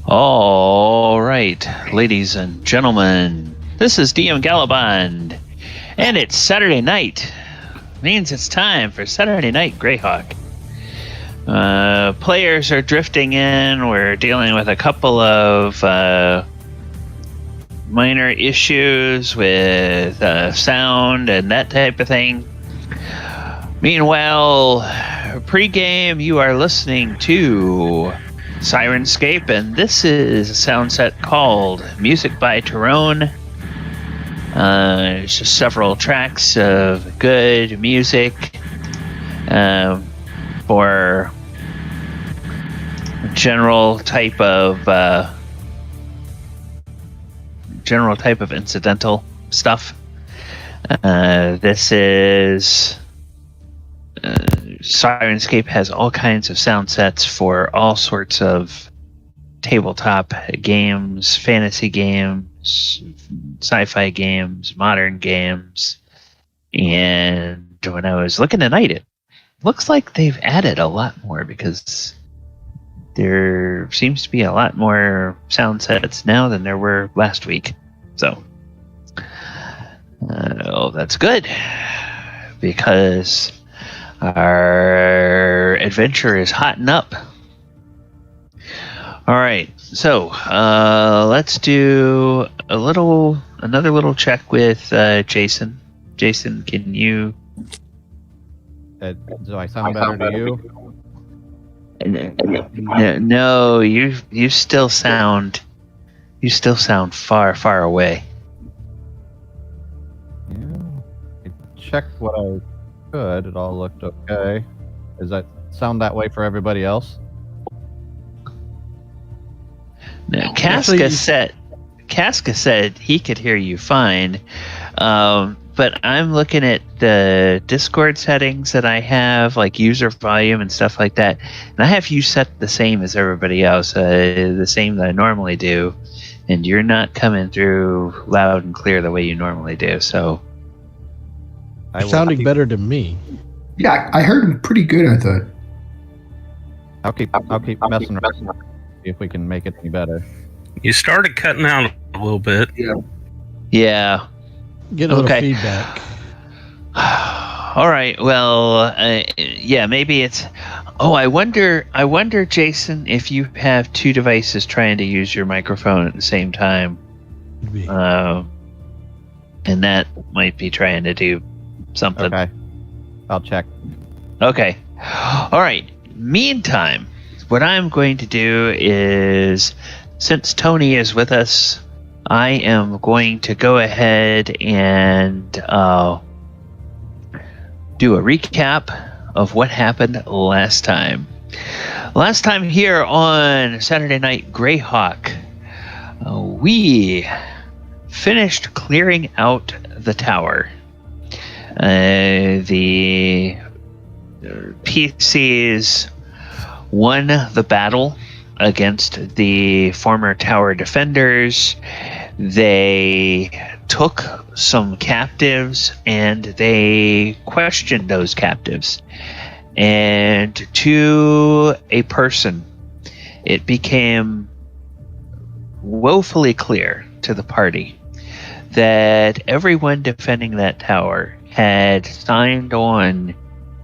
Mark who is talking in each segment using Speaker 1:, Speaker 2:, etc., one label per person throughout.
Speaker 1: All right, ladies and gentlemen, this is DM Galabond, and it's Saturday night. Means it's time for Saturday Night Greyhawk. Players are drifting in. We're dealing with a couple of minor issues with sound and that type of thing. Meanwhile, pregame, you are listening to Sirenscape, and this is a sound set called Music by Tyrone. It's just several tracks of good music for general type of incidental stuff. This is Sirenscape has all kinds of sound sets for all sorts of tabletop games, fantasy games, sci-fi games, modern games. And when I was looking tonight, it looks like they've added a lot more because there seems to be a lot more sound sets now than there were last week. So, that's good because our adventure is hotting up. All right, so let's do another little check with Jason. Jason, can you?
Speaker 2: Do I sound better to you?
Speaker 1: No, you still sound far away.
Speaker 2: Yeah, I checked what I could. It all looked okay. Does that sound that way for everybody else?
Speaker 1: No, Casca said he could hear you fine, but I'm looking at the Discord settings that I have, like user volume and stuff like that, and I have you set the same as everybody else, the same that I normally do, and you're not coming through loud and clear the way you normally do. So,
Speaker 3: sounding better to me.
Speaker 4: Yeah, I heard him pretty good, I thought.
Speaker 2: I'll keep messing around. See if we can make it any better.
Speaker 5: You started cutting out a little bit.
Speaker 1: Yeah.
Speaker 3: Get a little feedback.
Speaker 1: All right. Well, yeah, maybe it's. Oh, I wonder, Jason, if you have two devices trying to use your microphone at the same time, and that might be trying to do something.
Speaker 2: Okay, I'll check.
Speaker 1: Okay. All right. Meantime, what I'm going to do is, since Tony is with us, I am going to go ahead and do a recap of what happened last time. Last time here on Saturday Night Greyhawk, we finished clearing out the tower. The PCs won the battle against the former tower defenders. They took some captives and they questioned those captives. And to a person, it became woefully clear to the party that everyone defending that tower had signed on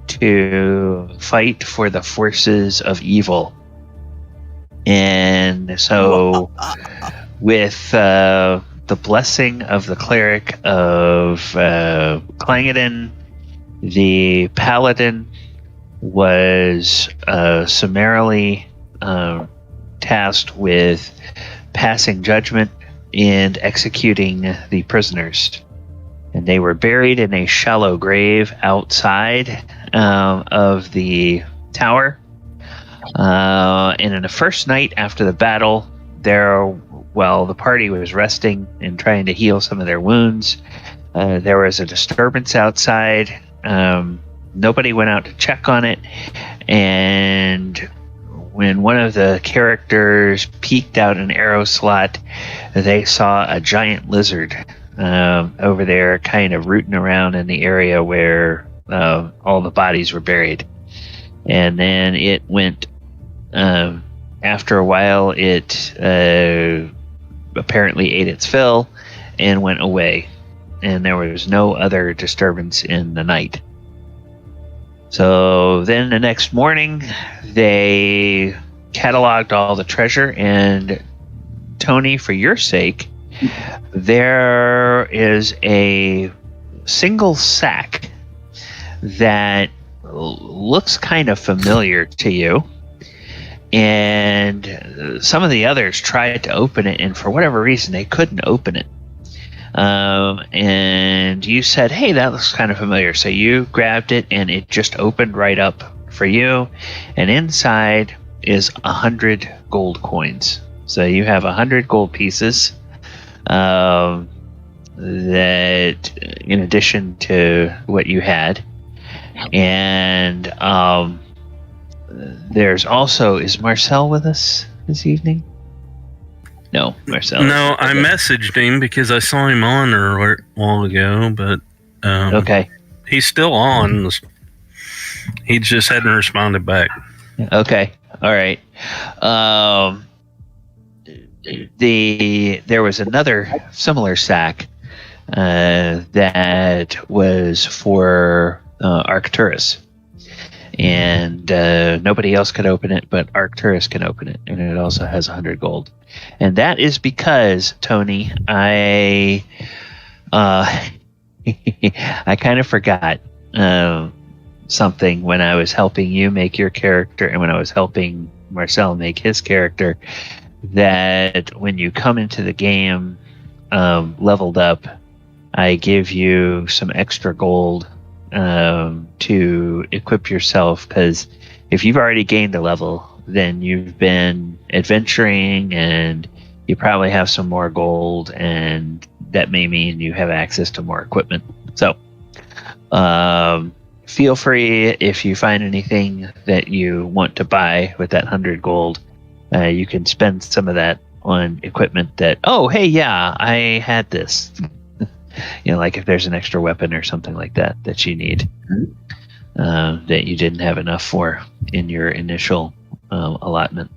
Speaker 1: to fight for the forces of evil. And so, with the blessing of the cleric of Clangeddon, the paladin was summarily tasked with passing judgment and executing the prisoners. And they were buried in a shallow grave outside of the tower. And in the first night after the battle, while the party was resting and trying to heal some of their wounds, there was a disturbance outside. Nobody went out to check on it, and when one of the characters peeked out an arrow slot, they saw a giant lizard over there kind of rooting around in the area where all the bodies were buried. And then it went after a while, it apparently ate its fill and went away, and there was no other disturbance in the night. So then the next morning, they cataloged all the treasure, and Tony, for your sake, there is a single sack that looks kind of familiar to you, and some of the others tried to open it, and for whatever reason they couldn't open it. And you said, hey, that looks kind of familiar, so you grabbed it and it just opened right up for you, and inside is 100 gold coins. So you have 100 gold pieces that, in addition to what you had. And there's also, is Marcel with us this evening? No, Marcel.
Speaker 5: No, I messaged him because I saw him on there a while ago, but
Speaker 1: okay,
Speaker 5: he's still on. He just hadn't responded back.
Speaker 1: Okay, all right. There was another similar sack that was for Arcturus, and nobody else could open it, but Arcturus can open it, and it also has 100 gold. And that is because, Tony, I kind of forgot something when I was helping you make your character, and when I was helping Marcel make his character, that when you come into the game leveled up, I give you some extra gold to equip yourself, because if you've already gained a level, then you've been adventuring and you probably have some more gold, and that may mean you have access to more equipment. So feel free, if you find anything that you want to buy with that 100 gold, you can spend some of that on equipment that, oh, hey, yeah, I had this. Like if there's an extra weapon or something like that that you need, that you didn't have enough for in your initial allotment.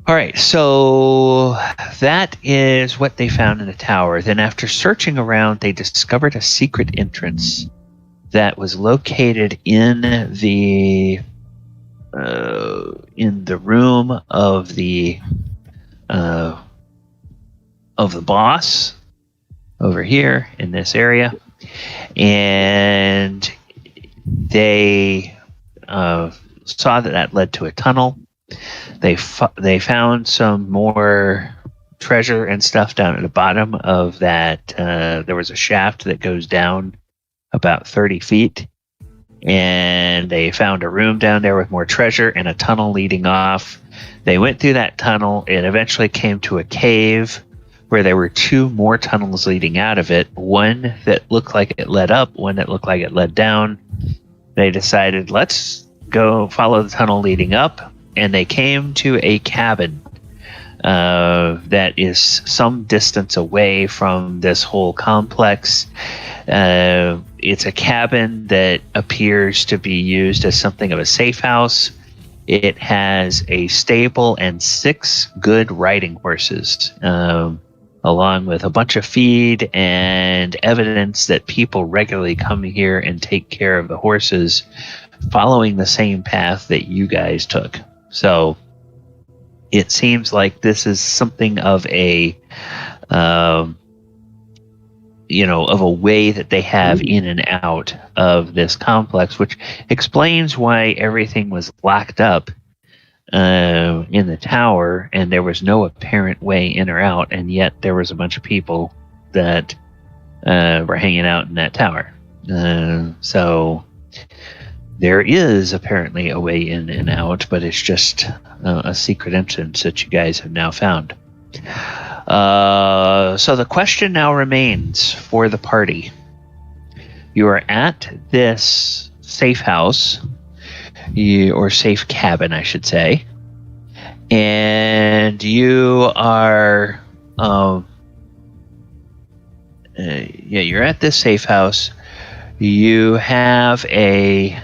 Speaker 1: All right, so that is what they found in the tower. Then after searching around, they discovered a secret entrance that was located in the room of the boss over here in this area, and they saw that led to a tunnel. They found some more treasure and stuff down at the bottom of that. There was a shaft that goes down about 30 feet, and they found a room down there with more treasure and a tunnel leading off. They went through that tunnel and eventually came to a cave where there were two more tunnels leading out of it, one that looked like it led up, one that looked like it led down. They decided, let's go follow the tunnel leading up, and they came to a cabin that is some distance away from this whole complex. It's a cabin that appears to be used as something of a safe house. It has a stable and 6 good riding horses, along with a bunch of feed and evidence that people regularly come here and take care of the horses, following the same path that you guys took. So it seems like this is something of a of a way that they have in and out of this complex, which explains why everything was locked up in the tower, and there was no apparent way in or out, and yet there was a bunch of people that were hanging out in that tower. So there is apparently a way in and out, but it's just a secret entrance that you guys have now found. So the question now remains for the party. You are at this safe house, or safe cabin, I should say, and you are, you're at this safe house. You have a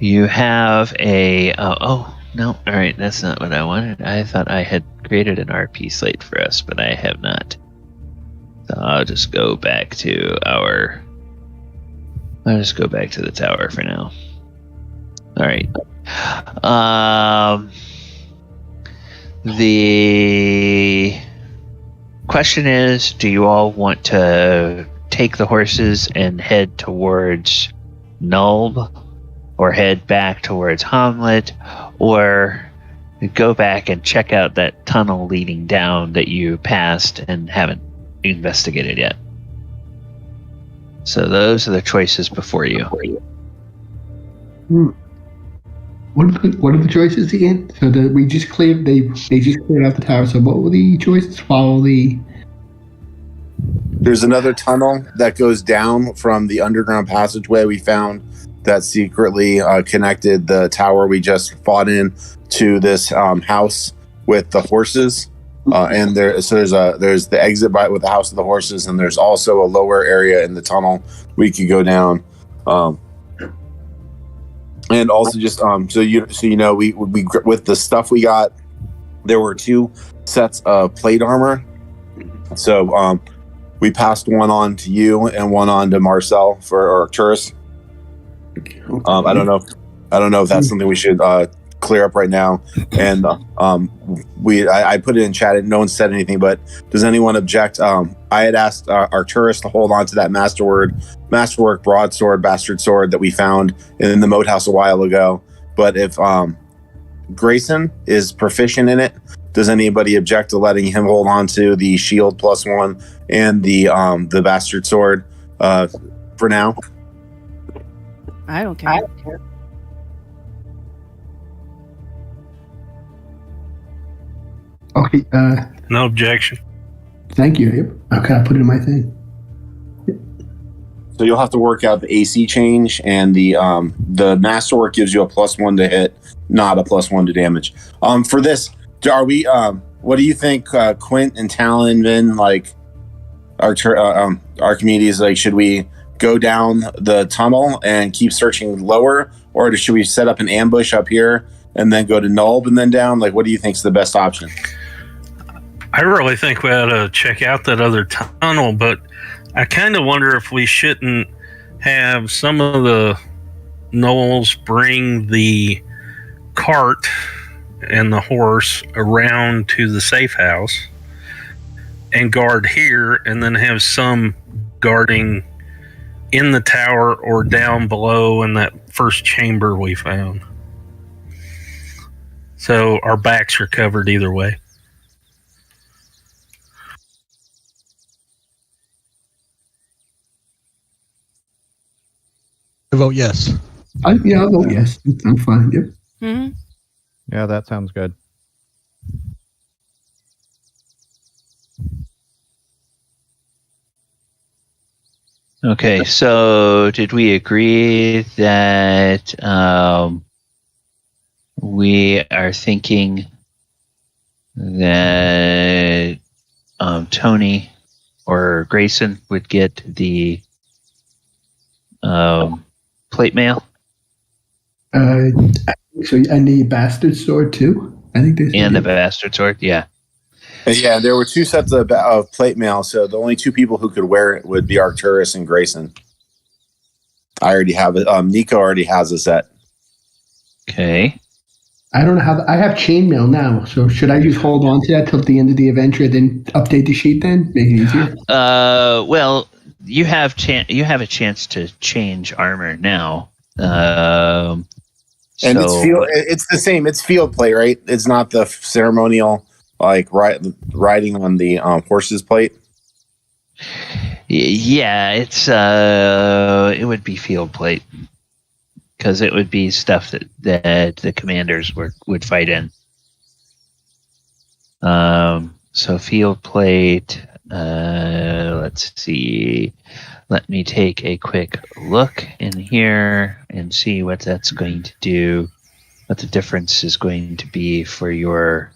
Speaker 1: You have a... oh, no. All right, that's not what I wanted. I thought I had created an RP slate for us, but I have not. So I'll just go back to our... I'll just go back to the tower for now. All right. The question is, do you all want to take the horses and head towards Nulb, or head back towards Hamlet, or go back and check out that tunnel leading down that you passed and haven't investigated yet? So those are the choices before you.
Speaker 4: What are the choices again? So we just cleared. They just cleared out the tower. So what were the choices?
Speaker 6: There's another tunnel that goes down from the underground passageway we found that secretly connected the tower we just fought in to this house with the horses. And there's the exit with the house of the horses, and there's also a lower area in the tunnel we could go down. And also just so you know, we with the stuff we got, there were 2 sets of plate armor. So we passed one on to you and one on to Marcel for Arcturus. I don't know if that's something we should clear up right now. And I put it in chat and no one said anything, but does anyone object? I had asked Arcturus to hold on to that masterwork broadsword, bastard sword that we found in the moat house a while ago. But if Grayson is proficient in it, does anybody object to letting him hold on to the shield +1 and the bastard sword for now?
Speaker 7: I don't care.
Speaker 4: Okay.
Speaker 5: No objection.
Speaker 4: Thank you. Yep. Okay, I put it in my thing.
Speaker 6: So you'll have to work out the AC change, and the masterwork gives you a +1 to hit, not a +1 to damage. For this, are we? What do you think, Quint and Talon, Vin, like Archimedes? Like, should we go down the tunnel and keep searching lower, or should we set up an ambush up here and then go to Nulb and then down? Like, what do you think is the best option?
Speaker 5: I really think we ought to check out that other tunnel, but I kind of wonder if we shouldn't have some of the gnolls bring the cart and the horse around to the safe house and guard here, and then have some guarding in the tower or down below in that first chamber we found. So our backs are covered either way.
Speaker 3: I vote yes.
Speaker 4: I'll vote yes. I'm fine. Yep.
Speaker 7: Mm-hmm.
Speaker 2: Yeah, that sounds good.
Speaker 1: Okay, so did we agree that we are thinking that Tony or Grayson would get the plate mail?
Speaker 4: So and the bastard sword too. I think this.
Speaker 1: And the bastard sword, yeah.
Speaker 6: Yeah, there were 2 sets of plate mail, so the only 2 people who could wear it would be Arcturus and Grayson. I already have it. Nico already has a set.
Speaker 1: Okay.
Speaker 4: I don't know how. I have chainmail now, so should I just hold on to that till the end of the adventure, then update the sheet, then make it easier?
Speaker 1: Well, you have a chance to change armor now. And
Speaker 6: it's the same. It's field plate, right? It's not the ceremonial, like riding on the horse's plate.
Speaker 1: Yeah, it's it would be field plate, because it would be stuff that the commanders would fight in. So field plate. Let's see. Let me take a quick look in here and see what that's going to do. What the difference is going to be for your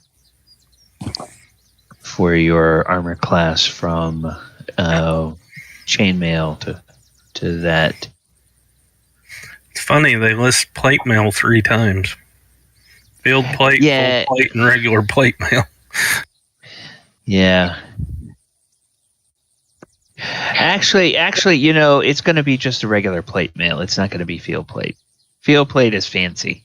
Speaker 1: armor class from chainmail to that.
Speaker 5: It's funny, they list plate mail 3 times. Field plate, full plate, and regular plate mail.
Speaker 1: Yeah. Actually, it's going to be just a regular plate mail. It's not going to be field plate. Field plate is fancy.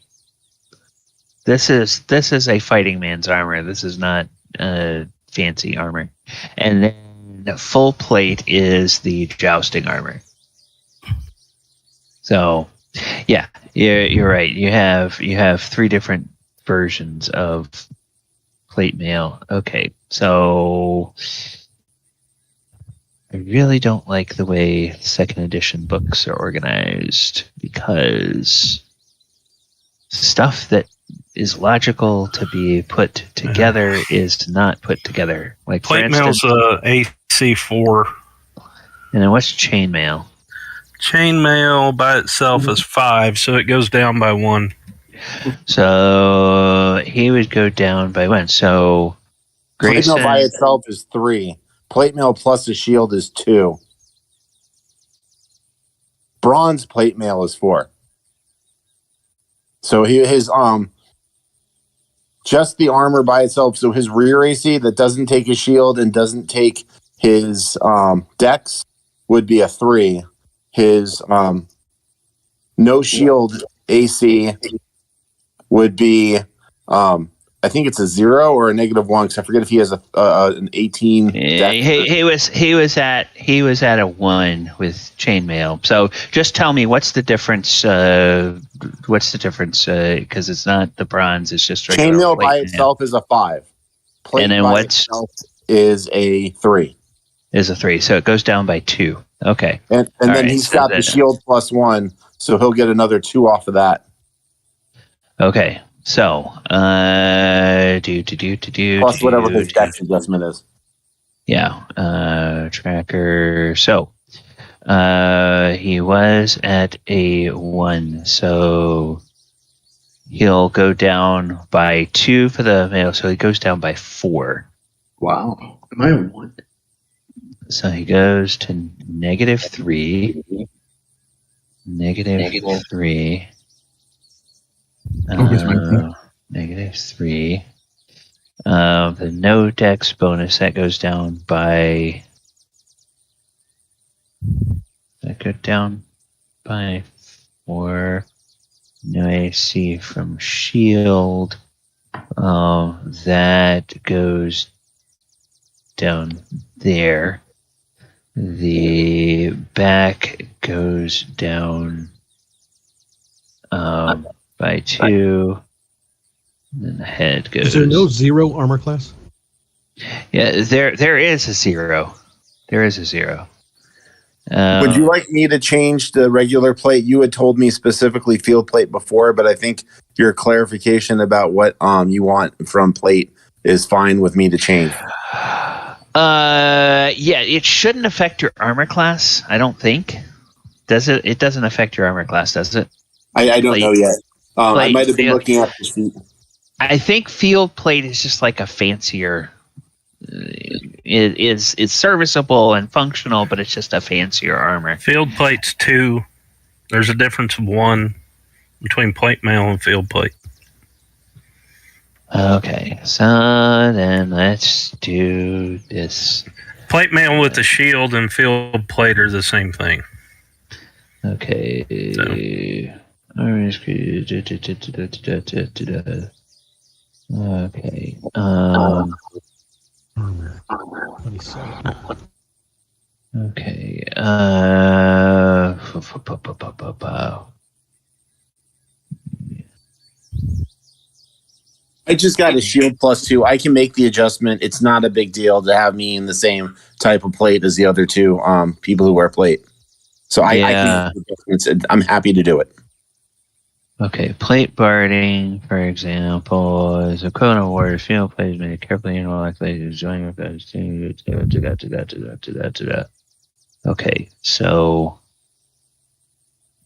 Speaker 1: This is a fighting man's armor. This is not fancy armor. And then the full plate is the jousting armor. So, yeah, you're right. You have 3 different versions of plate mail. Okay, so I really don't like the way 2nd edition books are organized, because stuff that is logical to be put together is not put together. Like
Speaker 5: plate mail's AC4.
Speaker 1: And then what's chainmail?
Speaker 5: Chainmail by itself is 5, so it goes down by 1.
Speaker 1: So he would go down by 1. So Grayson,
Speaker 6: plate mail by itself is 3. Plate mail plus a shield is 2. Bronze plate mail is 4. So his just the armor by itself. So his rear AC that doesn't take his shield and doesn't take his dex would be a 3. His no shield AC would be I think it's a 0 or a -1, because I forget if he has an 18.
Speaker 1: He was at a 1 with chainmail. So just tell me, what's the difference? Because it's not the bronze; it's just regular
Speaker 6: chainmail by itself is a 5. Plate
Speaker 1: and then
Speaker 6: by itself is a 3.
Speaker 1: Is a 3, so it goes down by 2. Okay,
Speaker 6: and then he's got the shield plus 1, so he'll get another 2 off of that.
Speaker 1: Okay. So,
Speaker 6: plus whatever his dex adjustment is.
Speaker 1: Yeah, tracker. So, he was at a 1, so he'll go down by 2 for the male, so he goes down by 4.
Speaker 4: Wow. Am I a 1?
Speaker 1: So he goes to -3. -3. -3. The no dex bonus, that goes down by 4. No AC from shield. That goes down there. The back goes down by 2. And then the head goes.
Speaker 3: Is there no 0 armor class?
Speaker 1: Yeah, there is a 0. There is a 0.
Speaker 6: Would you like me to change the regular plate? You had told me specifically field plate before, but I think your clarification about what you want from plate is fine with me to change.
Speaker 1: Yeah, it shouldn't affect your armor class, I don't think. Does it? It doesn't affect your armor class, does it?
Speaker 6: I don't know yet. I might have been looking at the sheet.
Speaker 1: I think field plate is just like a fancier. It's serviceable and functional, but it's just a fancier armor.
Speaker 5: Field plate's 2. There's a difference of 1 between plate mail and field plate.
Speaker 1: Okay, so then let's do this.
Speaker 5: Plate mail with the shield and field plate are the same thing.
Speaker 1: Okay.
Speaker 5: So.
Speaker 1: Okay.
Speaker 3: Armor. 27.
Speaker 1: Okay.
Speaker 6: I just got a shield plus 2. I can make the adjustment. It's not a big deal to have me in the same type of plate as the other 2 people who wear plate. So I can make the adjustments. I'm happy to do it.
Speaker 1: Okay, plate barding, for example, is a code of war. Field plate is made carefully and well likely to join with those. Okay, so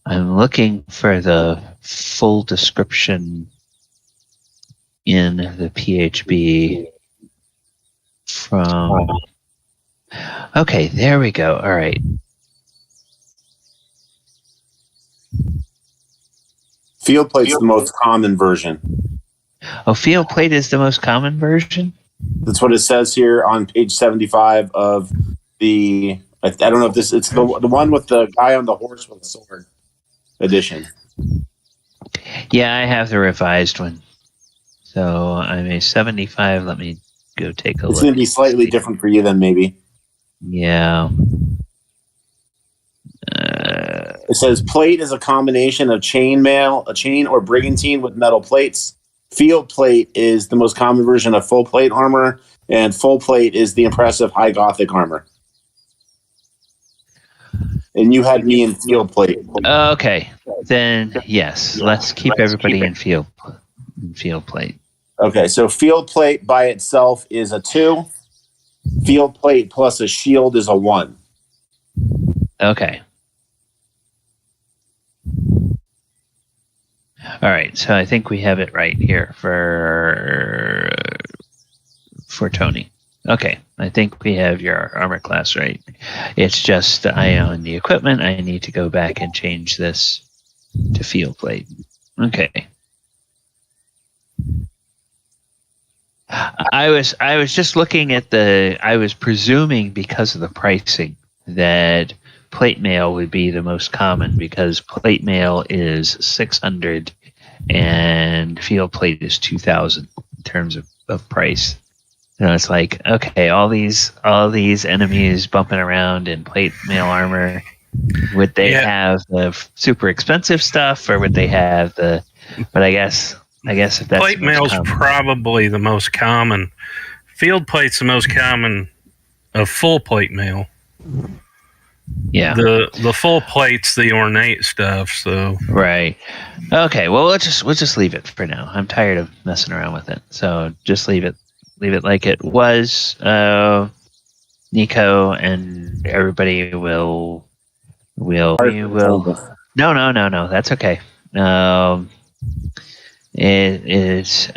Speaker 1: I'm looking for the full description in the PHB from. Okay, there we go. All right.
Speaker 6: Field plate's the most common version.
Speaker 1: Oh, field plate is the most common version?
Speaker 6: That's what it says here on page 75 of the. I don't know if this. It's the one with the guy on the horse with a sword edition.
Speaker 1: Yeah, I have the revised one. So I'm a 75. Let me go take a look.
Speaker 6: It's going to be slightly different for you then, maybe.
Speaker 1: Yeah.
Speaker 6: It says plate is a combination of chainmail, a chain or brigantine with metal plates. Field plate is the most common version of full plate armor, and full plate is the impressive high Gothic armor. And you had me in field plate.
Speaker 1: Okay, then yes, let's keep everybody in field plate.
Speaker 6: Okay, so field plate by itself is a 2. Field plate plus a shield is a 1.
Speaker 1: Okay. All right, so I think we have it right here for Tony. Okay, I think we have your armor class right. It's just I own the equipment. I need to go back and change this to field plate. Okay. I was just looking at I was presuming because of the pricing that plate mail would be the most common because plate mail is 600 and field plate is 2,000 in terms of price. You know, it's like, okay, all these enemies bumping around in plate mail armor. Would they have the super expensive stuff, or would they have the? But I guess if that's
Speaker 5: plate mail's probably the most common. Field plate's the most common of full plate mail.
Speaker 1: Yeah,
Speaker 5: the full plate's the ornate stuff. So
Speaker 1: right. Okay, well we'll just leave it for now. I'm tired of messing around with it, so just leave it like it was. Nico and everybody will. No. That's okay. It is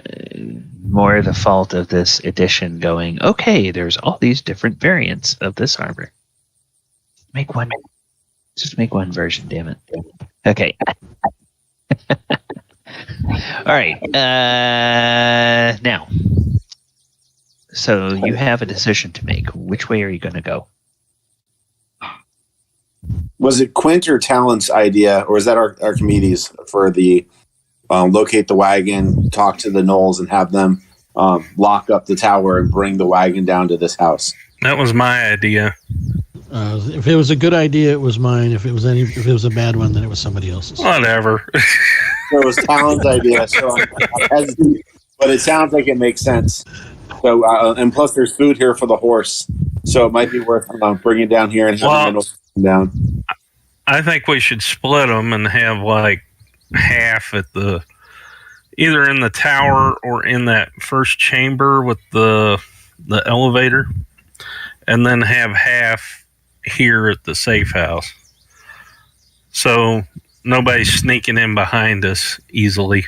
Speaker 1: more the fault of this edition going, okay, there's all these different variants of this armor. Just make one version, damn it. Okay. All right. Now, so you have a decision to make. Which way are you going to go?
Speaker 6: Was it Quint or Talent's idea, or is that Archimedes for the locate the wagon, talk to the gnolls, and have them lock up the tower and bring the wagon down to this house?
Speaker 5: That was my idea.
Speaker 3: If it was a good idea, it was mine. If it was a bad one, then it was somebody else's.
Speaker 5: Whatever.
Speaker 6: So it was Talon's idea, so but it sounds like it makes sense. So and plus, there's food here for the horse, so it might be worth bringing it down here and having it down.
Speaker 5: I think we should split them and have like half at either in the tower or in that first chamber with the elevator, and then have half here at the safe house, so nobody's sneaking in behind us easily.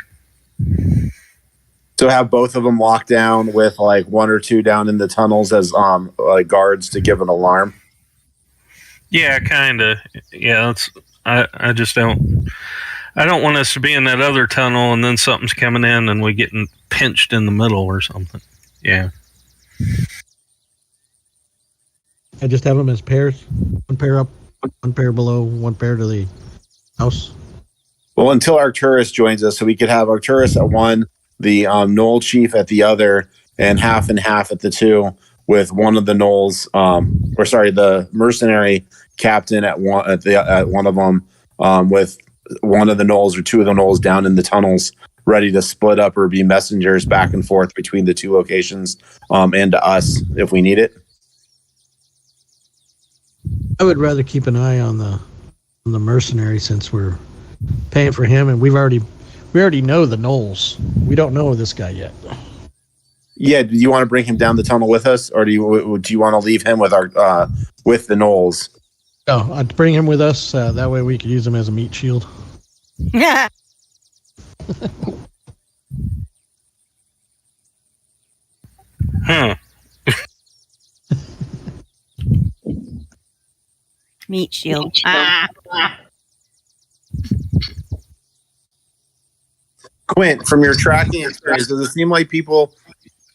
Speaker 6: So have both of them locked down with like 1 or 2 down in the tunnels as like guards to give an alarm.
Speaker 5: Yeah, kind of. Yeah, I just don't. I don't want us to be in that other tunnel and then something's coming in and we getting pinched in the middle or something. Yeah.
Speaker 3: I just have them as pairs. 1 pair up, 1 pair below, 1 pair to the house.
Speaker 6: Well, until Arcturus joins us, so we could have Arcturus at 1, the Gnoll chief at the other, and half at the 2, with one of the Gnolls, the mercenary captain at one of them, with one of the Gnolls or 2 of the Gnolls down in the tunnels, ready to split up or be messengers back and forth between the 2 locations, and to us if we need it.
Speaker 3: I would rather keep an eye on the mercenary since we're paying for him, and we already know the Gnolls. We don't know this guy yet.
Speaker 6: Yeah, do you want to bring him down the tunnel with us, or do you want to leave him with with the Gnolls?
Speaker 3: No, I'd bring him with us. That way we could use him as a meat shield.
Speaker 7: Yeah.
Speaker 5: Huh.
Speaker 7: Meat shield.
Speaker 6: Quint, from your tracking experience, does it seem like the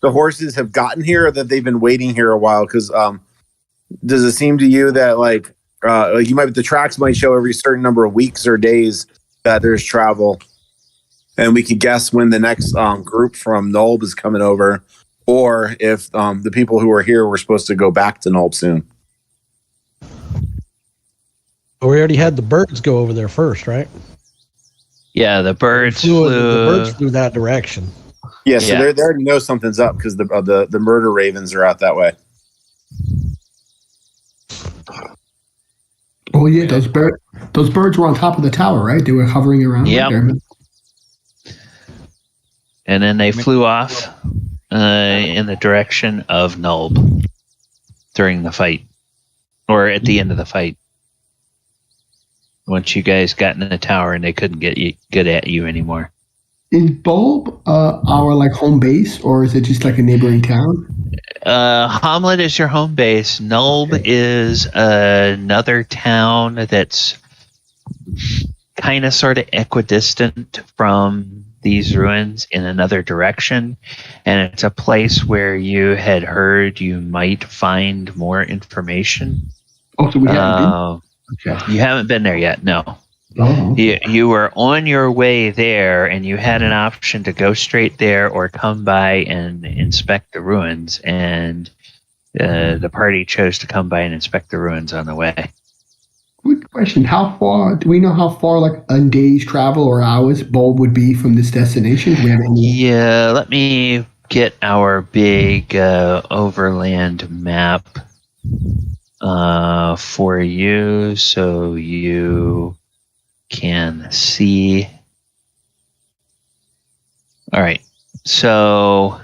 Speaker 6: horses have gotten here, or that they've been waiting here a while? Because does it seem to you that like the tracks might show every certain number of weeks or days that there's travel, and we could guess when the next group from Nulb is coming over, or if the people who are here were supposed to go back to Nulb soon.
Speaker 3: We already had the birds go over there first, right?
Speaker 1: Yeah, the birds
Speaker 3: The birds flew that direction.
Speaker 6: Yeah, so they already know something's up because the murder ravens are out that way.
Speaker 4: Oh yeah, those birds were on top of the tower, right? They were hovering around.
Speaker 1: Yep.
Speaker 4: There.
Speaker 1: And then they flew off in the direction of Nulb during the fight, or at the end of the fight. Once you guys got in the tower and they couldn't get at you anymore.
Speaker 4: Is Bulb our like home base, or is it just like a neighboring town?
Speaker 1: Hamlet is your home base. Nulb is another town that's kind of sort of equidistant from these ruins in another direction, and it's a place where you had heard you might find more information.
Speaker 4: Oh, so we haven't been? Okay.
Speaker 1: You haven't been there yet, no.
Speaker 4: Oh, okay.
Speaker 1: You were on your way there, and you had an option to go straight there or come by and inspect the ruins, and the party chose to come by and inspect the ruins on the way.
Speaker 4: Good question. How far, do we know how far, like a day's travel or hours, Bulb would be from this destination? Do we have any?
Speaker 1: Yeah, let me get our big overland map for you so you can see. All right, so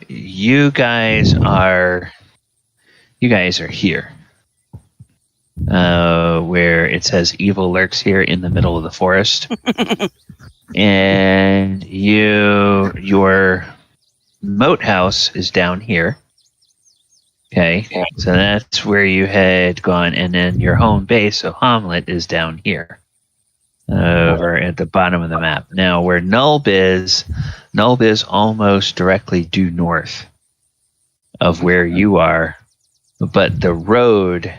Speaker 1: you guys are here, where it says evil lurks here in the middle of the forest. And your moat house is down here. Okay, so that's where you had gone, and then your home base of Hamlet is down here, over at the bottom of the map. Now, where Nulb is almost directly due north of where you are, but the road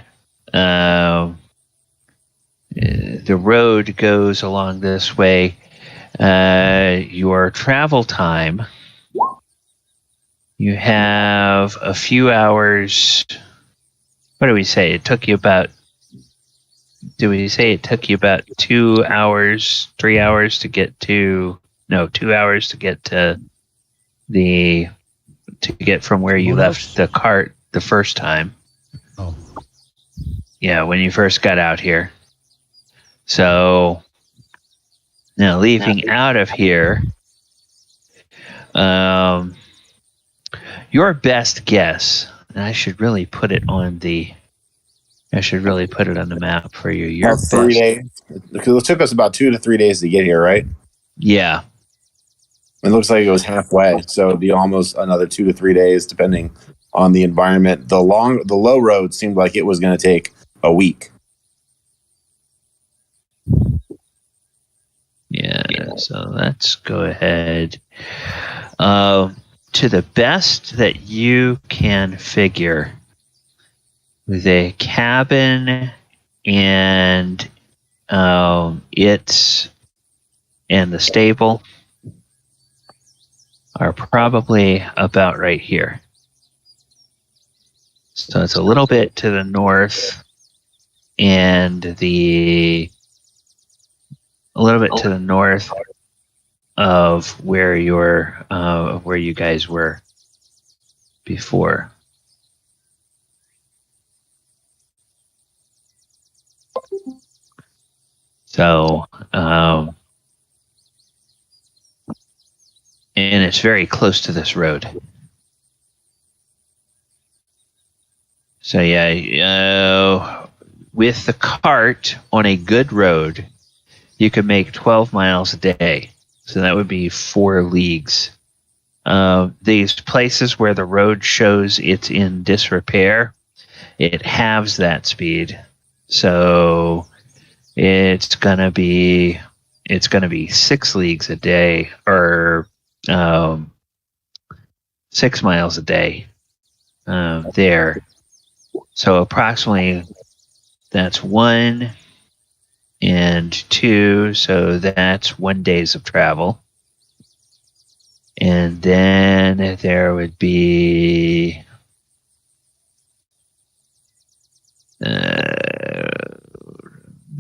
Speaker 1: goes along this way. Your travel time, you have a few hours. What do we say? It took you about, do we say it took you about 2 hours, 3 hours to get to, no, 2 hours to get to get from where you left the cart the first time.
Speaker 3: Oh.
Speaker 1: Yeah, when you first got out here. So now leaving out of here, your best guess, and I should really put it on the map for you. Your
Speaker 6: About 3 days. Because it took us about 2 to 3 days to get here, right?
Speaker 1: Yeah.
Speaker 6: It looks like it was halfway, so it'd be almost another 2 to 3 days, depending on the environment. The low road seemed like it was going to take a week.
Speaker 1: Yeah, so let's go ahead. To the best that you can figure, the cabin and the stable are probably about right here. So it's a little bit to the north, and a little bit to the north of where you guys were before. So, and it's very close to this road. So yeah, with the cart on a good road, you could make 12 miles a day. So that would be 4 leagues. These places where the road shows it's in disrepair, it halves that speed. So it's going to be it's going to be 6 leagues a day, or 6 miles a day there. So approximately that's 1 and 2, so that's 1 days of travel. And then there would be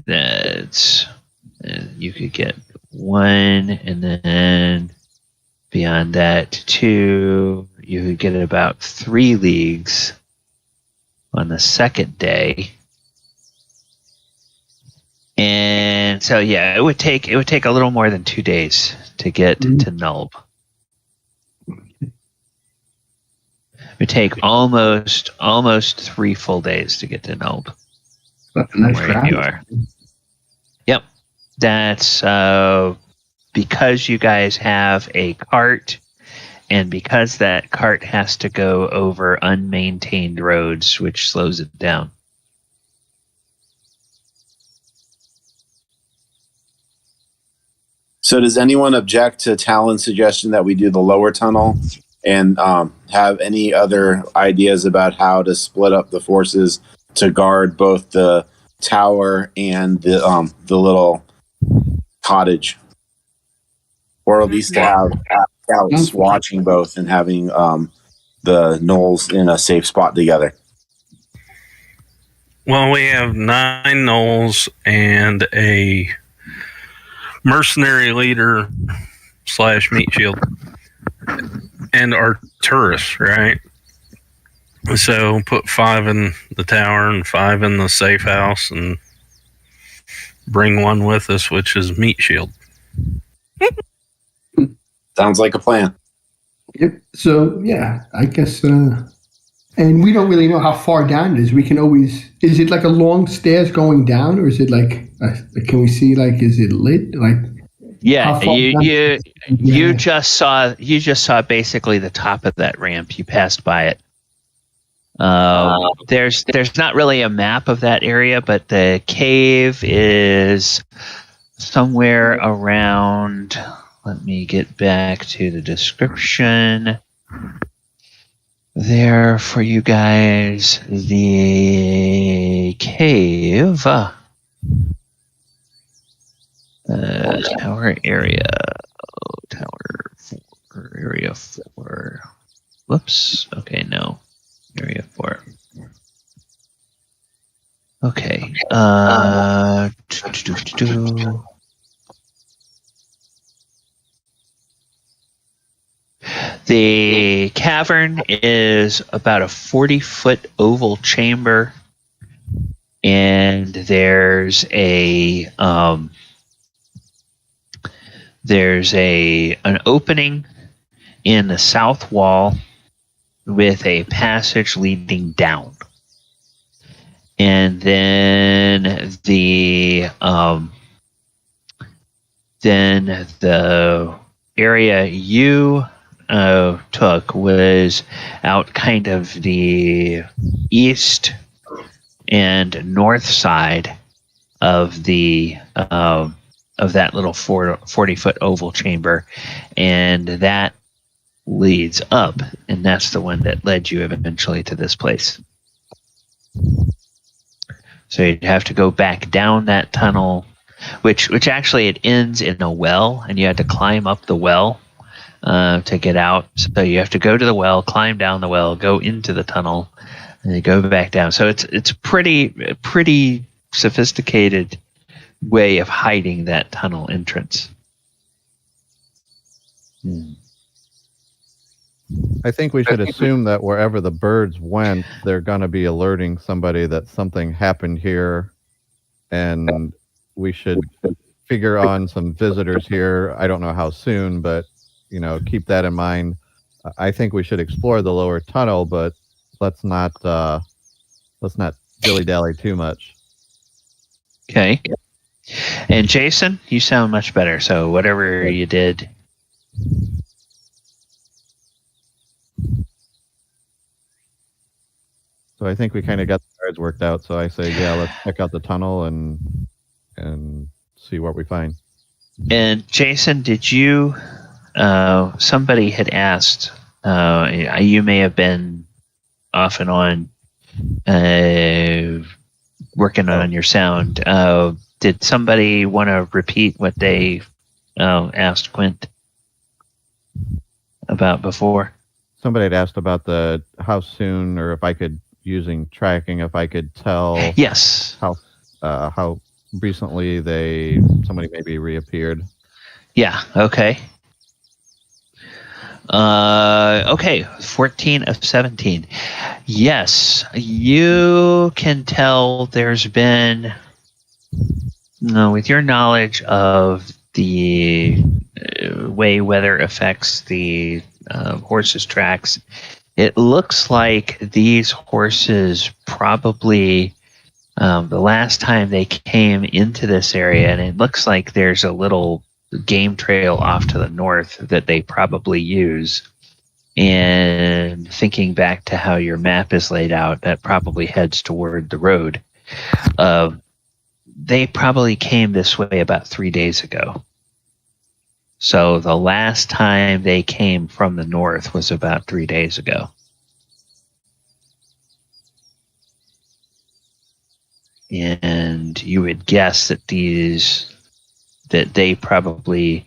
Speaker 1: that's you could get 1, and then beyond that 2, you could get about 3 leagues on the second day. And so yeah, it would take a little more than 2 days to get to Nulb. It would take almost 3 full days to get to Nulb.
Speaker 4: That's a nice
Speaker 1: where
Speaker 4: travel.
Speaker 1: you are. Yep. That's because you guys have a cart, and because that cart has to go over unmaintained roads, which slows it down.
Speaker 6: So does anyone object to Talon's suggestion that we do the lower tunnel, and have any other ideas about how to split up the forces to guard both the tower and the little cottage, or at least to have scouts watching both and having the gnolls in a safe spot together?
Speaker 5: Well, we have 9 gnolls and a mercenary leader / meat shield, and Arturus, right? So put 5 in the tower and 5 in the safe house, and bring 1 with us, which is meat shield.
Speaker 6: Sounds like a plan.
Speaker 4: Yep. So yeah, I guess. And we don't really know how far down it is. We can always. Is it like a long stairs going down, or is it like? Can we see? Like, is it lit? Like.
Speaker 1: Yeah, you just saw basically the top of that ramp. You passed by it. There's not really a map of that area, but the cave is somewhere around. Let me get back to the description there for you guys. The cave. Tower area. Tower 4. Area 4. Whoops. Okay, no. Area 4. Okay. The cavern is about a 40-foot oval chamber, and there's an opening in the south wall with a passage leading down. And then the area you took was out kind of the east and north side of the of that little 40-foot oval chamber, and that leads up, and that's the one that led you eventually to this place. So you'd have to go back down that tunnel, which actually it ends in a well, and you had to climb up the well to get out. So you have to go to the well, climb down the well, go into the tunnel, and then go back down. So it's pretty sophisticated way of hiding that tunnel entrance.
Speaker 2: I think we should assume that wherever the birds went, they're going to be alerting somebody that something happened here, and we should figure on some visitors here. I don't know how soon, but keep that in mind. I think we should explore the lower tunnel, but let's not dilly-dally too much.
Speaker 1: Okay. And Jason, you sound much better. So whatever you did.
Speaker 2: So I think we kind of got the cards worked out. So I say, yeah, let's check out the tunnel and see what we find.
Speaker 1: And Jason, did you? Somebody had asked. You may have been off and on working on your sound. Did somebody want to repeat what they asked Quint about before?
Speaker 2: Somebody had asked about how soon, or if I could, using tracking, if I could tell.
Speaker 1: Yes.
Speaker 2: How recently somebody maybe reappeared.
Speaker 1: Yeah. Okay. Okay. 14 of 17. Yes, you can tell there's been. No, with your knowledge of the way weather affects the horses' tracks, it looks like these horses probably the last time they came into this area, and it looks like there's a little game trail off to the north that they probably use. And thinking back to how your map is laid out, that probably heads toward the road. They probably came this way about 3 days ago. So the last time they came from the north was about 3 days ago. And you would guess that they probably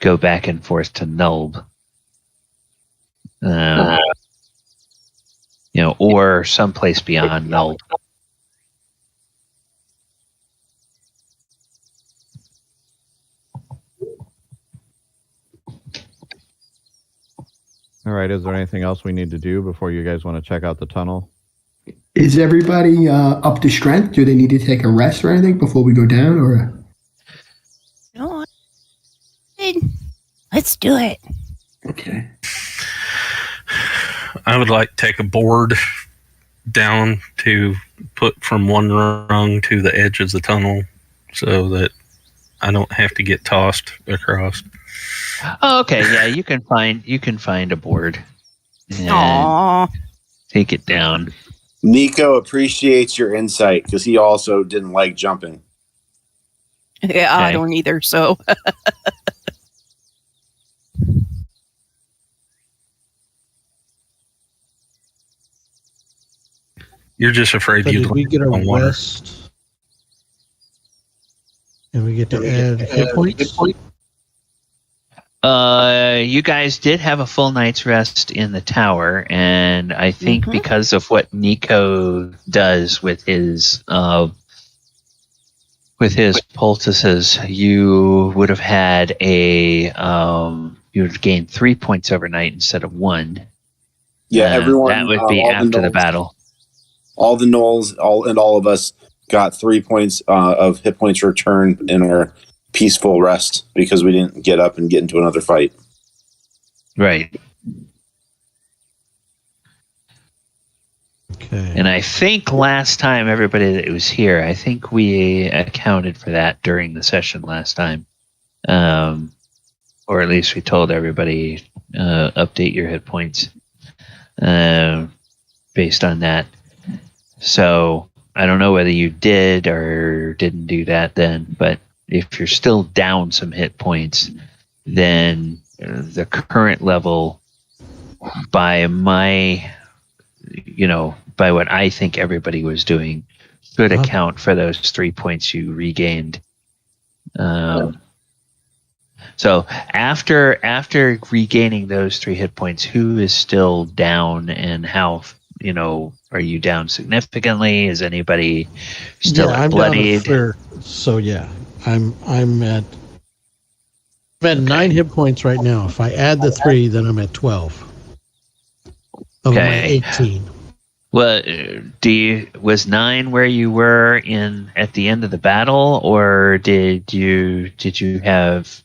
Speaker 1: go back and forth to Nulb. Or someplace beyond Nulb.
Speaker 2: All right. Is there anything else we need to do before you guys want to check out the tunnel?
Speaker 4: Is everybody up to strength? Do they need to take a rest or anything before we go down? Or
Speaker 7: No. Let's do it.
Speaker 4: okay.
Speaker 5: I would like to take a board down to put from one rung to the edge of the tunnel so that I don't have to get tossed across.
Speaker 1: Oh, okay. Yeah, you can find a board and
Speaker 7: Aww.
Speaker 1: take it down.
Speaker 6: Nico appreciates your insight because he also didn't like jumping.
Speaker 7: Yeah, I
Speaker 1: Okay.
Speaker 7: don't either, so.
Speaker 5: You're just afraid
Speaker 3: So
Speaker 5: you'd
Speaker 3: did we get a
Speaker 5: on water.
Speaker 3: rest? And we get to add hit points?
Speaker 1: You guys did have a full night's rest in the tower, and I think
Speaker 7: Mhm.
Speaker 1: because of what Nico does with his poultices, you would have had you would have gained 3 points overnight instead of 1.
Speaker 6: Yeah, everyone.
Speaker 1: That would be
Speaker 6: all
Speaker 1: after the
Speaker 6: gnolls-
Speaker 1: battle.
Speaker 6: All the gnolls, all of us got 3 points of hit points return in our peaceful rest because we didn't get up and get into another fight.
Speaker 1: Right.
Speaker 3: Okay.
Speaker 1: And I think last time everybody that was here, I think we accounted for that during the session last time. Or at least we told everybody update your hit points based on that. So I don't know whether you did or didn't do that then, but if you're still down some hit points, then the current level by what I think everybody was doing should account for those 3 points you regained. So after regaining those 3 hit points, who is still down and how, are you down significantly? Is anybody still
Speaker 3: I'm
Speaker 1: bloodied?
Speaker 3: down a third. So yeah, I'm at 9 hit points right now. If I add the 3, then I'm at 12 of my
Speaker 1: Okay.
Speaker 3: 18.
Speaker 1: Well, was 9 where you were at the end of the battle, or did you have?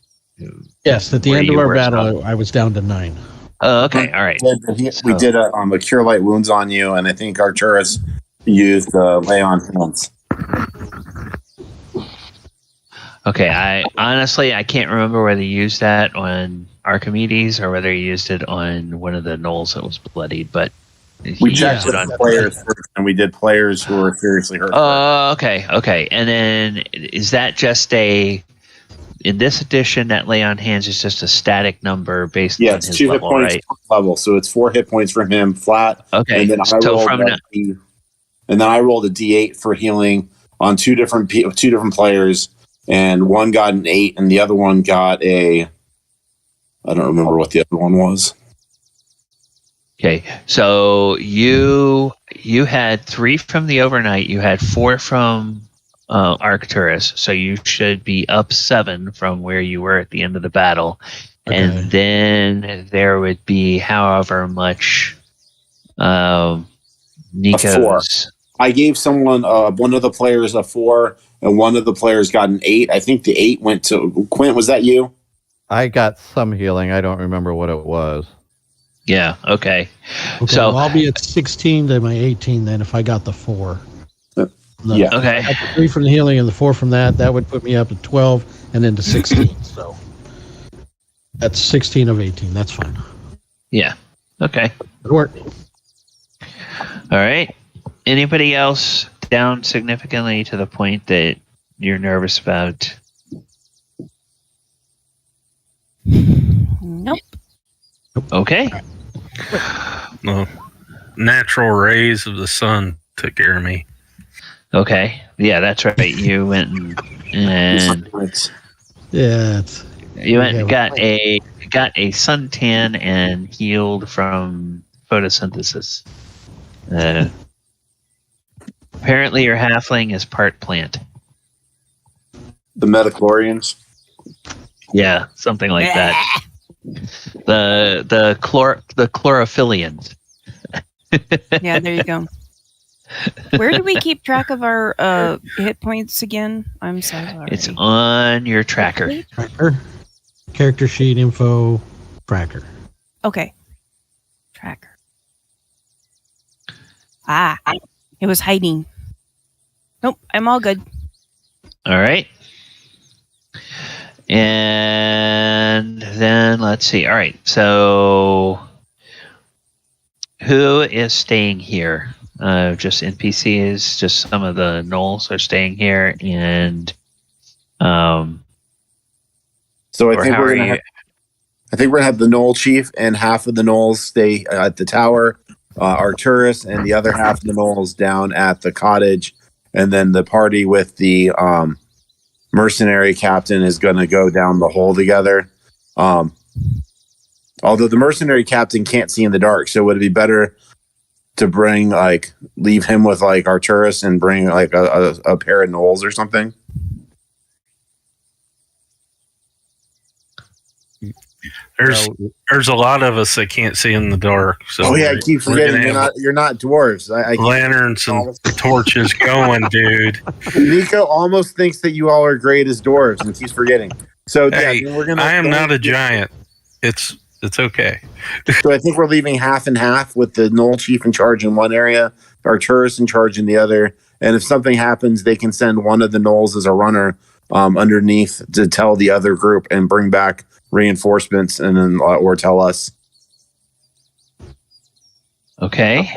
Speaker 3: Yes, at the
Speaker 1: where
Speaker 3: end of
Speaker 1: you
Speaker 3: our
Speaker 1: were
Speaker 3: battle, I was down to 9.
Speaker 1: Oh, okay, all right.
Speaker 6: We did a cure light wounds on you, and I think Arcturus used lay on hands.
Speaker 1: Okay, I honestly can't remember whether you used that on Archimedes or whether you used it on one of the gnolls that was bloodied, but
Speaker 6: We
Speaker 1: you
Speaker 6: checked
Speaker 1: used
Speaker 6: with
Speaker 1: it on.
Speaker 6: players first, and we did players who were seriously hurt.
Speaker 1: Oh, okay. And then is that just in this edition, that lay on hands is just a static number based on
Speaker 6: it's
Speaker 1: his
Speaker 6: 2
Speaker 1: level,
Speaker 6: hit points
Speaker 1: right?
Speaker 6: per level, so it's 4 hit points from him flat.
Speaker 1: Okay,
Speaker 6: and then I rolled a D8 for healing on two different players, and one got an 8, and the other one got a. I don't remember what the other one was.
Speaker 1: Okay, so you had 3 from the overnight. You had 4 from Arcturus, so you should be up 7 from where you were at the end of the battle, and then there would be however much Nico's.
Speaker 6: I gave someone one of the players a 4, and one of the players got an 8. I think the 8 went to Quint. Was that you?
Speaker 2: I got some healing. I don't remember what it was.
Speaker 1: Yeah. Okay.
Speaker 3: So well, I'll be at 16 to my 18 then if I got the 4.
Speaker 6: Yeah.
Speaker 1: Okay.
Speaker 3: I got the 3 from the healing and the 4 from that. That would put me up to 12 and then to 16. So that's 16 of 18. That's fine.
Speaker 1: Yeah. Okay.
Speaker 3: Good work.
Speaker 1: All right. Anybody else down significantly to the point that you're nervous about?
Speaker 7: Nope.
Speaker 1: Okay.
Speaker 5: The natural rays of the sun took care of me.
Speaker 1: Okay. Yeah, that's right. You went and
Speaker 3: Yeah.
Speaker 1: you went and got a suntan and healed from photosynthesis. Apparently, your halfling is part plant.
Speaker 6: The Metachlorians.
Speaker 1: Yeah, something like that. The chlorophyllians.
Speaker 7: Yeah, there you go. Where do we keep track of our hit points again? I'm so sorry.
Speaker 1: It's on your tracker.
Speaker 3: Tracker. Character sheet info. Tracker.
Speaker 7: Okay. Tracker. Ah, it was hiding. Nope, I'm all good.
Speaker 1: All right. And then let's see. All right. So who is staying here? Just NPCs, just some of the gnolls are staying here, and
Speaker 6: so I think we're gonna have the Gnoll chief and half of the Gnolls stay at the tower, Arcturus, and the other half of the Gnolls down at the cottage, and then the party with the mercenary captain is going to go down the hole together. Although the mercenary captain can't see in the dark, so would it be better to leave him with Arcturus and bring a pair of Gnolls or something?
Speaker 5: There's a lot of us that can't see in the dark. So
Speaker 6: I keep forgetting you're not dwarves. I
Speaker 5: lanterns and torches going, dude.
Speaker 6: Nico almost thinks that you all are great as dwarves and keeps forgetting. So
Speaker 5: hey, I am not a giant. It's okay.
Speaker 6: So I think we're leaving half and half with the Gnoll chief in charge in one area, Arcturus in charge in the other. And if something happens, they can send one of the Gnolls as a runner underneath to tell the other group and bring back reinforcements, and then or tell us.
Speaker 1: Okay.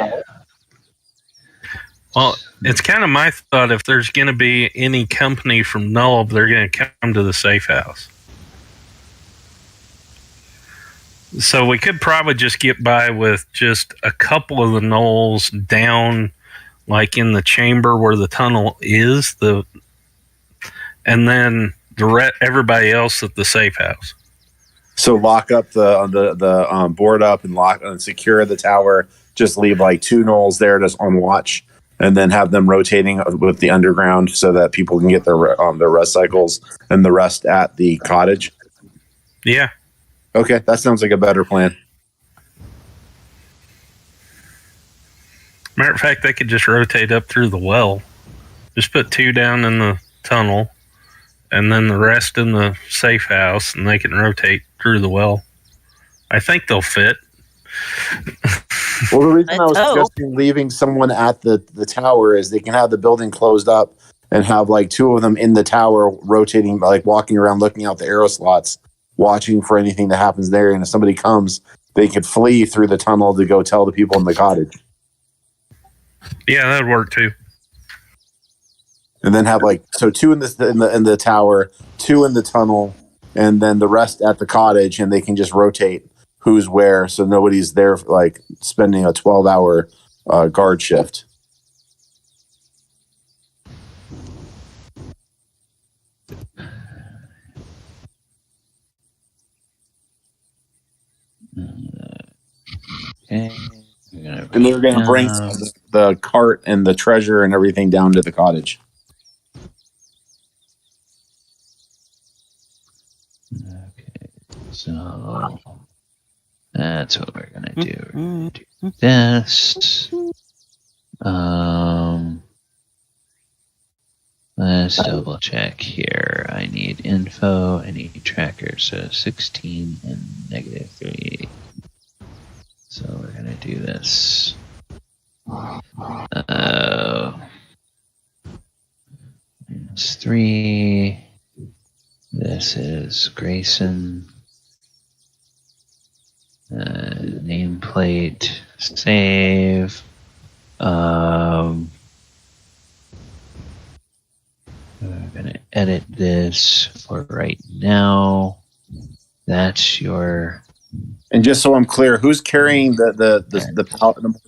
Speaker 5: Well, it's kind of my thought, if there's going to be any company from Nulb, they're going to come to the safe house. So we could probably just get by with just a couple of the Gnolls down, in the chamber where the tunnel is, and then everybody else at the safe house.
Speaker 6: So lock up the board up and lock and secure the tower. Just leave 2 Gnolls there just on watch, and then have them rotating with the underground so that people can get their rest cycles, and the rest at the cottage.
Speaker 5: Yeah.
Speaker 6: Okay, that sounds like a better plan.
Speaker 5: Matter of fact, they could just rotate up through the well. Just put 2 down in the tunnel, and then the rest in the safe house, and they can rotate through the well. I think they'll fit.
Speaker 6: Well, the reason I was suggesting leaving someone at the tower is they can have the building closed up and have 2 of them in the tower rotating, walking around, looking out the arrow slots, watching for anything that happens there. And if somebody comes, they could flee through the tunnel to go tell the people in the cottage.
Speaker 5: Yeah, that'd work too.
Speaker 6: and then have like 2 in the tower, 2 in the tunnel, and then the rest at the cottage, and they can just rotate who's where, so nobody's there like spending a 12-hour guard shift.
Speaker 1: Okay.
Speaker 6: And they're going to bring the cart and the treasure and everything down to the cottage.
Speaker 1: Okay, so that's what we're gonna do. We're gonna do this. Let's double check here. I need info. I need trackers. So 16 and -3. So we're gonna do this. -3. This is Grayson. Nameplate. Save. We're going to edit this for right now. That's your...
Speaker 6: And just so I'm clear, who's carrying the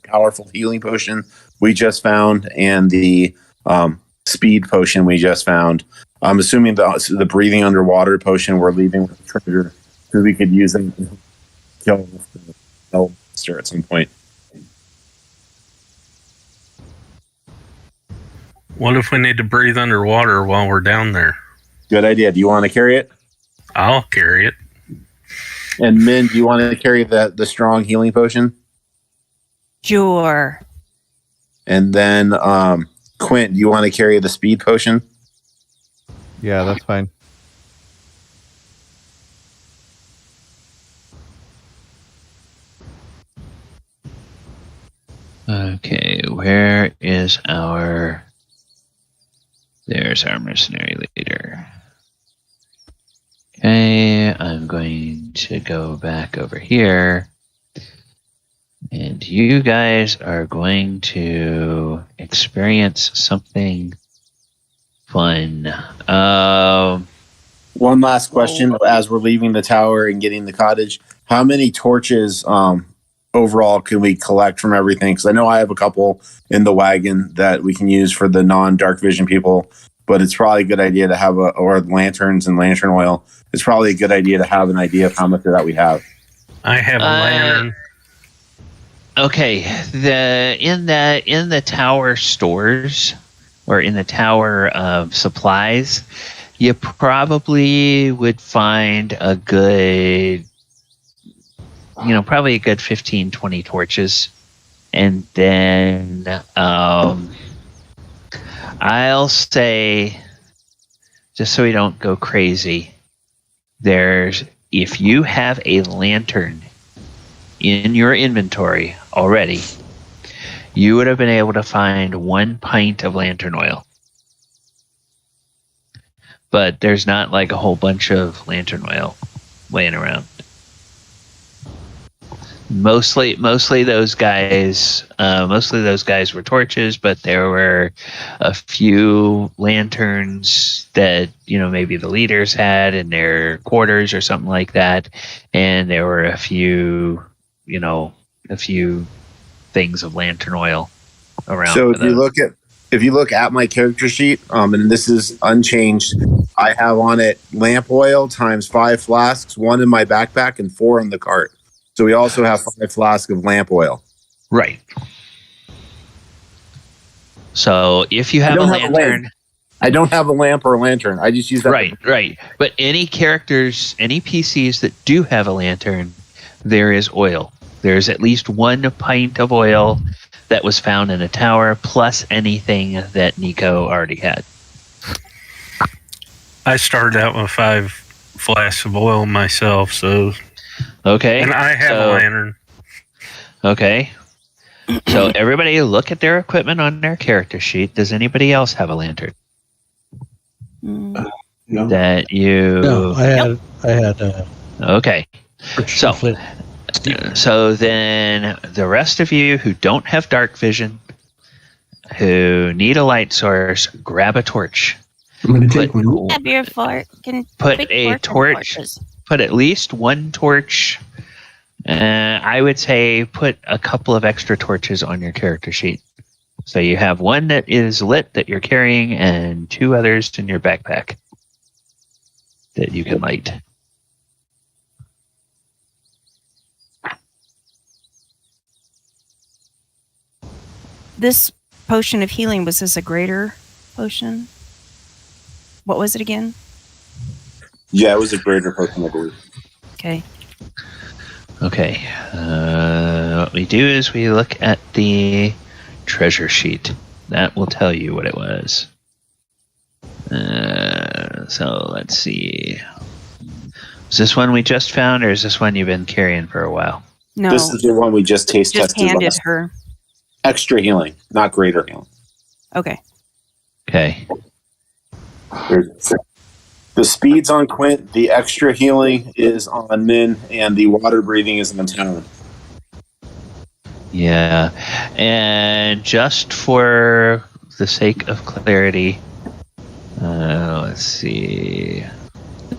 Speaker 6: powerful healing potion we just found and the speed potion we just found? I'm assuming the breathing underwater potion we're leaving with the treasure because we could use them to kill the monster at some point.
Speaker 5: What if we need to breathe underwater while we're down there?
Speaker 6: Good idea. Do you want to carry it?
Speaker 5: I'll carry it.
Speaker 6: And Min, do you want to carry the strong healing potion?
Speaker 7: Sure.
Speaker 6: And then Quint, do you want to carry the speed potion?
Speaker 2: Yeah, that's fine.
Speaker 1: Okay, where is our... There's our mercenary leader. Okay, I'm going to go back over here. And you guys are going to experience something fun.
Speaker 6: One last question as we're leaving the tower and getting the cottage. How many torches overall can we collect from everything? Because I know I have a couple in the wagon that we can use for the non-dark vision people, but it's probably a good idea to have or lanterns and lantern oil. It's probably a good idea to have an idea of how much of that we have.
Speaker 5: I have a lantern.
Speaker 1: Okay, in the tower stores or in the tower supplies, you probably would find a good, probably a good 15, 20 torches. And then I'll say, just so we don't go crazy, if you have a lantern in your inventory already, you would have been able to find 1 pint of lantern oil. But there's not like a whole bunch of lantern oil laying around. Mostly those guys were torches, but there were a few lanterns that maybe the leaders had in their quarters or something like that, and there were a few things of lantern oil around.
Speaker 6: So if you look at my character sheet, and this is unchanged, I have on it lamp oil times 5 flasks, 1 in my backpack and 4 in the cart. So we also have 5 flasks of lamp oil.
Speaker 1: Right. So if you have a lantern...
Speaker 6: I don't have a lamp or a lantern. I just use that.
Speaker 1: Right. But any PCs that do have a lantern, there is oil. There's at least 1 pint of oil that was found in a tower, plus anything that Nico already had.
Speaker 5: I started out with 5 flasks of oil myself, so...
Speaker 1: Okay.
Speaker 5: And I have a lantern.
Speaker 1: Okay. So everybody look at their equipment on their character sheet. Does anybody else have a lantern?
Speaker 4: No.
Speaker 1: That you...
Speaker 3: No, I had
Speaker 1: okay. So then the rest of you who don't have dark vision, who need a light source, grab a torch.
Speaker 4: I'm going to take
Speaker 1: Put-
Speaker 4: one.
Speaker 7: Grab your fork.
Speaker 1: Put
Speaker 7: Quick
Speaker 1: a
Speaker 7: fork and
Speaker 1: torch.
Speaker 7: torches.
Speaker 1: Put at least one torch. I would say put a couple of extra torches on your character sheet. So you have one that is lit that you're carrying and 2 others in your backpack that you can light.
Speaker 7: This potion of healing, was this a greater potion? What was it again?
Speaker 6: Yeah, it was a greater potion, I believe.
Speaker 7: Okay.
Speaker 1: Okay. What we do is we look at the treasure sheet. That will tell you what it was. So let's see. Is this one we just found, or is this one you've been carrying for a while?
Speaker 7: No.
Speaker 6: This is the one we just taste
Speaker 7: just
Speaker 6: tested.
Speaker 7: handed
Speaker 6: last.
Speaker 7: her.
Speaker 6: Extra healing, not greater healing.
Speaker 7: Okay.
Speaker 1: Okay.
Speaker 6: The speed's on Quint, the extra healing is on Min, and the water breathing is on Talon.
Speaker 1: Yeah. And just for the sake of clarity, let's see.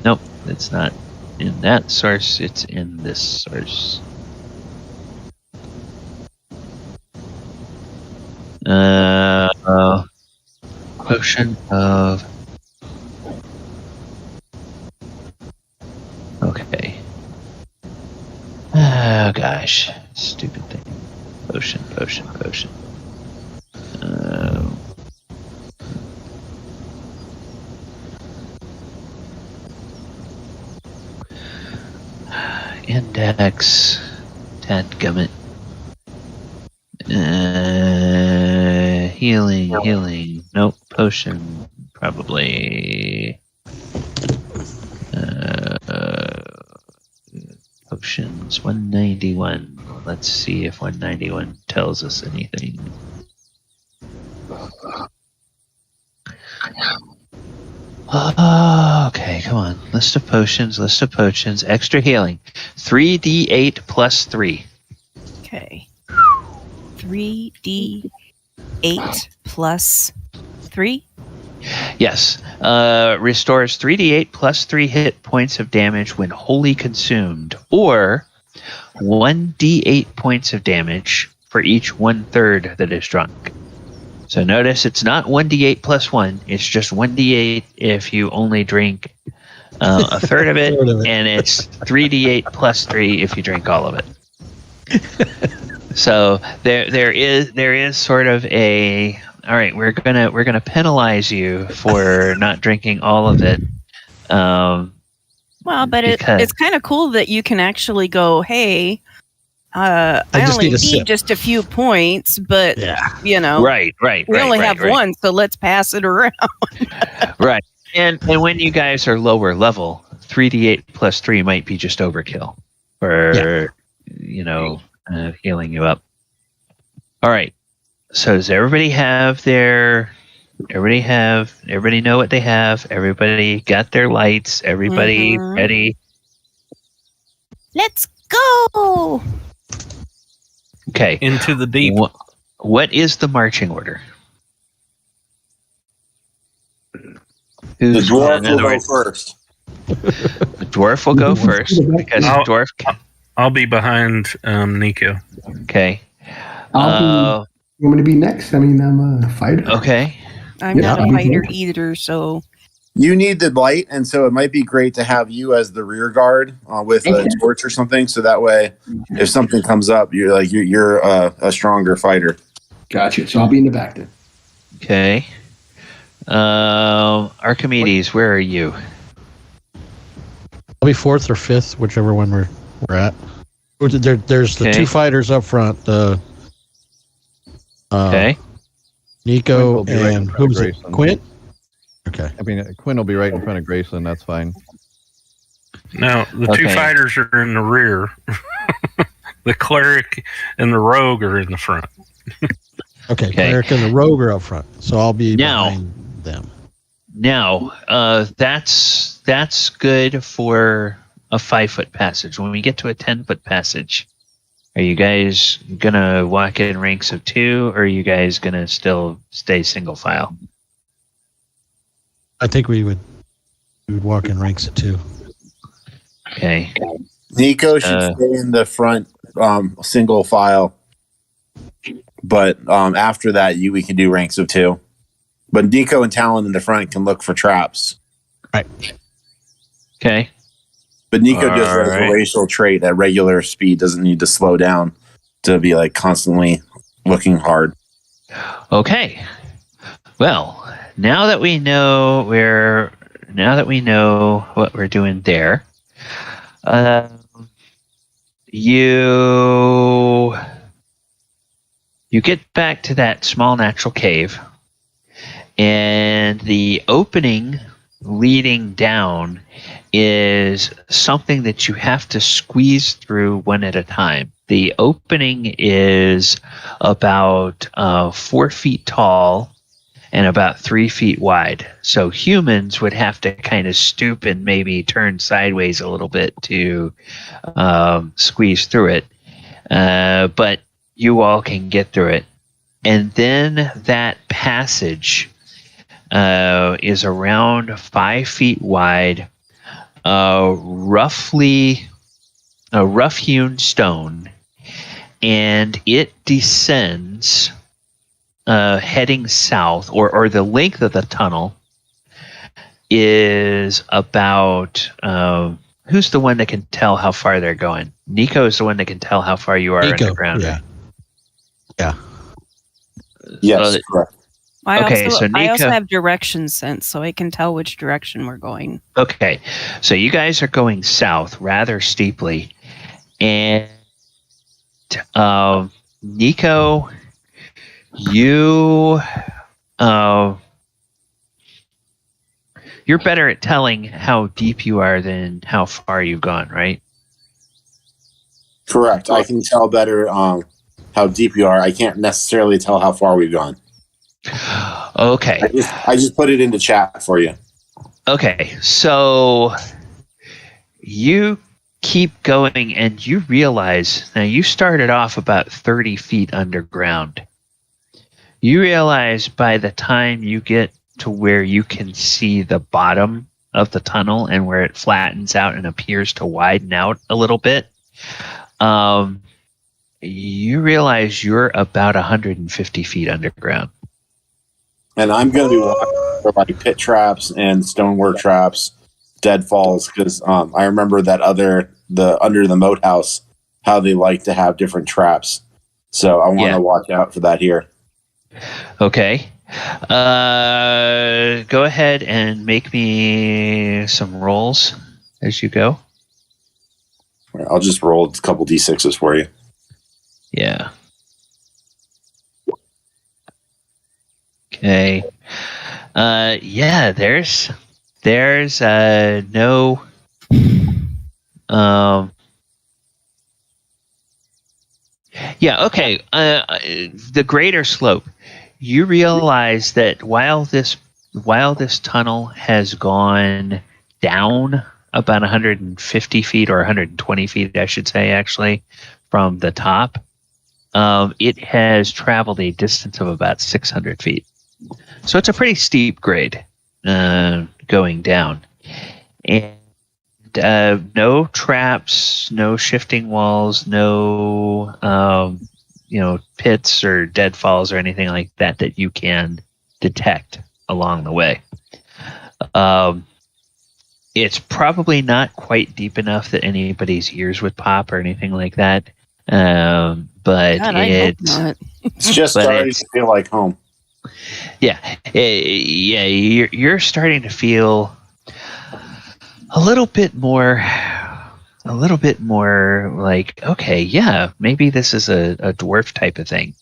Speaker 1: Nope, it's not in that source, it's in this source. Potion of... Okay. Oh gosh. Stupid thing. Potion. Index. Dadgummit. Healing. Nope. Potion. Probably. Potions 191. Let's see if 191 tells us anything. Okay, come on. List of potions. Extra healing. 3d8 plus 3.
Speaker 7: Okay. 3d8 plus 3?
Speaker 1: Yes. Restores 3d8 plus 3 hit points of damage when wholly consumed, or 1d8 points of damage for each 1/3 that is drunk. So notice it's not 1d8 plus 1, it's just 1d8 if you only drink a third of it, and it's 3d8 plus 3 if you drink all of it. So there is sort of a... All right, we're gonna penalize you for not drinking all of it.
Speaker 7: Well, but it's kind of cool that you can actually go, hey, I only need just a few points, but you know,
Speaker 1: right.
Speaker 7: We only have one, so let's pass it around.
Speaker 1: Right, and when you guys are lower level, 3d8 plus 3 might be just overkill for healing you up. All right. So does everybody know what they have? Everybody got their lights? Everybody ready?
Speaker 7: Let's go!
Speaker 1: Okay.
Speaker 5: Into the deep.
Speaker 1: What is the marching order?
Speaker 6: The dwarf will go first.
Speaker 1: The dwarf will go first because the dwarf...
Speaker 5: I'll be behind Nico.
Speaker 1: Okay.
Speaker 4: You want me to be next? I mean, I'm a fighter.
Speaker 1: Okay.
Speaker 7: I'm not a fighter either, so...
Speaker 6: You need the light, and so it might be great to have you as the rear guard with a torch or something, so that way, if something comes up, you're a stronger fighter.
Speaker 4: Gotcha. So I'll be in the back then.
Speaker 1: Okay. Archimedes, where are you?
Speaker 3: I'll be 4th or 5th, whichever one we're at. There's the 2 fighters up front.
Speaker 1: Okay.
Speaker 3: Nico and who's it? Quint? Okay.
Speaker 2: I mean, Quint will be right in front of Grayson. That's fine.
Speaker 5: Now, the 2 fighters are in the rear. The cleric and the rogue are in the front.
Speaker 3: Okay. Cleric and the rogue are up front. So I'll be behind them.
Speaker 1: Now, that's good for a 5-foot passage. When we get to a 10-foot passage, Are you guys gonna walk in ranks of 2, or are you guys gonna still stay single file?
Speaker 3: I think we would walk in ranks of 2.
Speaker 1: Okay.
Speaker 6: Nico should stay in the front, single file. But after that, we can do ranks of 2. But Nico and Talon in the front can look for traps.
Speaker 3: Right.
Speaker 1: Okay.
Speaker 6: But Nico just has a racial trait at regular speed, doesn't need to slow down to be like constantly looking hard.
Speaker 1: Okay. Well, now that we know what we're doing there, you get back to that small natural cave, and the opening leading down is something that you have to squeeze through one at a time. The opening is about 4 feet tall and about 3 feet wide. So humans would have to kind of stoop and maybe turn sideways a little bit to squeeze through it. But you all can get through it. And then that passage is around 5 feet wide, roughly a rough-hewn stone, and it descends heading south, or the length of the tunnel is about... who's the one that can tell how far they're going? Nico is the one that can tell how far you are underground.
Speaker 3: Yeah. Yeah.
Speaker 6: Yes, correct.
Speaker 7: I also have direction sense, so I can tell which direction we're going.
Speaker 1: Okay, so you guys are going south rather steeply, and Nico, you're better at telling how deep you are than how far you've gone, right?
Speaker 6: Correct. I can tell better how deep you are. I can't necessarily tell how far we've gone.
Speaker 1: Okay.
Speaker 6: I just put it into chat for you.
Speaker 1: Okay, so you keep going and you realize, now you started off about 30 feet underground. You realize by the time you get to where you can see the bottom of the tunnel and where it flattens out and appears to widen out a little bit, you realize you're about 150 feet underground.
Speaker 6: And I'm going to be watching for like pit traps and stonework traps, deadfalls, because I remember that under the moat house, how they like to have different traps. So I want to watch out for that here.
Speaker 1: Okay. Go ahead and make me some rolls as you go.
Speaker 6: I'll just roll a couple D6s for you.
Speaker 1: Yeah. Okay. There's no okay. The greater slope. You realize that while this tunnel has gone down about 150 feet or 120 feet, I should say, actually, from the top, it has traveled a distance of about 600 feet. So it's a pretty steep grade going down. And no traps, no shifting walls, no pits or deadfalls or anything like that that you can detect along the way. It's probably not quite deep enough that anybody's ears would pop or anything like that. But
Speaker 7: God, I hope not.
Speaker 6: It's just starting to feel like home.
Speaker 1: Yeah, you're starting to feel a little bit more like, okay, yeah, maybe this is a dwarf type of thing.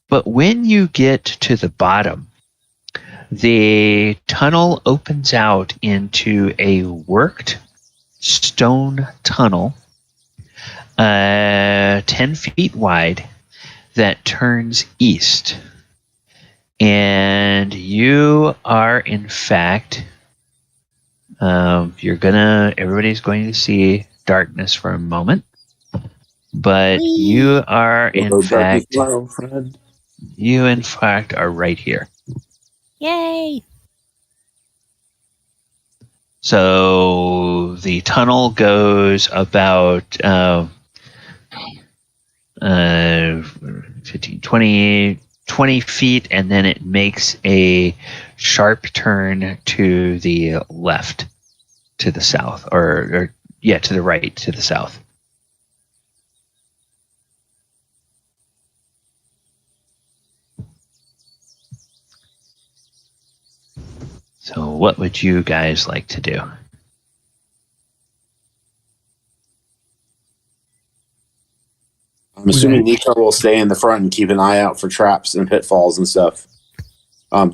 Speaker 1: But when you get to the bottom, the tunnel opens out into a worked stone tunnel, 10 feet wide, that turns east. And you are, in fact, everybody's going to see darkness for a moment, but you are in fact
Speaker 6: friend.
Speaker 1: you in fact are right here.
Speaker 7: Yay!
Speaker 1: So the tunnel goes about 15, 20 feet, and then it makes a sharp turn to the left, to the south, or to the right, to the south. So what would you guys like to do?
Speaker 6: I'm assuming Nico will stay in the front and keep an eye out for traps and pitfalls and stuff.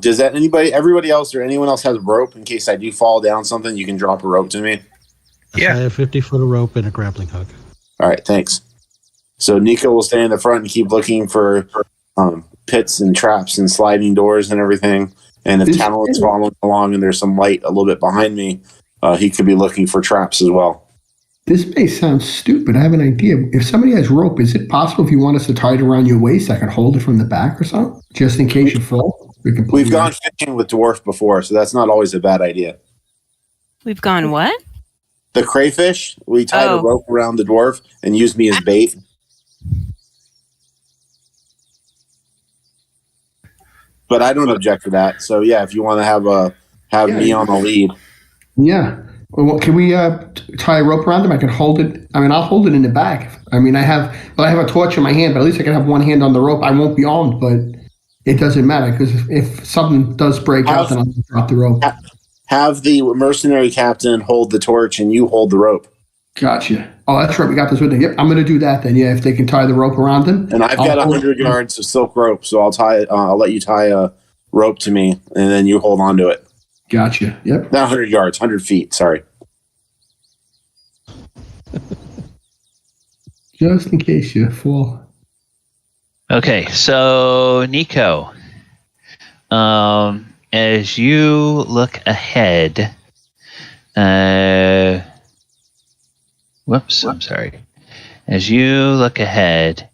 Speaker 6: Does that everybody else or anyone else has a rope in case I do fall down something? You can drop a rope to me.
Speaker 3: Yeah, I have 50-foot of rope and a grappling hook.
Speaker 6: All right, thanks. So Nico will stay in the front and keep looking for pits and traps and sliding doors and everything. And if Talon is following along and there's some light a little bit behind me, he could be looking for traps as well.
Speaker 4: This may sound stupid. I have an idea. If somebody has rope, is it possible if you want us to tie it around your waist, I can hold it from the back or something? Just in case you fall?
Speaker 6: We've gone fishing with dwarf before, so that's not always a bad idea.
Speaker 7: We've gone what?
Speaker 6: The crayfish, we tied a rope around the dwarf and used me as bait. But I don't object to that. So yeah, if you want to have me on the lead.
Speaker 4: Yeah. Well, can we tie a rope around him? I can hold it. I mean, I'll hold it in the back. I mean, I have a torch in my hand, but at least I can have one hand on the rope. I won't be armed, but it doesn't matter because if something does break out, then I'll just drop the rope.
Speaker 6: Have the mercenary captain hold the torch and you hold the rope.
Speaker 4: Gotcha. Oh, that's right. We got this with them. Yep, I'm going to do that then. Yeah, if they can tie the rope around him.
Speaker 6: And I've got 100 yards of silk rope, so I'll let you tie a rope to me, and then you hold on to it.
Speaker 4: Gotcha. Yep.
Speaker 6: Not 100 yards, 100 feet. Sorry.
Speaker 4: Just in case you fall.
Speaker 1: Okay, so Nico, as you look ahead, whoops, I'm sorry. As you look ahead,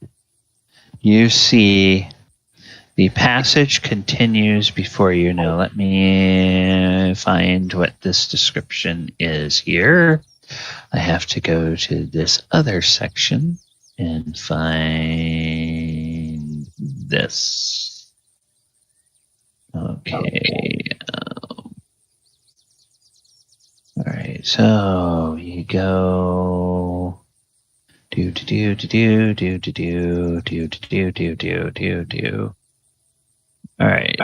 Speaker 1: you see the passage continues before you. Now, let me find what this description is here. I have to go to this other section and find this. Okay. All right, so you go do. All right.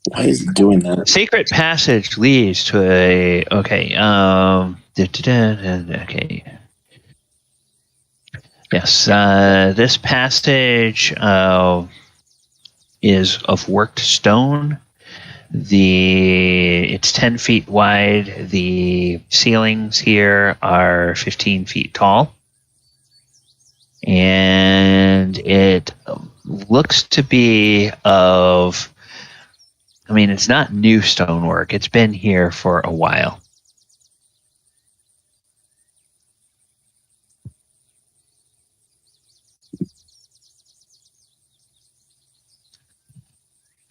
Speaker 6: Why is it doing that?
Speaker 1: Secret passage leads to a okay. Okay. Yes, this passage is of worked stone. It's 10 feet wide. The ceilings here are 15 feet tall. And it looks to be of, I mean, it's not new stonework. It's been here for a while.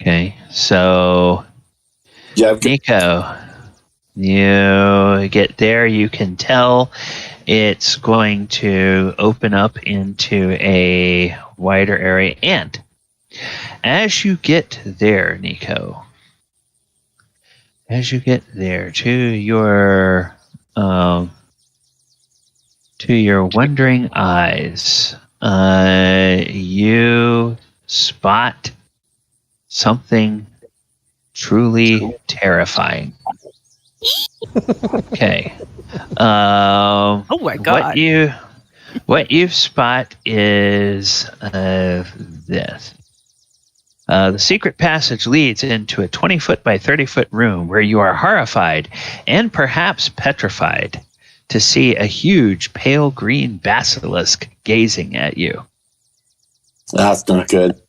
Speaker 1: Okay, so Nico, you get there, you can tell it's going to open up into a wider area. And as you get there, Nico, as you get there to your wondering eyes, you spot something truly terrifying. Okay.
Speaker 7: Oh my God.
Speaker 1: What you spot is this. The secret passage leads into a 20-foot by 30-foot room where you are horrified and perhaps petrified to see a huge pale green basilisk gazing at you.
Speaker 6: That's not good.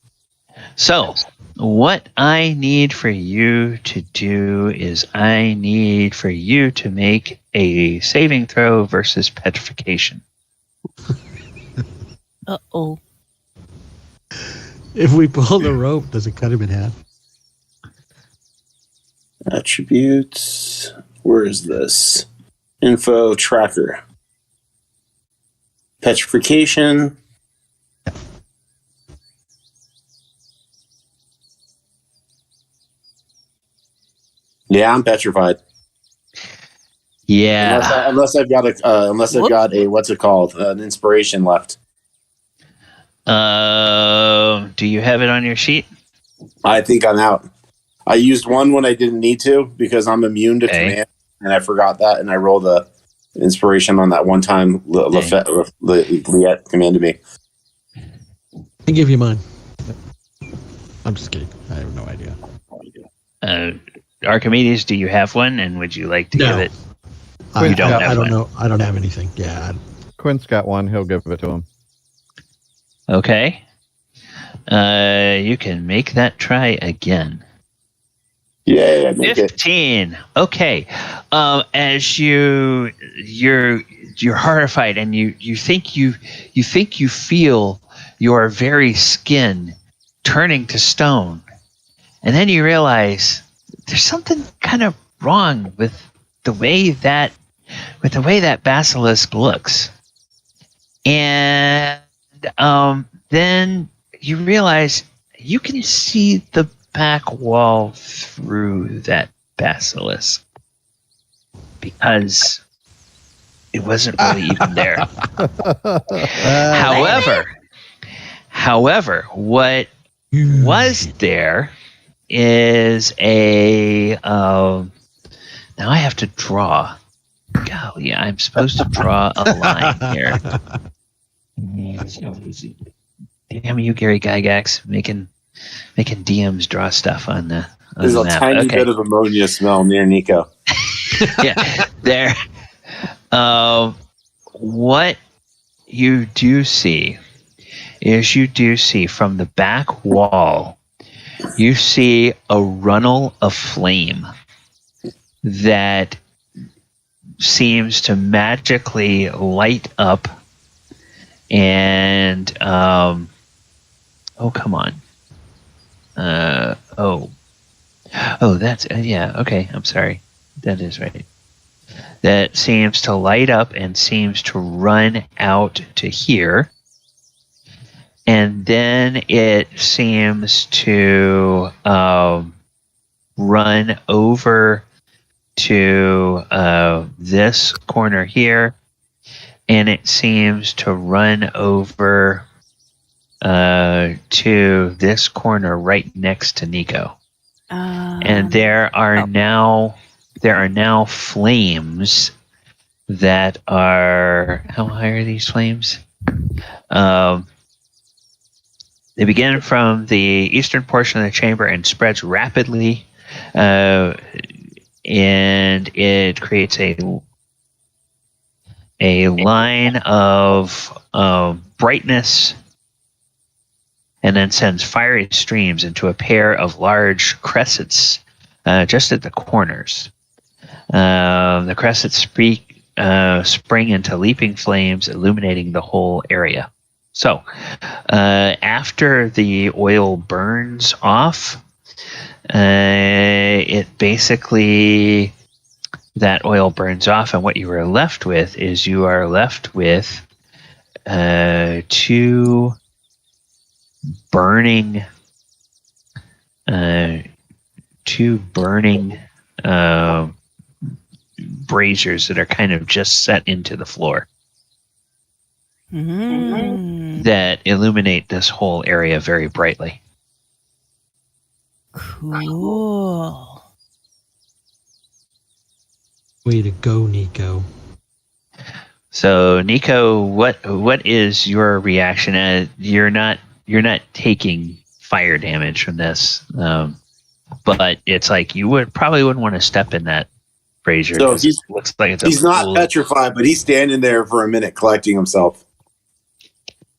Speaker 1: So, What I need for you to do is I need for you to make a saving throw versus petrification.
Speaker 7: Uh-oh.
Speaker 3: If we pull the rope, does it cut him in half?
Speaker 6: Attributes. Where is this? Info tracker. Petrification. Yeah, I'm petrified.
Speaker 1: Yeah.
Speaker 6: Unless I've got a what's it called? An inspiration left.
Speaker 1: Do you have it on your sheet?
Speaker 6: I think I'm out. I used one when I didn't need to because I'm immune to command, and I forgot that, and I rolled the inspiration on that one time. Liette commanded me.
Speaker 3: I give you mine. I'm just kidding. I have no idea.
Speaker 1: Archimedes, do you have one, and would you like to give it?
Speaker 3: I don't know. I don't have anything. Yeah.
Speaker 2: Quint's got one. He'll give it to him.
Speaker 1: Okay. You can make that try again.
Speaker 6: Yeah, make
Speaker 1: 15. It. Okay. As you're horrified, and you think you feel your very skin turning to stone, and then you realize there's something kind of wrong with the way that basilisk looks, and then you realize you can see the back wall through that basilisk because it wasn't really even there. However, what was there is a now I have to draw. Golly, I'm supposed to draw a line here. Damn you, Gary Gygax, making DMs draw stuff on the
Speaker 6: There's a
Speaker 1: map.
Speaker 6: tiny bit of ammonia smell near Nico.
Speaker 1: Yeah, there. What you do see is from the back wall, you see a runnel of flame that seems to magically light up, and oh, come on. That's yeah, okay, I'm sorry. That is right. That seems to light up and seems to run out to here. And then it seems to run over to this corner here. And it seems to run over to this corner right next to Nico. And there are now flames that are, how high are these flames? They begin from the eastern portion of the chamber and spreads rapidly, and it creates a line of brightness, and then sends fiery streams into a pair of large cressets just at the corners. The cressets spring into leaping flames, illuminating the whole area. So, after the oil burns off, it basically, that oil burns off, and what you are left with is two burning braziers that are kind of just set into the floor. That illuminate this whole area very brightly.
Speaker 7: Cool.
Speaker 3: Way to go, Nico.
Speaker 1: So, Nico, what is your reaction? You're not taking fire damage from this, but it's like you probably wouldn't want to step in that brazier.
Speaker 6: So
Speaker 1: looks like
Speaker 6: he's not petrified, but he's standing there for a minute collecting himself.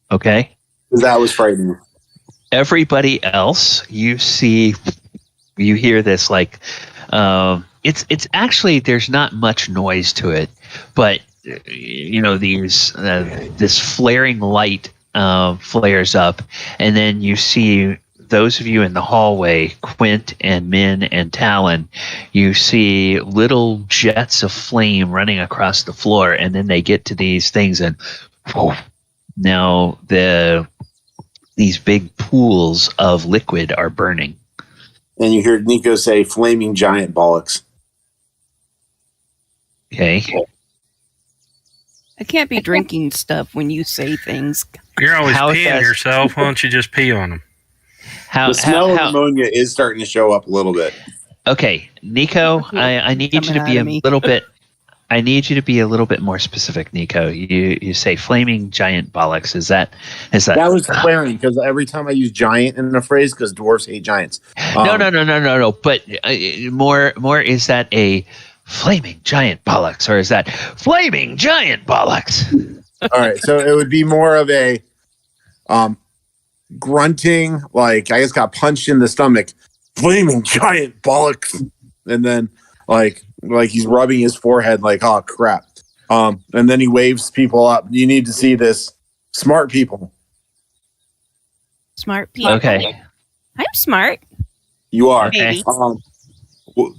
Speaker 1: Okay.
Speaker 6: Because that was frightening.
Speaker 1: Everybody else, you hear this like, it's actually, there's not much noise to it, but this flaring light flares up, and then you see those of you in the hallway, Quint and Min and Talon, you see little jets of flame running across the floor, and then they get to these things, and now these big pools of liquid are burning.
Speaker 6: And you hear Nico say, "Flaming giant bollocks."
Speaker 1: Okay.
Speaker 7: I can't be drinking stuff when you say things.
Speaker 5: You're always peeing yourself. Why don't you just pee on them?
Speaker 6: The smell of ammonia is starting to show up a little bit.
Speaker 1: Okay, Nico, I need you to be a little bit. I need you to be a little bit more specific, Nico. You say flaming giant bollocks. Is that?
Speaker 6: That was flaring, because every time I use giant in a phrase, because dwarves hate giants.
Speaker 1: No. But more is that a flaming giant bollocks, or is that flaming giant bollocks?
Speaker 6: All right, so it would be more of a grunting, like I just got punched in the stomach. Flaming giant bollocks, and then like he's rubbing his forehead like, oh crap. And then he waves people up. You need to see this. Smart people.
Speaker 7: Smart people.
Speaker 1: Okay.
Speaker 7: I'm smart.
Speaker 6: You are.
Speaker 7: Maybe.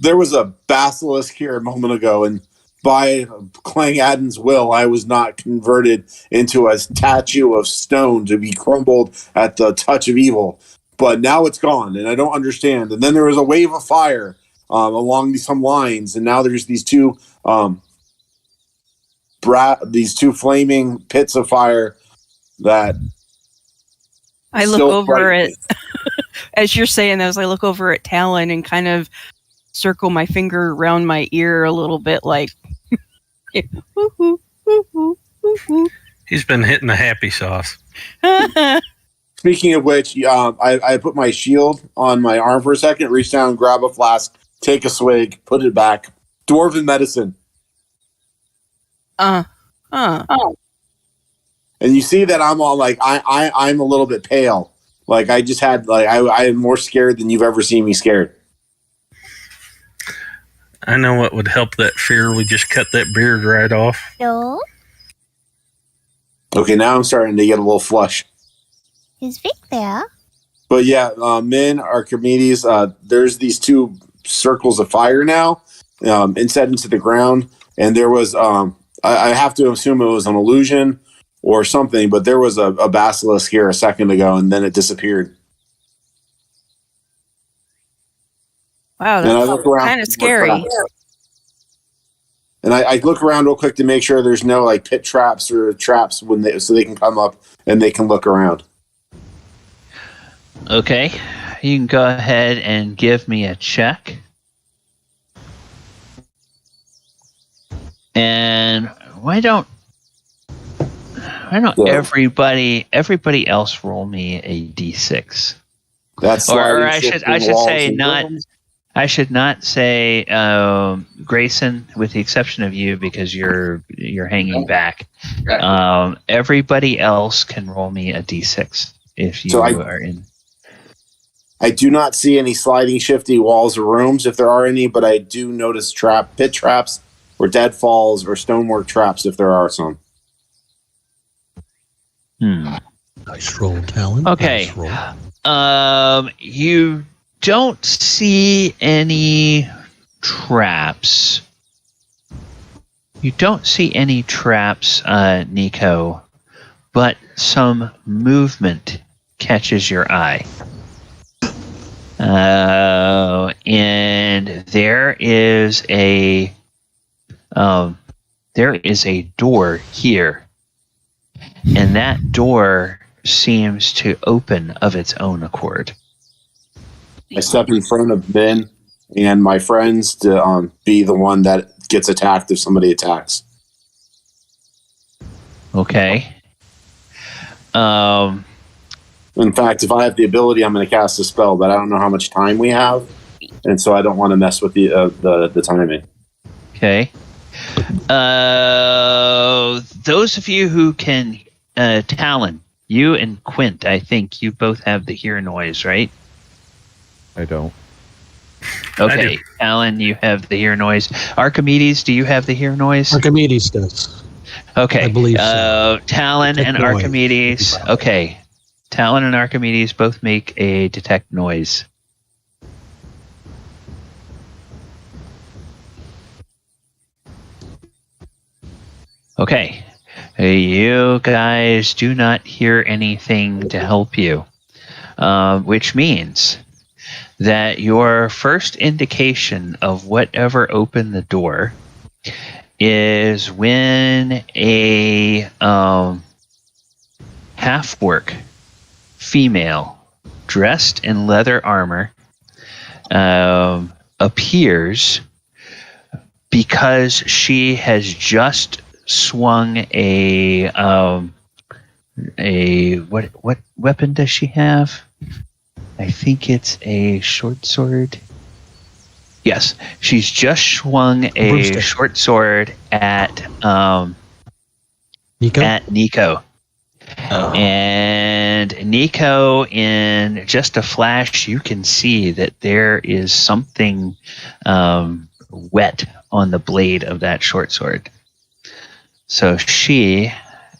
Speaker 6: There was a basilisk here a moment ago, and by Clang Adden's will, I was not converted into a statue of stone to be crumbled at the touch of evil. But now it's gone, and I don't understand. And then there was a wave of fire along some lines, and now there's these two flaming pits of fire that
Speaker 7: I look over at, as you're saying those, I look over at Talon and kind of circle my finger around my ear a little bit, like,
Speaker 5: he's been hitting the happy sauce.
Speaker 6: Speaking of which, I put my shield on my arm for a second, reach down, grab a flask, take a swig, put it back. Dwarven medicine. And you see that I'm all like, I'm a little bit pale. Like I just had, like, I am more scared than you've ever seen me scared.
Speaker 5: I know what would help that fear. We just cut that beard right off.
Speaker 8: No.
Speaker 6: Okay, now I'm starting to get a little flush.
Speaker 8: Is Vic there? But
Speaker 6: yeah, Min, Archimedes, there's these two circles of fire now, inset into the ground, and there was, I have to assume it was an illusion or something, but there was a basilisk here a second ago, and then it disappeared.
Speaker 7: Wow, that's kind of scary.
Speaker 6: And I look around real quick to make sure there's no like pit traps or traps so they can come up and they can look around.
Speaker 1: Okay, you can go ahead and give me a check. And why don't everybody else roll me a d6?
Speaker 6: That's
Speaker 1: or I should say not. I should not say Grayson, with the exception of you, because you're hanging back. Everybody else can roll me a d6 if you are in.
Speaker 6: I do not see any sliding, shifty walls or rooms, if there are any, but I do notice pit traps or deadfalls or stonework traps, if there are some.
Speaker 3: Nice roll, Talon.
Speaker 1: Okay.
Speaker 3: Nice roll.
Speaker 1: You don't see any traps. You don't see any traps, Nico, but some movement catches your eye. And there is a door here, and that door seems to open of its own accord.
Speaker 6: I step in front of Ben and my friends to be the one that gets attacked if somebody attacks.
Speaker 1: Okay.
Speaker 6: In fact, if I have the ability, I'm going to cast a spell, but I don't know how much time we have, and so I don't want to mess with the timing.
Speaker 1: Okay. Those of you who can, Talon, You and Quint, I think you both have the hear noise, right?
Speaker 2: I don't.
Speaker 1: Okay, Alan, you have the hear noise. Archimedes, do you have the hear noise?
Speaker 3: Archimedes does.
Speaker 1: Okay.
Speaker 3: I believe so.
Speaker 1: Talon and Archimedes. Okay. Talon and Archimedes both make a detect noise. Okay. You guys do not hear anything to help you, which means that your first indication of whatever opened the door is when a half-orc female dressed in leather armor appears because she has just swung a what weapon does she have? I think it's a short sword. Yes, she's just swung a broomstick. Short sword at
Speaker 3: Nico.
Speaker 1: At Nico. Oh. And Nico, in just a flash, you can see that there is something wet on the blade of that short sword. So she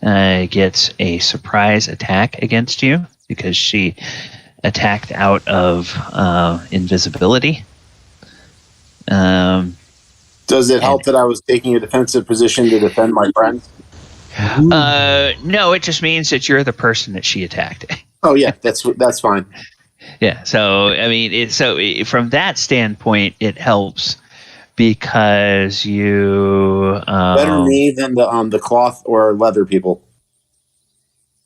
Speaker 1: gets a surprise attack against you because she attacked out of invisibility.
Speaker 6: Does it help that I was taking a defensive position to defend my friend?
Speaker 1: No, it just means that you're the person that she attacked.
Speaker 6: Oh yeah, that's fine.
Speaker 1: Yeah, so I mean, from that standpoint, it helps because you
Speaker 6: better me than the cloth or leather people.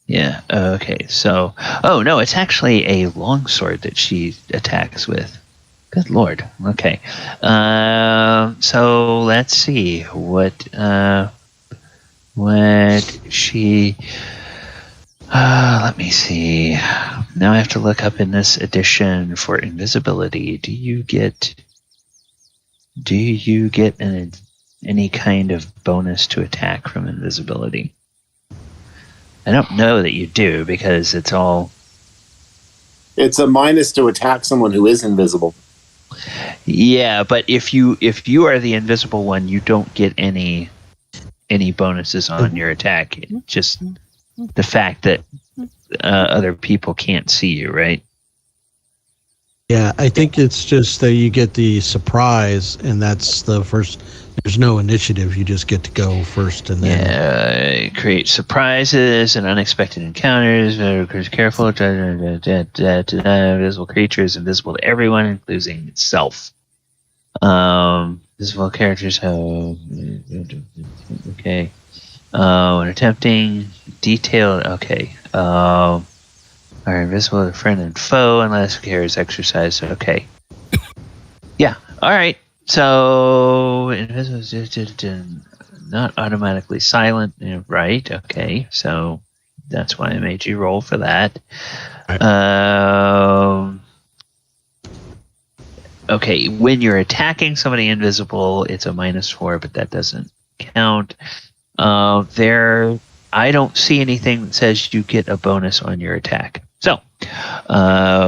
Speaker 1: Yeah. Okay. So, oh no, it's actually a longsword that she attacks with. Good Lord. Okay. So let's see what she. Let me see. Now I have to look up in this edition for invisibility. Do you get any kind of bonus to attack from invisibility? I don't know that you do because it's a
Speaker 6: minus to attack someone who is invisible.
Speaker 1: Yeah, but if you are the invisible one, you don't get any bonuses on your attack. Just the fact that other people can't see you, right?
Speaker 3: Yeah, I think it's just that you get the surprise, and that's the first. There's no initiative. You just get to go first, and then
Speaker 1: create surprises and unexpected encounters. Careful, invisible creatures, invisible to everyone, including itself. Visible characters have okay. When attempting detailed, okay. Are invisible to friend and foe unless carries exercise. Okay. Yeah. All right. So invisible, not automatically silent, right? Okay. So that's why I made you roll for that. Right. Okay. When you're attacking somebody invisible, it's a -4, but that doesn't count. I don't see anything that says you get a bonus on your attack. So,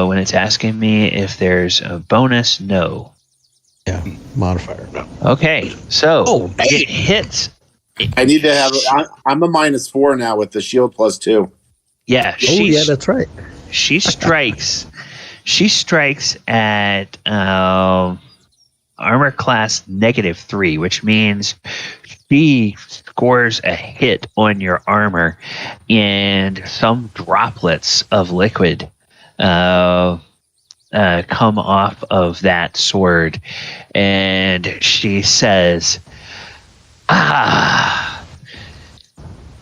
Speaker 1: when it's asking me if there's a bonus, no.
Speaker 3: Yeah, modifier, no.
Speaker 1: Okay, so it hits.
Speaker 6: I need to have. I'm a -4 now with the shield +2.
Speaker 1: Yeah.
Speaker 3: Yeah, that's right.
Speaker 1: She strikes. She strikes at armor class -3, which means she scores a hit on your armor, and some droplets of liquid come off of that sword, and she says,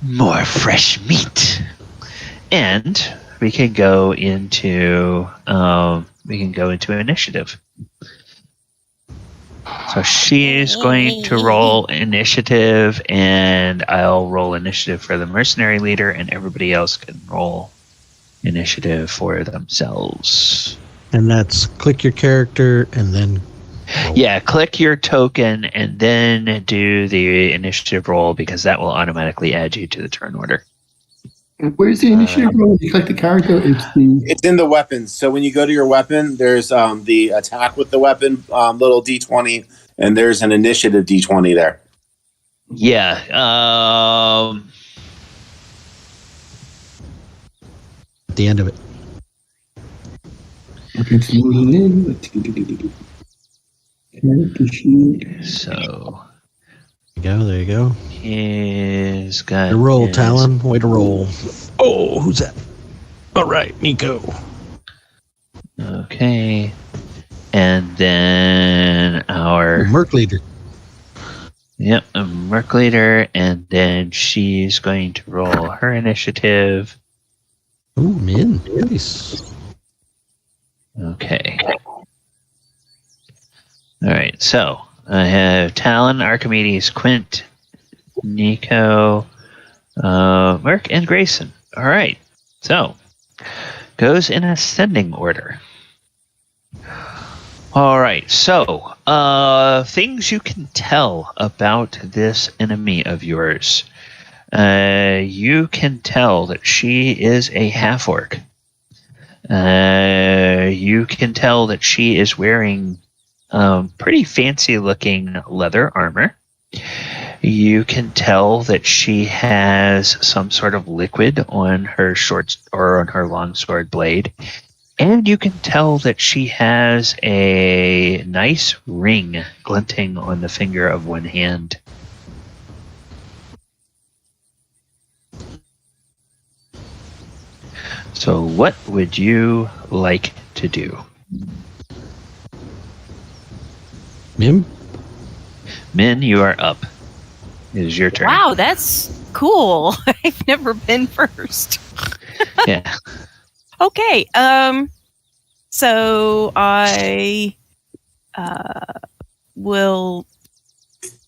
Speaker 1: more fresh meat. And we can go into initiative. So she's going to roll initiative, and I'll roll initiative for the mercenary leader, and everybody else can roll initiative for themselves.
Speaker 3: And that's click your character and then roll.
Speaker 1: Yeah, click your token and then do the initiative roll, because that will automatically add you to the turn order.
Speaker 4: Where's the initiative roll? You collect the character.
Speaker 6: It's in the weapons. So when you go to your weapon, there's the attack with the weapon little D20, and there's an initiative D20 there.
Speaker 1: Yeah.
Speaker 3: At the end of it.
Speaker 4: Okay, it's moving in. Character sheet.
Speaker 1: So.
Speaker 3: There you go.
Speaker 1: He's got
Speaker 3: the roll, Talon. Way to roll. Oh, who's that? All right, Nico.
Speaker 1: Okay. And then our
Speaker 3: Merc Leader.
Speaker 1: Yep, a Merc Leader, and then she's going to roll her initiative.
Speaker 3: Ooh, man. Nice.
Speaker 1: Okay. All right, so I have Talon, Archimedes, Quint, Nico, Merc, and Grayson. All right, so goes in ascending order. All right, so things you can tell about this enemy of yours. You can tell that she is a half-orc. You can tell that she is wearing pretty fancy-looking leather armor. You can tell that she has some sort of liquid on her short or on her longsword blade. And you can tell that she has a nice ring glinting on the finger of one hand. So what would you like to do?
Speaker 3: Mim?
Speaker 1: Min, you are up. It is your turn.
Speaker 7: Wow, that's cool. I've never been first.
Speaker 1: Yeah.
Speaker 7: Okay. So I will,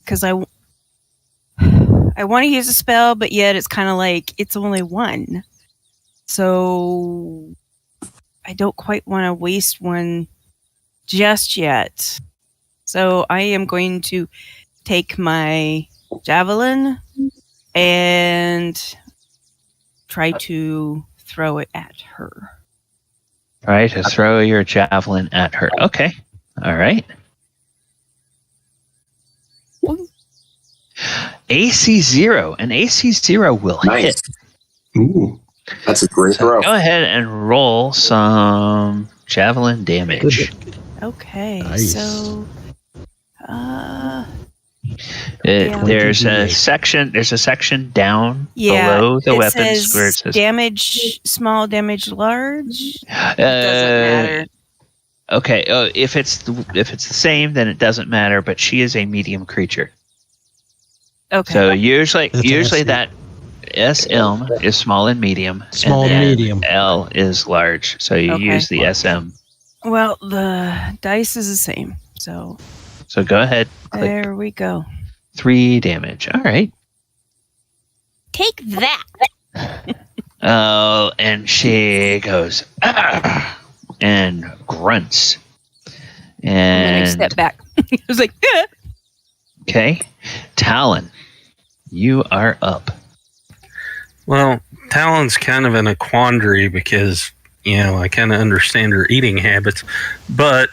Speaker 7: because I want to use a spell, but yet it's kind of like it's only one. So I don't quite want to waste one just yet. So I am going to take my javelin and try to throw it at her.
Speaker 1: All right, to throw your javelin at her. Okay. All right. AC 0. An AC 0 will hit.
Speaker 6: Ooh, that's a great throw.
Speaker 1: Go ahead and roll some javelin damage.
Speaker 7: Okay,
Speaker 3: Nice.
Speaker 7: so
Speaker 1: there's a section down below the weapons where it says
Speaker 7: damage small, damage large. It doesn't matter.
Speaker 1: Okay, if it's the same, then it doesn't matter. But she is a medium creature.
Speaker 7: Okay.
Speaker 1: So usually
Speaker 3: SM.
Speaker 1: that SM is small and medium.
Speaker 3: Small and medium.
Speaker 1: L is large. So you use the SM.
Speaker 7: Well, the dice is the same. So
Speaker 1: go ahead. Click
Speaker 7: there we go.
Speaker 1: 3 damage. All right.
Speaker 8: Take that.
Speaker 1: Oh, and she goes and grunts.
Speaker 7: And then I
Speaker 1: And
Speaker 7: step back. I was like,
Speaker 1: okay, Talon, you are up.
Speaker 5: Well, Talon's kind of in a quandary because, I kind of understand her eating habits, but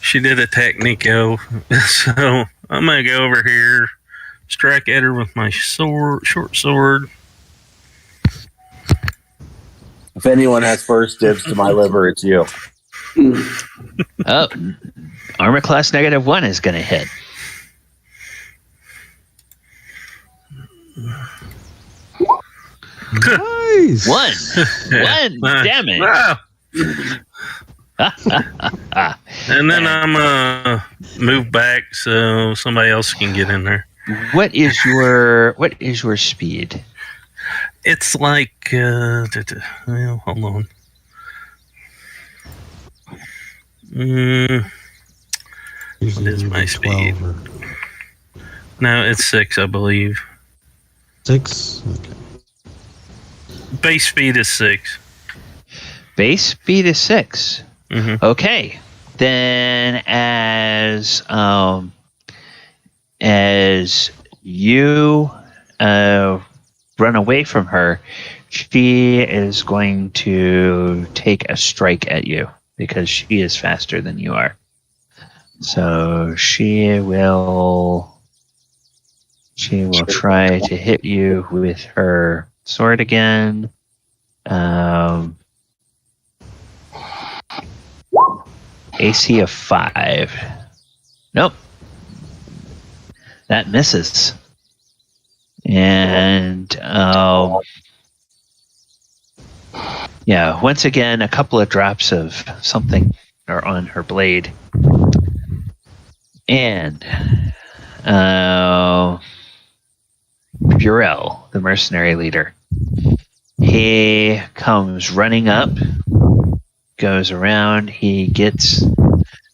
Speaker 5: she did attack Nico, so I'm going to go over here, strike at her with my short sword.
Speaker 6: If anyone has first dibs to my liver, it's you.
Speaker 1: Oh, armor class -1 is going to hit.
Speaker 3: Nice.
Speaker 1: One damage.
Speaker 5: Ah! And then I'm going to move back so somebody else can get in there.
Speaker 1: What is your speed?
Speaker 5: It's like, well, hold on. What is my speed? No, it's 6, I believe.
Speaker 3: 6? Okay.
Speaker 5: Base speed is 6.
Speaker 1: Base speed is 6.
Speaker 5: Mm-hmm.
Speaker 1: Okay. Then as you run away from her, she is going to take a strike at you because she is faster than you are. So she will try to hit you with her sword again. AC of 5. Nope. That misses. And yeah, once again, a couple of drops of something are on her blade. And Burrell, the mercenary leader, he comes running up, goes around, he gets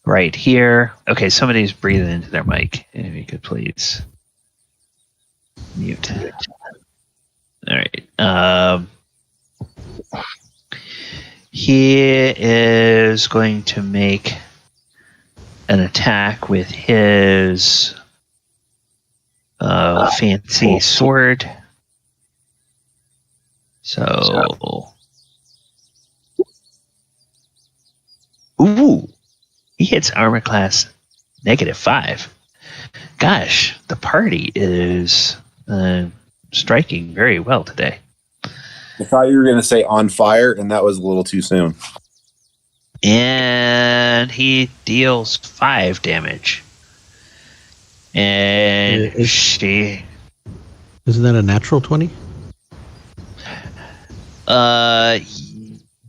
Speaker 1: right here. Okay, somebody's breathing into their mic. If you could please mute. All right. He is going to make an attack with his fancy sword. So, ooh, he hits armor class -5. Gosh, the party is striking very well today.
Speaker 6: I thought you were going to say on fire, and that was a little too soon.
Speaker 1: And he deals 5 damage. And she...
Speaker 3: Isn't that a natural 20?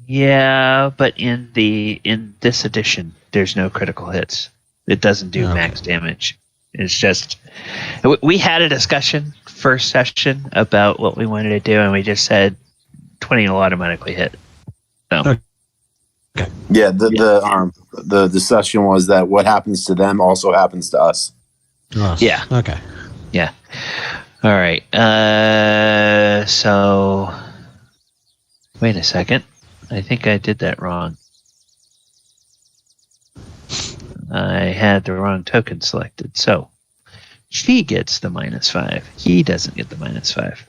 Speaker 1: Yeah, but in this edition, there's no critical hits. It doesn't do max damage. It's just... We had a discussion first session about what we wanted to do, and we just said 20 will automatically hit. So.
Speaker 3: Okay.
Speaker 6: Yeah, the discussion was that what happens to them also happens to us.
Speaker 1: Yeah.
Speaker 3: Okay.
Speaker 1: Yeah. All right. So wait a second. I think I did that wrong. I had the wrong token selected. So she gets the -5. He doesn't get the -5.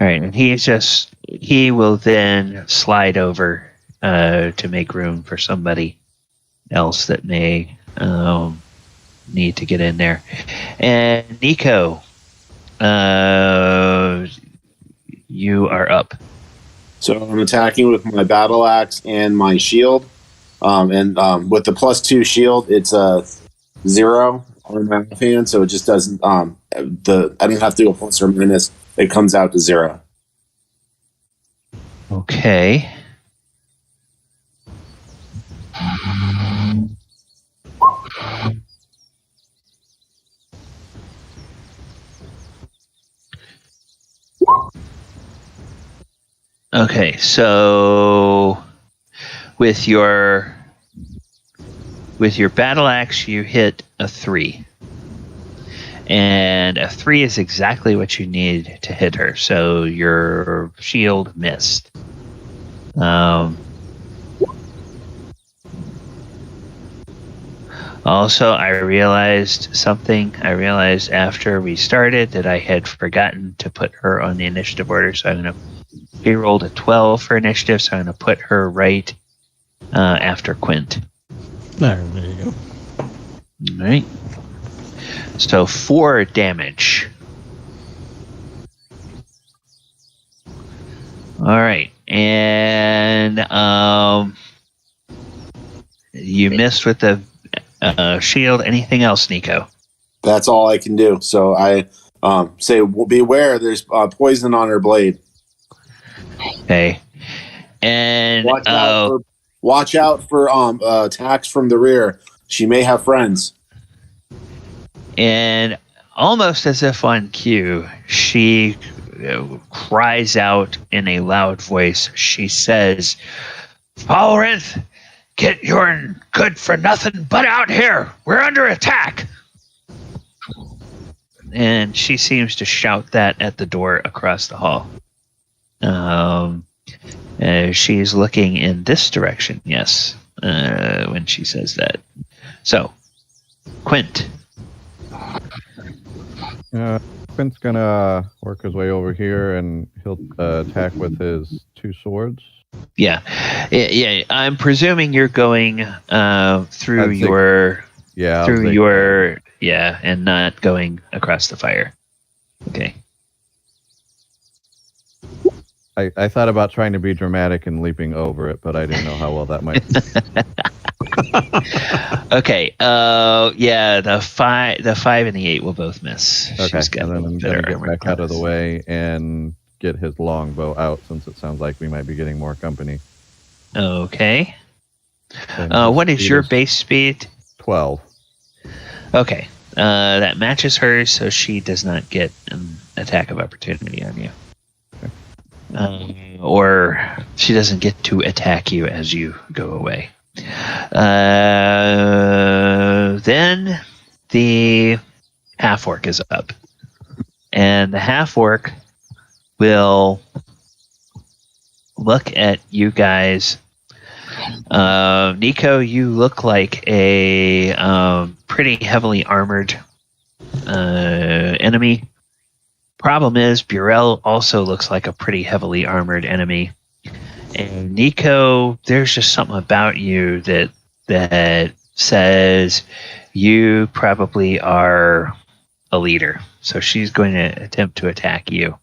Speaker 1: All right, and he will then slide over to make room for somebody else that may need to get in there. And Nico, you are up.
Speaker 6: So I'm attacking with my battle axe and my shield. And with the +2 shield, it's a 0 on my offhand, so it just doesn't. I don't have to do a plus or minus. It comes out to 0.
Speaker 1: Okay. Okay, so with your battle axe, you hit a 3. And a 3 is exactly what you need to hit her. So your shield missed. Also, I realized something. I realized after we started that I had forgotten to put her on the initiative order. So she rolled a 12 for initiative, so I'm going to put her right after Quint.
Speaker 3: There you go.
Speaker 1: All right. So 4 damage. All right, and you missed with the shield. Anything else, Nico?
Speaker 6: That's all I can do. So I say, beware, there's poison on her blade.
Speaker 1: Okay. And
Speaker 6: watch out for attacks from the rear. She may have friends.
Speaker 1: And almost as if on cue, she cries out in a loud voice. She says, "Falrinth, get your good for nothing but out here. We're under attack." And she seems to shout that at the door across the hall. She's looking in this direction, yes, when she says that. So, Quint.
Speaker 2: Quint's gonna work his way over here, and he'll attack with his 2 swords.
Speaker 1: Yeah. I'm presuming you're going through
Speaker 2: I'd say-
Speaker 1: your
Speaker 2: Yeah.
Speaker 1: through your and not going across the fire. Okay.
Speaker 2: I thought about trying to be dramatic and leaping over it, but I didn't know how well that might.
Speaker 1: Okay. The 5 and the 8 will both miss.
Speaker 2: Okay,
Speaker 1: She's got
Speaker 2: and then I'm
Speaker 1: better
Speaker 2: gonna get
Speaker 1: armor
Speaker 2: back out of the
Speaker 1: class.
Speaker 2: way and get his longbow out, since it sounds like we might be getting more company.
Speaker 1: Okay.
Speaker 2: And his
Speaker 1: What is
Speaker 2: speed
Speaker 1: your base speed?
Speaker 2: 12.
Speaker 1: Okay. That matches hers, so she does not get an attack of opportunity on you. Or she doesn't get to attack you as you go away. Then the half-orc is up. And the half-orc will look at you guys. Nico, you look like a pretty heavily armored enemy. Problem is, Burrell also looks like a pretty heavily armored enemy. And Nico, there's just something about you that says you probably are a leader. So she's going to attempt to attack you.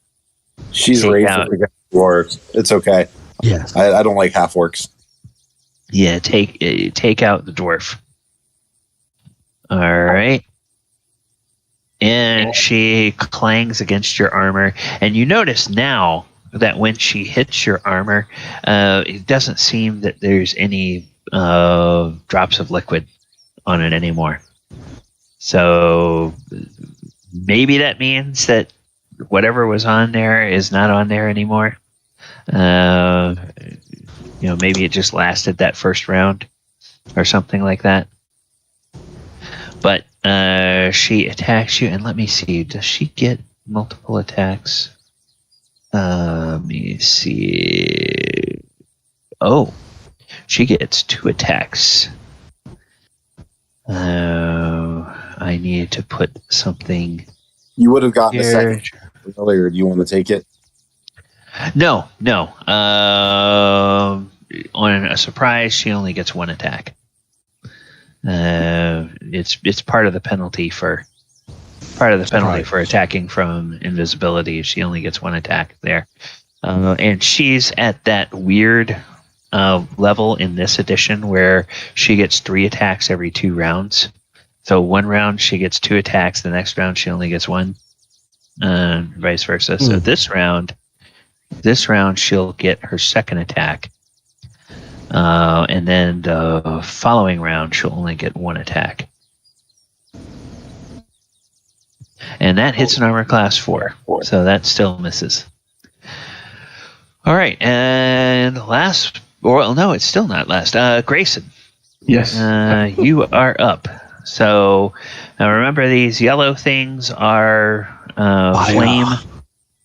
Speaker 6: She's
Speaker 1: Take
Speaker 6: raised
Speaker 1: out-
Speaker 6: with the dwarves. It's okay.
Speaker 3: Yes.
Speaker 6: I don't like half orcs.
Speaker 1: Yeah, take out the dwarf. All right. And she clangs against your armor. And you notice now that when she hits your armor, it doesn't seem that there's any drops of liquid on it anymore. So maybe that means that whatever was on there is not on there anymore. Maybe it just lasted that first round or something like that. But she attacks you, and let me see. Does she get multiple attacks? Let me see. Oh, she gets 2 attacks. I need to put something.
Speaker 6: You would have gotten a
Speaker 1: here.
Speaker 6: second earlier. Do you want to take it?
Speaker 1: No. On a surprise, she only gets 1 attack. It's part of the penalty for attacking from invisibility. She only gets 1 attack there, and she's at that weird level in this edition where she gets 3 attacks every 2 rounds. So 1 round she gets 2 attacks, the next round she only gets 1, vice versa. So this round she'll get her 2nd attack. And then the following round, she'll only get 1 attack. And that hits an armor class 4. So that still misses. All right. And it's still not last. Grayson.
Speaker 4: Yes.
Speaker 1: You are up. So now remember, these yellow things are flame.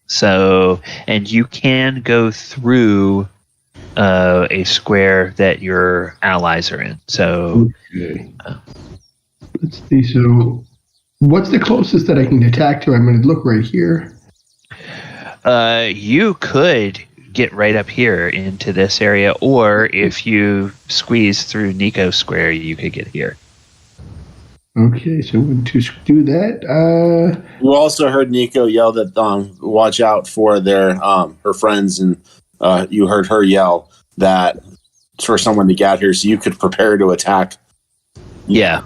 Speaker 1: So, and you can go through a square that your allies are in. So,
Speaker 4: Okay. Let's see. So, what's the closest that I can attack to? I'm going to look right here.
Speaker 1: you could get right up here into this area, or if you squeeze through Nico's square, you could get here.
Speaker 4: Okay, so I'm going to do that.
Speaker 6: You also heard Nico yell that watch out for their her friends, and you heard her yell that for someone to get here, so you could prepare to attack.
Speaker 1: Yeah.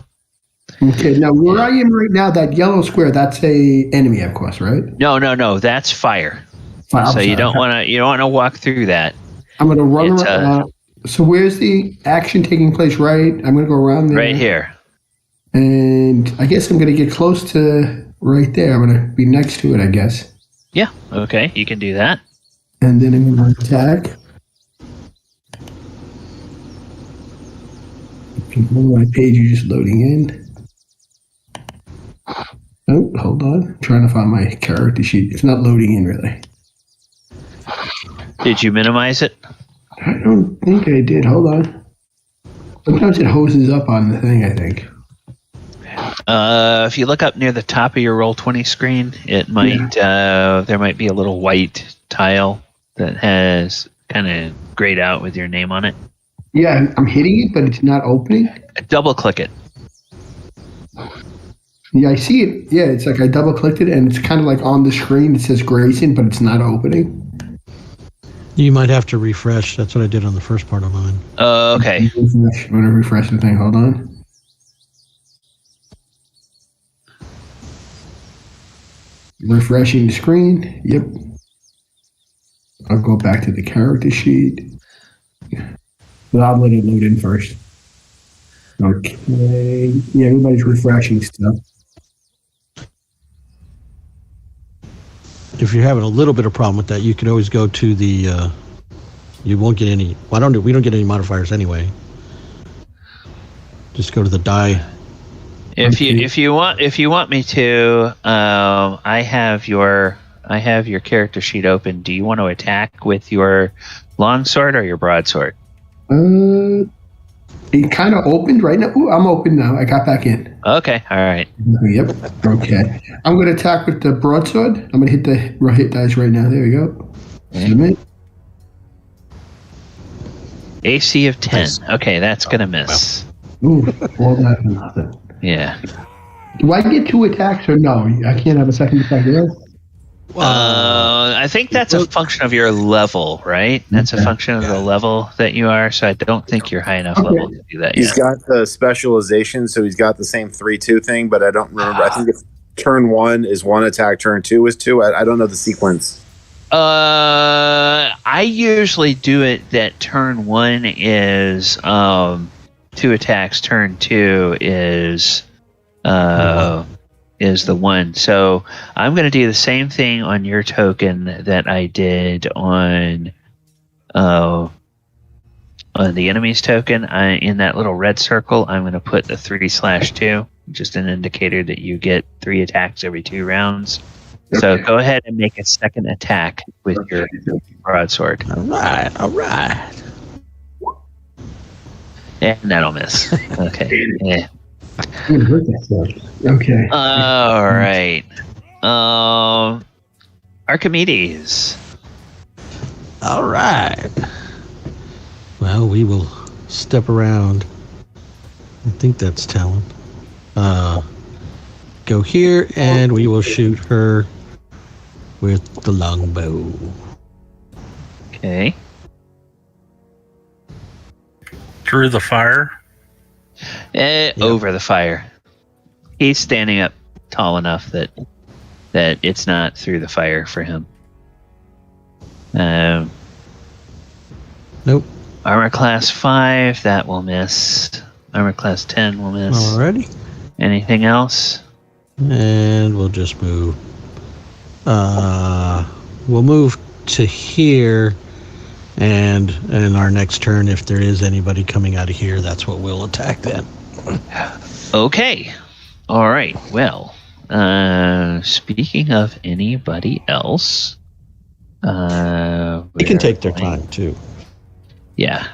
Speaker 4: Okay, now where I am right now, that yellow square, that's a enemy, of course, right?
Speaker 1: No. That's fire.
Speaker 4: Fine, I'm
Speaker 1: So you
Speaker 4: sorry.
Speaker 1: don't want to walk through that.
Speaker 4: I'm going to run
Speaker 1: It's,
Speaker 4: around. So where's the action taking place? Right, I'm going to go around there.
Speaker 1: Right here.
Speaker 4: And I guess I'm going to get close to right there. I'm going to be next to it, I guess.
Speaker 1: Yeah. Okay. You can do that.
Speaker 4: And then I'm going to attack. My page is just loading in. Oh, hold on. I'm trying to find my character sheet. It's not loading in, really.
Speaker 1: Did you minimize it?
Speaker 4: I don't think I did. Hold on. Sometimes it hoses up on the thing, I think.
Speaker 1: If you look up near the top of your Roll20 screen, it might there might be a little white tile that has kind of grayed out with your name on it.
Speaker 4: Yeah, I'm hitting it, but it's not opening.
Speaker 1: Double click it.
Speaker 4: Yeah, I see it. Yeah, it's like I double clicked it, and it's kind of like on the screen. It says Grayson, but it's not opening.
Speaker 3: You might have to refresh. That's what I did on the first part of mine.
Speaker 1: Okay.
Speaker 4: I'm going to refresh the thing. Hold on. Refreshing the screen. Yep. I'll go back to the character sheet. But I'll let it load in first. Okay. Yeah, everybody's refreshing stuff.
Speaker 3: If you're having a little bit of problem with that, you can always go to the. You won't get any. We don't get any modifiers anyway. Just go to the die.
Speaker 1: If you want me to, I have your character sheet open. Do you want to attack with your longsword or your broadsword?
Speaker 4: It kind of opened right now. Ooh, I'm open now. I got back in.
Speaker 1: Okay, all right.
Speaker 4: Yep. Okay. I'm going to attack with the broadsword. I'm going to hit the hit dice right now. There we go. Submit.
Speaker 1: AC of 10. Okay, that's going to miss.
Speaker 4: Ooh, all that for nothing.
Speaker 1: Yeah.
Speaker 4: Do I get 2 attacks or no? I can't have a second attack, right?
Speaker 1: I think that's a function of your level, right? That's a function of the level that you are, so I don't think you're high enough level to do that
Speaker 6: He's
Speaker 1: yet.
Speaker 6: got the specialization, so he's got the same 3-2 thing, but I don't remember. I think it's turn 1 is 1 attack, turn 2 is 2. I don't know the sequence.
Speaker 1: I usually do it that turn 1 is 2 attacks, turn 2 is the 1. So I'm going to do the same thing on your token that I did on the enemy's token. In that little red circle, I'm going to put the 3/2, just an indicator that you get 3 attacks every 2 rounds. So go ahead and make a second attack with your broadsword.
Speaker 3: All right.
Speaker 1: And that'll miss. Okay. Yeah.
Speaker 4: Okay.
Speaker 1: All right. Archimedes.
Speaker 3: All right. Well, we will step around. I think that's Talon. Go here, and we will shoot her with the longbow.
Speaker 1: Okay.
Speaker 5: Through the fire.
Speaker 1: Over the fire. He's standing up tall enough that it's not through the fire for him.
Speaker 3: Nope.
Speaker 1: Armor class 5, that will miss. Armor class 10 will miss.
Speaker 3: Alrighty.
Speaker 1: Anything else?
Speaker 3: And we'll just move. We'll move to here, and in our next turn, if there is anybody coming out of here, that's what we'll attack then.
Speaker 1: Okay. All right. Well, speaking of anybody else,
Speaker 3: They can take their time too.
Speaker 1: Yeah.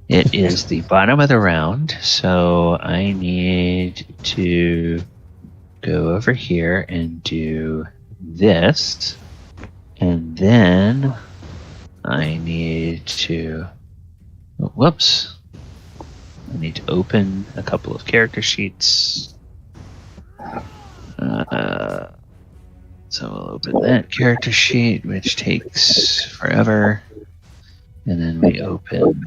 Speaker 1: It is the bottom of the round, so I need to go over here and do this, and then I need to... Whoops. I need to open a couple of character sheets. So we'll open that character sheet, which takes forever. And then we open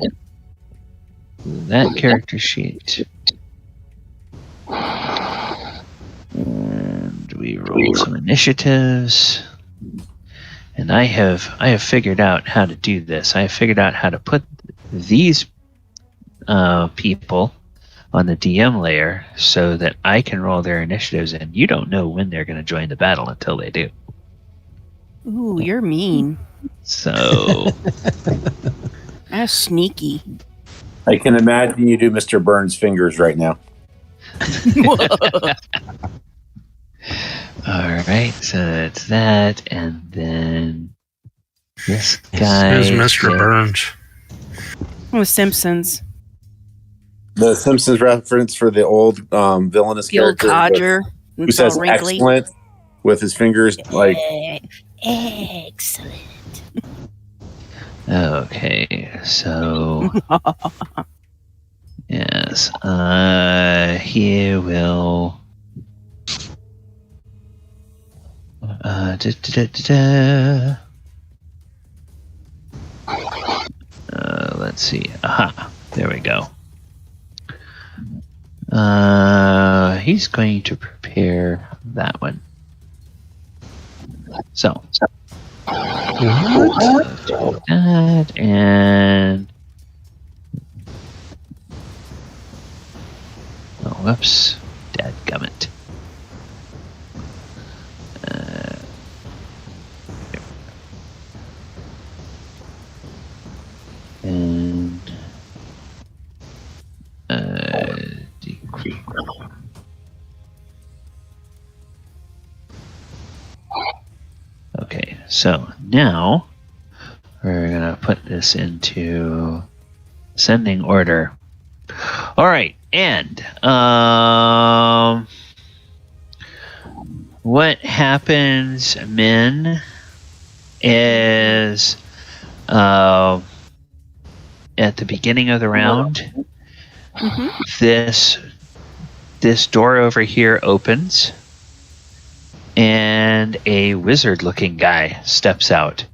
Speaker 1: that character sheet. And we roll some initiatives. And I have figured out how to do this. I have figured out how to put these people on the DM layer so that I can roll their initiatives, and you don't know when they're going to join the battle until they do.
Speaker 7: Ooh, you're mean.
Speaker 1: So
Speaker 7: That's sneaky.
Speaker 6: I can imagine you do Mr. Burns' fingers right now.
Speaker 1: all right, so it's that, and then this guy
Speaker 5: Is Mr. Burns.
Speaker 7: With Simpsons.
Speaker 6: The Simpsons reference for the old villainous
Speaker 7: The old
Speaker 6: character
Speaker 7: codger.
Speaker 6: who
Speaker 7: It's all
Speaker 6: says
Speaker 7: wrinkly.
Speaker 6: excellent with his fingers like.
Speaker 8: Excellent.
Speaker 1: Okay, so yes, he will. Let's see. Aha, there we go. He's going to prepare that one. So that and whoops, dadgummit. And decrease. Okay, so now we're gonna put this into ascending order. All right, and what happens, Min, is at the beginning of the round, this door over here opens, and a wizard-looking guy steps out.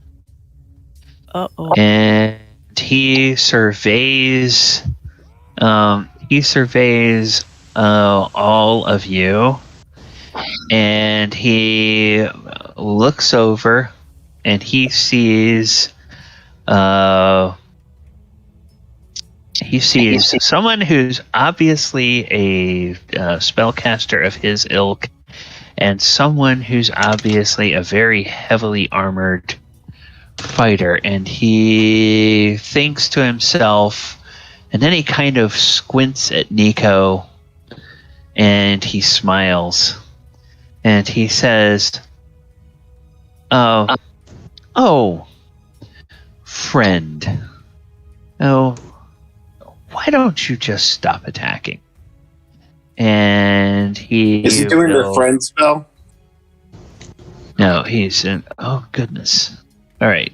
Speaker 7: Uh-oh.
Speaker 1: And he surveys all of you, and he looks over and he sees someone who's obviously a spellcaster of his ilk, and someone who's obviously a very heavily armored fighter, and he thinks to himself, and then he kind of squints at Nico, and he smiles, and he says, "Oh, friend, why don't you just stop attacking?" And
Speaker 6: Is he doing the friend spell?
Speaker 1: No, he's in. Oh, goodness. All right.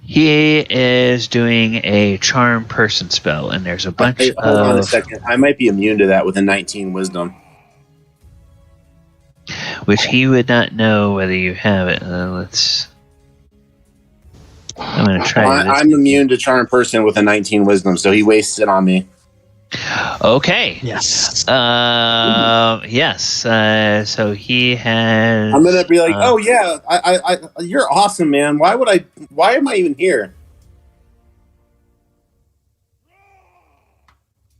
Speaker 1: He is doing a charm person spell, and there's a bunch of...
Speaker 6: Hold on a second. I might be immune to that with a 19 wisdom.
Speaker 1: Which he would not know whether you have it. I'm going to try this.
Speaker 6: I'm immune to charm person with a 19 wisdom, so he wastes it on me.
Speaker 1: Okay.
Speaker 3: Yes.
Speaker 1: Yes. So he has...
Speaker 6: I'm gonna be like, oh yeah, I you're awesome, man. Why am I even here?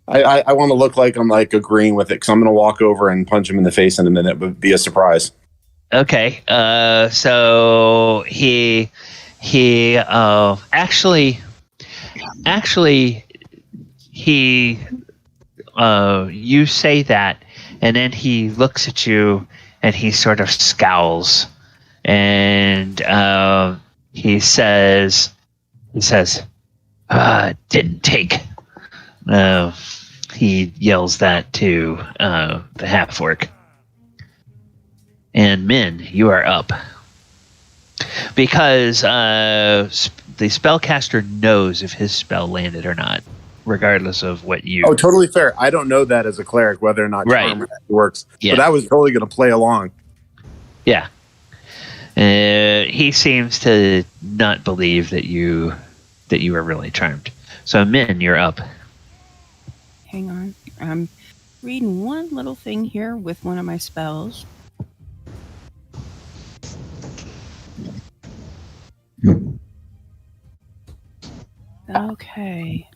Speaker 6: I want to look like I'm like agreeing with it, because I'm gonna walk over and punch him in the face in a minute, but be a surprise.
Speaker 1: Okay. So he actually he you say that, and then he looks at you and he sort of scowls, and he says didn't take. He yells that to the half-orc. And Min, you are up, because the spellcaster knows if his spell landed or not, regardless of what you...
Speaker 6: Oh, totally fair. I don't know that as a cleric, whether or not charm works.
Speaker 1: Yeah.
Speaker 6: But I was totally going to play along.
Speaker 1: Yeah. He seems to not believe that you were really charmed. So, Min, you're up.
Speaker 7: Hang on. I'm reading one little thing here with one of my spells. Okay.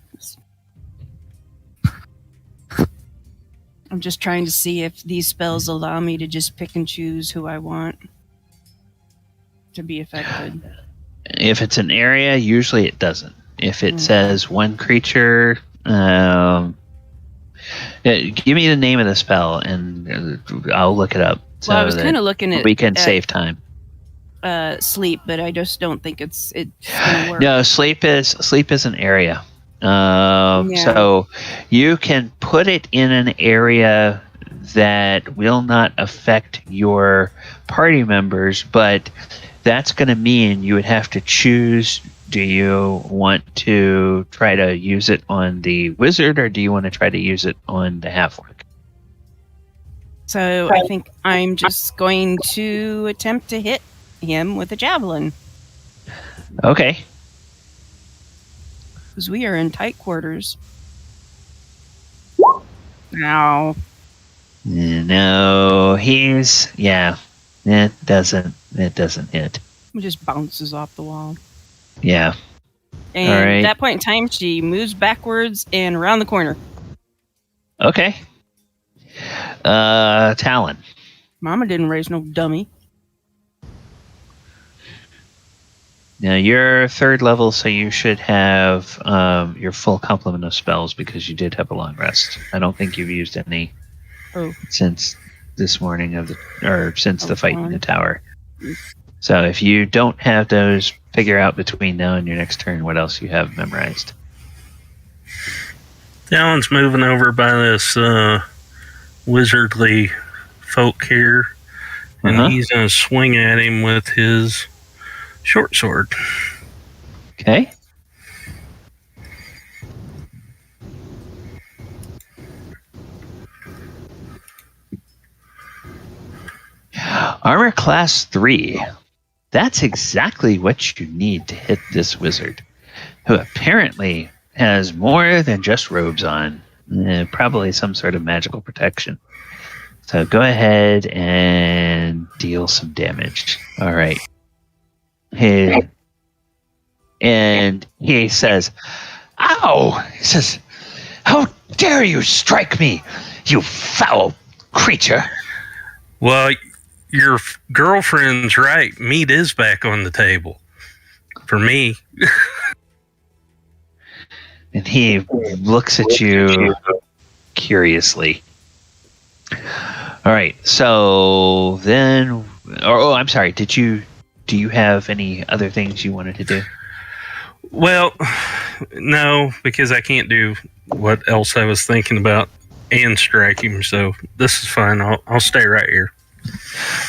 Speaker 7: I'm just trying to see if these spells allow me to just pick and choose who I want to be affected.
Speaker 1: If it's an area, usually it doesn't. If it says one creature, give me the name of the spell and I'll look it up.
Speaker 7: Well, I was kind of looking at...
Speaker 1: We can save time.
Speaker 7: Sleep, but I just don't think it's going to work.
Speaker 1: No, sleep is an area. So you can put it in an area that will not affect your party members, but that's going to mean you would have to choose. Do you want to try to use it on the wizard, or do you want to try to use it on the half-orc?
Speaker 7: So I think I'm just going to attempt to hit him with a javelin.
Speaker 1: Okay.
Speaker 7: Because we are in tight quarters. Now.
Speaker 1: No, it doesn't hit.
Speaker 7: It just bounces off the wall.
Speaker 1: Yeah.
Speaker 7: And
Speaker 1: All right.
Speaker 7: at that point in time, she moves backwards and around the corner.
Speaker 1: Okay. Talon.
Speaker 7: Mama didn't raise no dummy.
Speaker 1: Now you're 3rd level, so you should have your full complement of spells because you did have a long rest. I don't think you've used any since this morning since the fight in the tower. So if you don't have those, figure out between now and your next turn what else you have memorized.
Speaker 5: Talon's moving over by this wizardly folk here, and he's going to swing at him with his short sword.
Speaker 1: Okay. Armor class 3. That's exactly what you need to hit this wizard, who apparently has more than just robes on. Probably some sort of magical protection. So go ahead and deal some damage. All right. And he says, "Ow!" He says, "How dare you strike me, you foul creature!"
Speaker 5: Well, your girlfriend's right. Meat is back on the table. For me.
Speaker 1: And he looks at you curiously. All right. So then, I'm sorry. Do you have any other things you wanted to do?
Speaker 5: Well, no, because I can't do what else I was thinking about and strike him. So this is fine. I'll stay right here.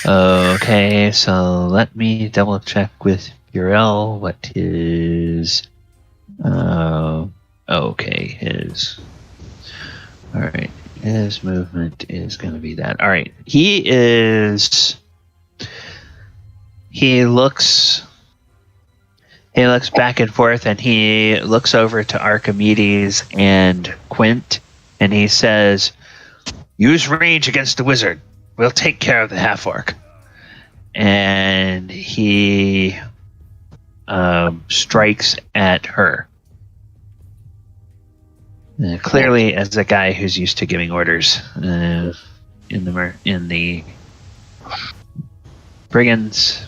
Speaker 1: Okay. So let me double check with Burrell what his. Okay, all right, his movement is going to be that. All right, he looks back and forth, and he looks over to Archimedes and Quint, and he says, "Use range against the wizard. We'll take care of the half-orc." And he strikes at her. Clearly, as a guy who's used to giving orders in the brigands.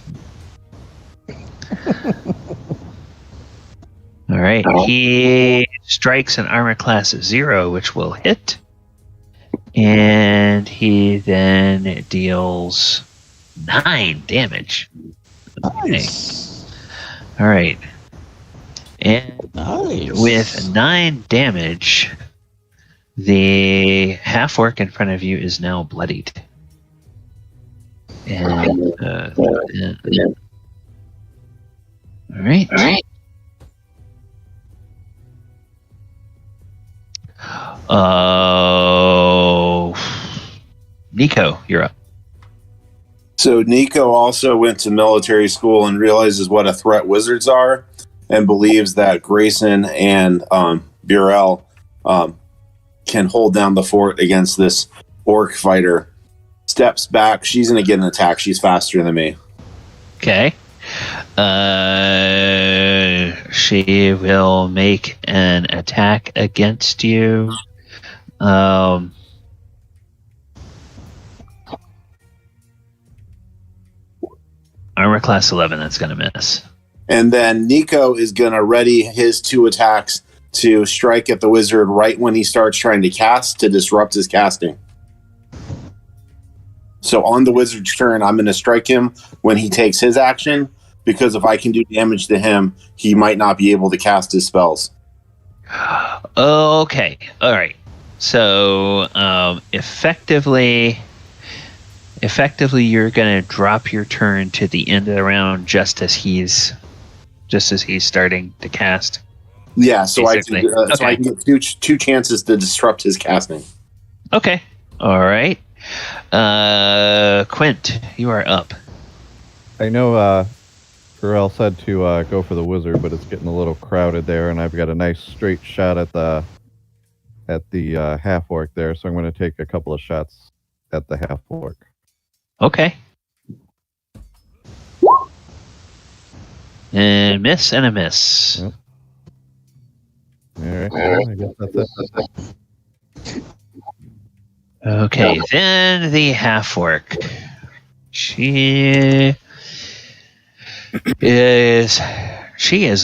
Speaker 1: All right, he strikes an armor class 0, which will hit, and he then deals 9 damage.
Speaker 3: Nice.
Speaker 1: Okay. All right. And
Speaker 3: Nice.
Speaker 1: with 9 damage, the half-orc in front of you is now bloodied. And all right. Nico, you're up.
Speaker 6: So Nico also went to military school and realizes what a threat wizards are, and believes that Grayson and Burrell can hold down the fort against this orc fighter. Steps back. She's going to get an attack. She's faster than me.
Speaker 1: Okay. She will make an attack against you. Armor class 11, that's going to miss.
Speaker 6: And then Nico is going to ready his 2 attacks to strike at the wizard right when he starts trying to cast to disrupt his casting. So on the wizard's turn, I'm going to strike him when he takes his action, because if I can do damage to him, he might not be able to cast his spells.
Speaker 1: Okay. All right. So effectively, you're going to drop your turn to the end of the round just as he's starting to cast.
Speaker 6: Yeah, so I
Speaker 1: Basically.
Speaker 6: can get two chances to disrupt his casting.
Speaker 1: Okay. All right. Quint, you are up.
Speaker 2: I know Pharrell said to go for the wizard, but it's getting a little crowded there, and I've got a nice straight shot at the half-orc there, so I'm going to take a couple of shots at the half-orc.
Speaker 1: Okay. And miss and a miss.
Speaker 2: Yep. All right, I guess that's it.
Speaker 1: Okay, then the half-orc. She is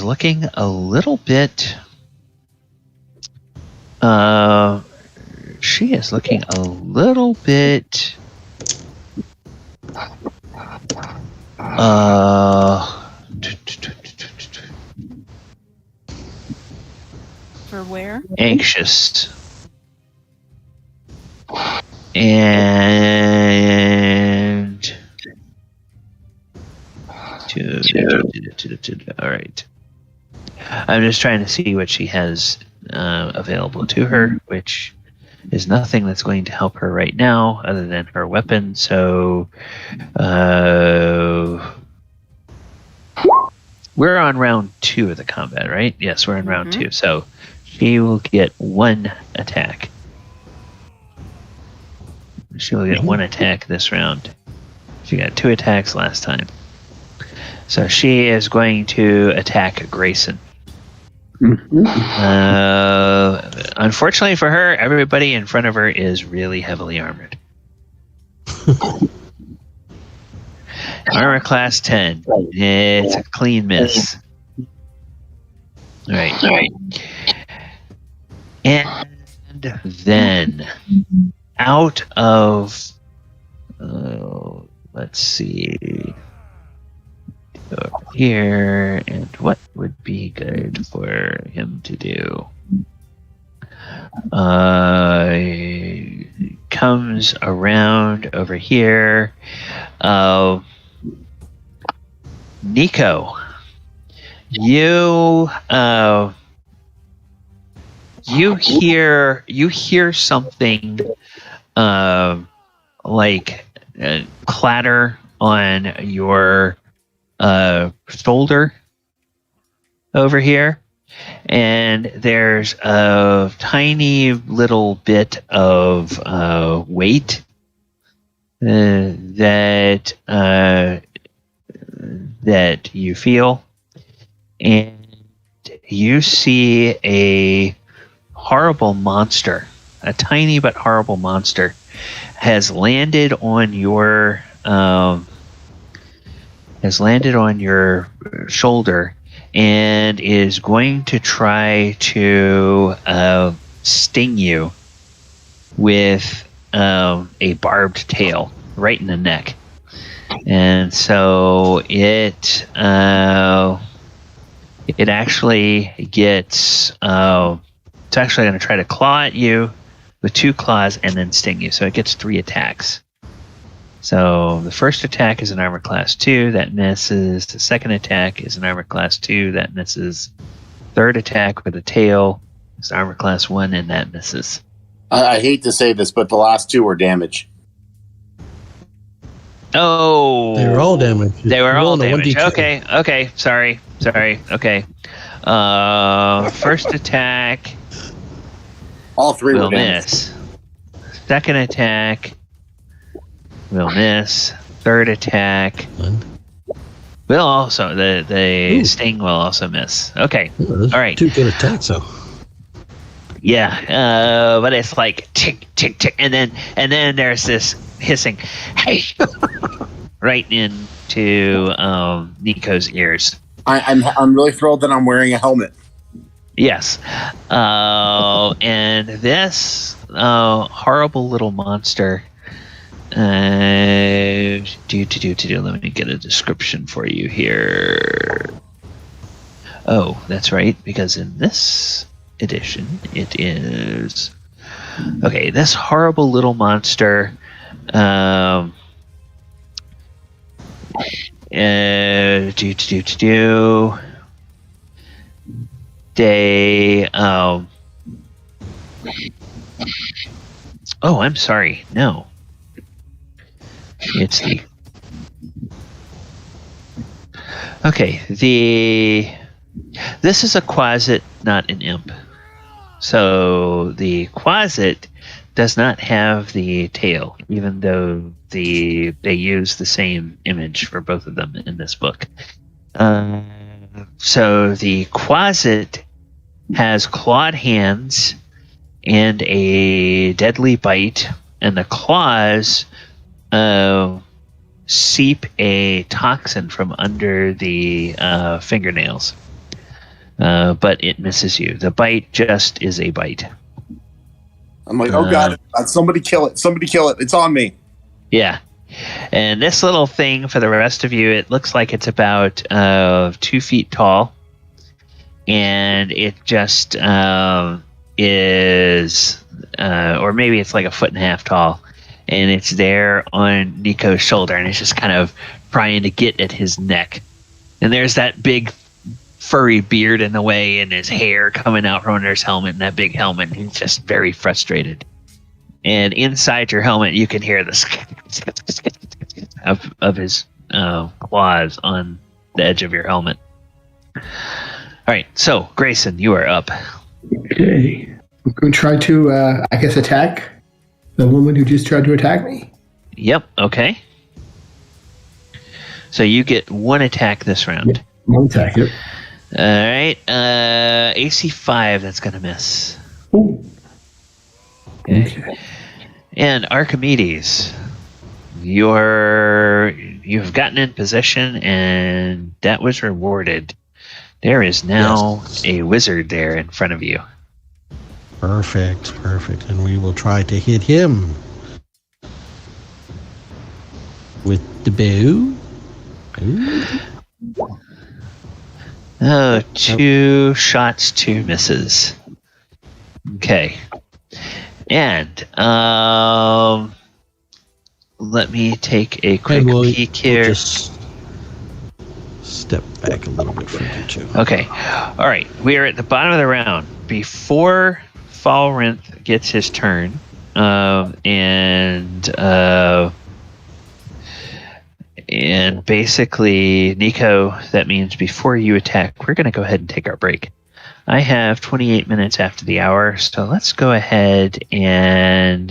Speaker 1: looking a little bit
Speaker 7: For where?
Speaker 1: anxious. And all right. I'm just trying to see what she has available to her, which is nothing that's going to help her right now other than her weapon. So we're on round 2 of the combat, right? Yes, we're in round 2. So she will get 1 attack. She will get 1 attack this round. She got 2 attacks last time. So she is going to attack Grayson. Unfortunately for her, everybody in front of her is really heavily armored. Armor class 10. It's a clean miss. All right. And then out of let's see over here, and what would be good for him to do? Comes around over here. Nico, you hear something like clatter on your shoulder over here, and there's a tiny little bit of weight that you feel, and you see a horrible monster, a tiny but horrible monster, has landed on your shoulder and is going to try to sting you with a barbed tail right in the neck. And so it actually gets it's actually going to try to claw at you with 2 claws and then sting you. So it gets 3 attacks. So the first attack is an armor class 2, that misses. The second attack is an armor class 2, that misses. Third attack with a tail is armor class 1, and that misses.
Speaker 6: I hate to say this, but the last 2 were damage.
Speaker 1: Oh,
Speaker 3: They were all damaged.
Speaker 1: They were all
Speaker 3: Rolling a
Speaker 1: damaged.
Speaker 3: 1d10.
Speaker 1: Okay. Sorry. Okay. First attack.
Speaker 6: All 3
Speaker 1: will
Speaker 6: were damaged.
Speaker 1: miss. Second attack will miss. Third attack will also the sting will also miss. Okay.
Speaker 3: All
Speaker 1: right.
Speaker 3: 2 good attacks, though.
Speaker 1: Yeah, but it's like tick, tick, tick, and then there's this hissing, hey, right into Nico's ears.
Speaker 6: I'm really thrilled that I'm wearing a helmet.
Speaker 1: Yes, and this horrible little monster. Let me get a description for you here. Oh, that's right, because in this edition. It is okay. This horrible little monster. They. Oh, I'm sorry. No. It's the. Okay, this is a quasit, not an imp. So the quasit does not have the tail, even though they use the same image for both of them in this book. So the quasit has clawed hands and a deadly bite, and the claws seep a toxin from under the fingernails. But it misses you. The bite just is a bite.
Speaker 6: I'm like, oh god, somebody kill it. Somebody kill it. It's on me.
Speaker 1: Yeah. And this little thing, for the rest of you, it looks like it's about 2 feet tall. And it just is, or maybe it's like 1.5 feet tall. And it's there on Nico's shoulder, and it's just kind of trying to get at his neck. And there's that big furry beard in the way, and his hair coming out from under his helmet, and that big helmet. And he's just very frustrated. And inside your helmet, you can hear the of his claws on the edge of your helmet. All right, so Grayson, you are up.
Speaker 4: Okay. I'm going to try to, I guess, attack the woman who just tried to attack me.
Speaker 1: Yep, okay. So you get 1 attack this round.
Speaker 4: Yep, 1 attack, yep.
Speaker 1: All right, AC 5, that's going to miss.
Speaker 4: Ooh.
Speaker 1: Okay. And Archimedes, you've gotten in position, and that was rewarded. There is now a wizard there in front of you.
Speaker 3: Perfect. And we will try to hit him with the bow. Ooh.
Speaker 1: Oh, 2 shots, 2 misses. Okay. And let me take a quick peek here.
Speaker 3: We'll just step back a little bit from you two.
Speaker 1: Okay. All right. We are at the bottom of the round. Before Falrinth gets his turn, and basically, Nico, that means before you attack, we're going to go ahead and take our break. I have 28 minutes after the hour, so let's go ahead and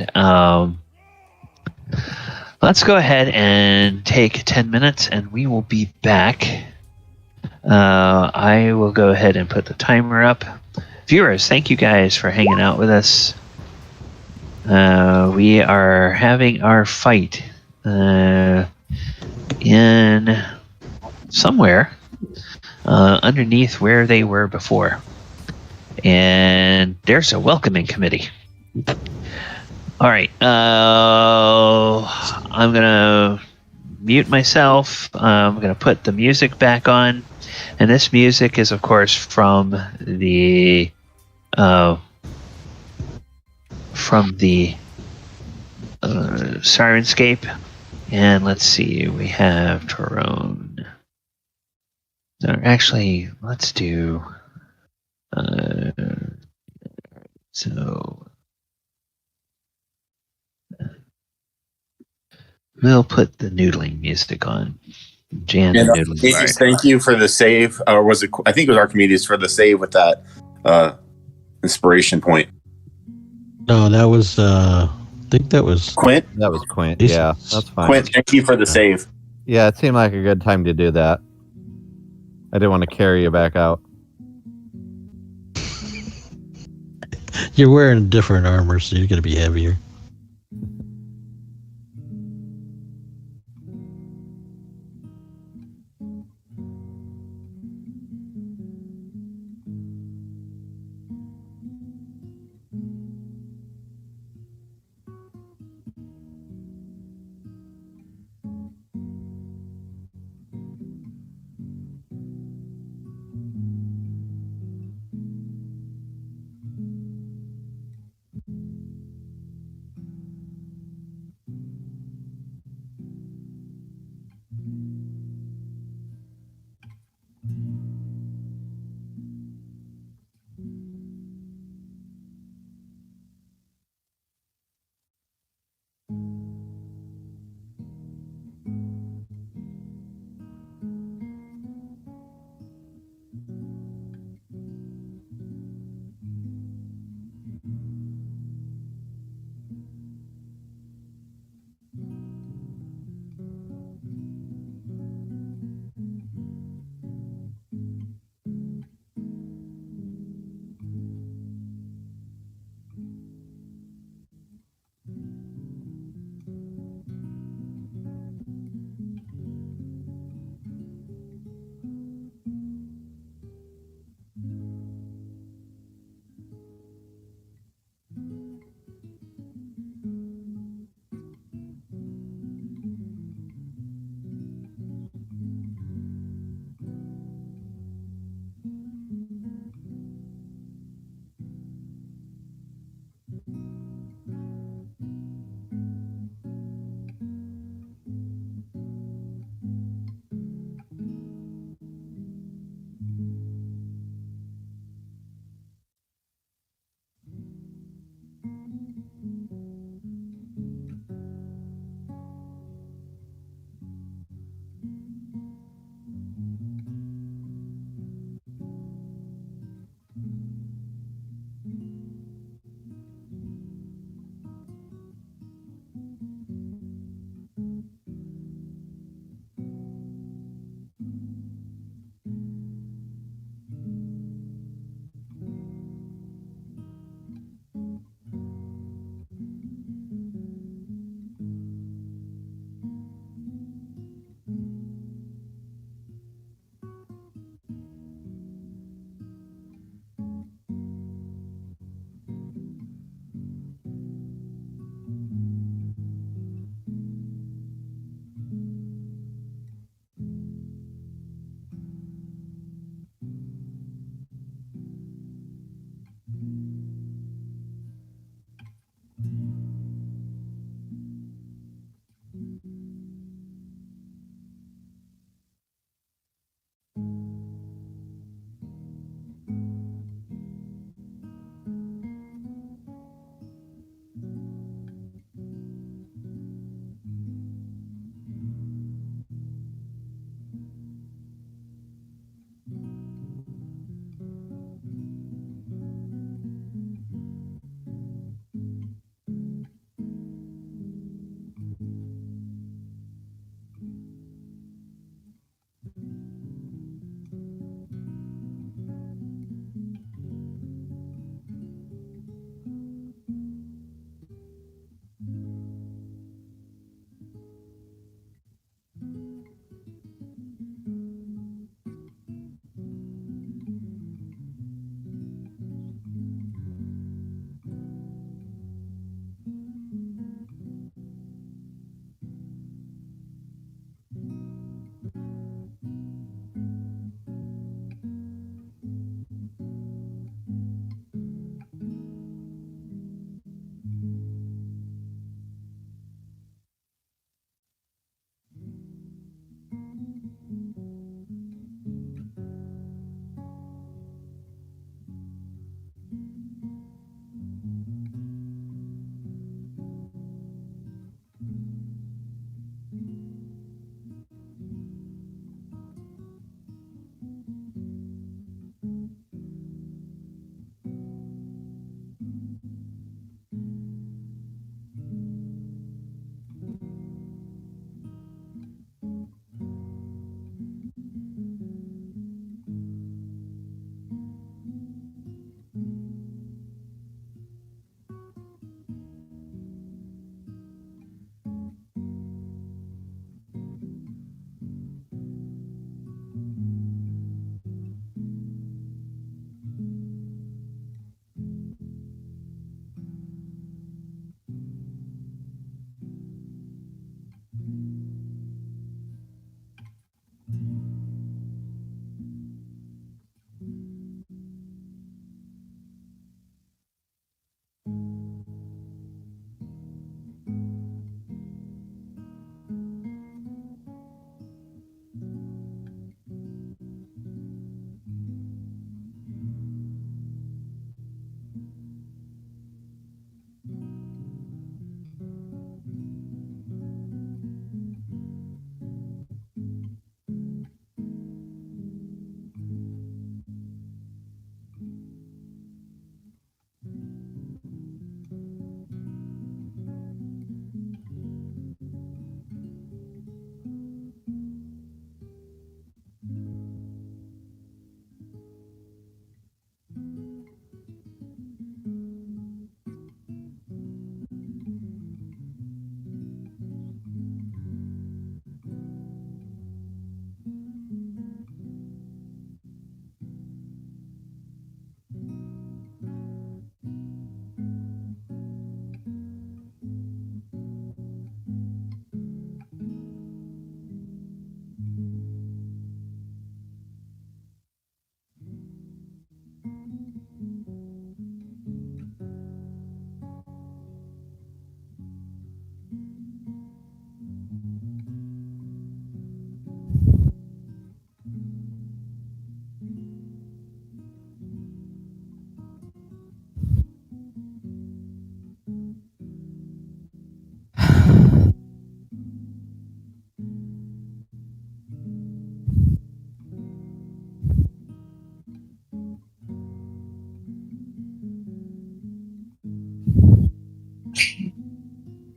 Speaker 1: take 10 minutes, and we will be back. I will go ahead and put the timer up. Viewers, thank you guys for hanging out with us. We are having our fight in somewhere underneath where they were before. And there's a welcoming committee. All right. I'm going to mute myself. I'm going to put the music back on. And this music is, of course, from the Sirenscape. And let's see, we have Tyrone. Actually, let's do... so we'll put the noodling music on. Jan,
Speaker 6: and,
Speaker 1: noodling.
Speaker 6: Thank you for the save, or was it? I think it was Archimedes for the save with that inspiration point.
Speaker 3: No, that was. I think that was
Speaker 6: Quint.
Speaker 2: That was Quint. Yeah, that's fine.
Speaker 6: Quint, thank you for the save.
Speaker 2: Yeah, it seemed like a good time to do that. I didn't want to carry you back out.
Speaker 3: You're wearing different armor, so you're going to be heavier.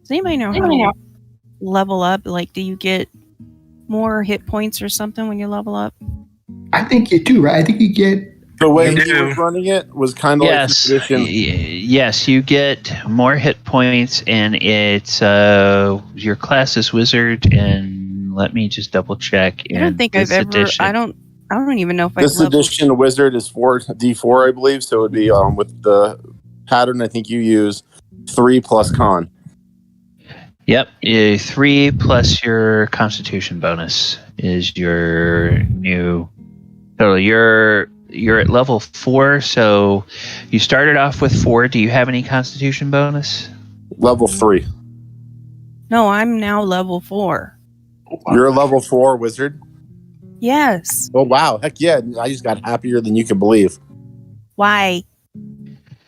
Speaker 7: Does anybody know how to level up? Like, do you get more hit points or something when you level up?
Speaker 4: I think you do, right? I think you get.
Speaker 6: The way
Speaker 5: You
Speaker 6: he
Speaker 5: do.
Speaker 6: was running it was kind of like
Speaker 1: Yes,
Speaker 6: Edition.
Speaker 1: yes, you get more hit points, and it's your class is wizard. And let me just double check.
Speaker 7: I don't think I've ever. I don't even know if I've
Speaker 6: This
Speaker 7: leveled.
Speaker 6: edition wizard is 4d4, I believe. So it would be with the pattern. I think you use 3 plus con.
Speaker 1: Yep, 3 plus your Constitution bonus is your new total. You're at level 4, so you started off with 4. Do you have any Constitution bonus?
Speaker 6: Level 3.
Speaker 7: No, I'm now level 4.
Speaker 6: You're a level 4 wizard.
Speaker 7: Yes.
Speaker 6: Oh wow! Heck yeah! I just got happier than you can believe
Speaker 7: Why?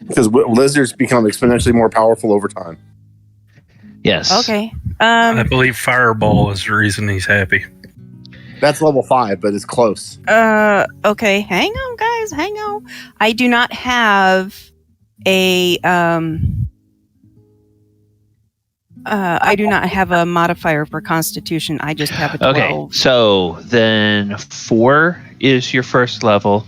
Speaker 6: because lizards become exponentially more powerful over time.
Speaker 1: Yes.
Speaker 7: Okay.
Speaker 5: I believe Fireball is the reason he's happy.
Speaker 6: That's level 5, but it's close.
Speaker 7: Okay. Hang on, guys. Hang on. I do not have a I do not have a modifier for Constitution. I just have a 12.
Speaker 1: Okay, so then 4 is your first level.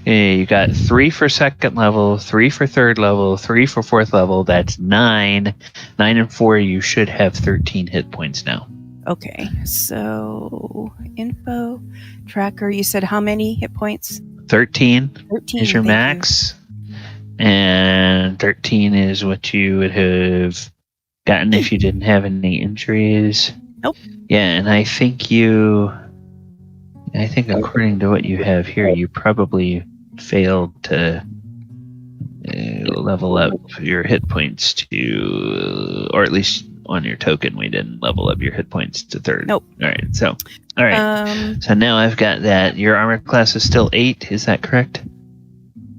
Speaker 1: You got 3 for second level, 3 for third level, 3 for fourth level. That's 9. 9 and 4, you should have 13 hit points now.
Speaker 7: Okay. So info tracker. You said how many hit points?
Speaker 1: 13
Speaker 7: 13
Speaker 1: is your
Speaker 7: thank
Speaker 1: max, and 13 is what you would have gotten if you didn't have any injuries.
Speaker 7: Nope.
Speaker 1: Yeah, and I think according to what you have here, you probably failed to level up your hit points to, or at least on your token, we didn't level up your hit points to 3rd.
Speaker 7: Nope.
Speaker 1: All right. So now I've got that. Your armor class is still 8. Is that correct? Is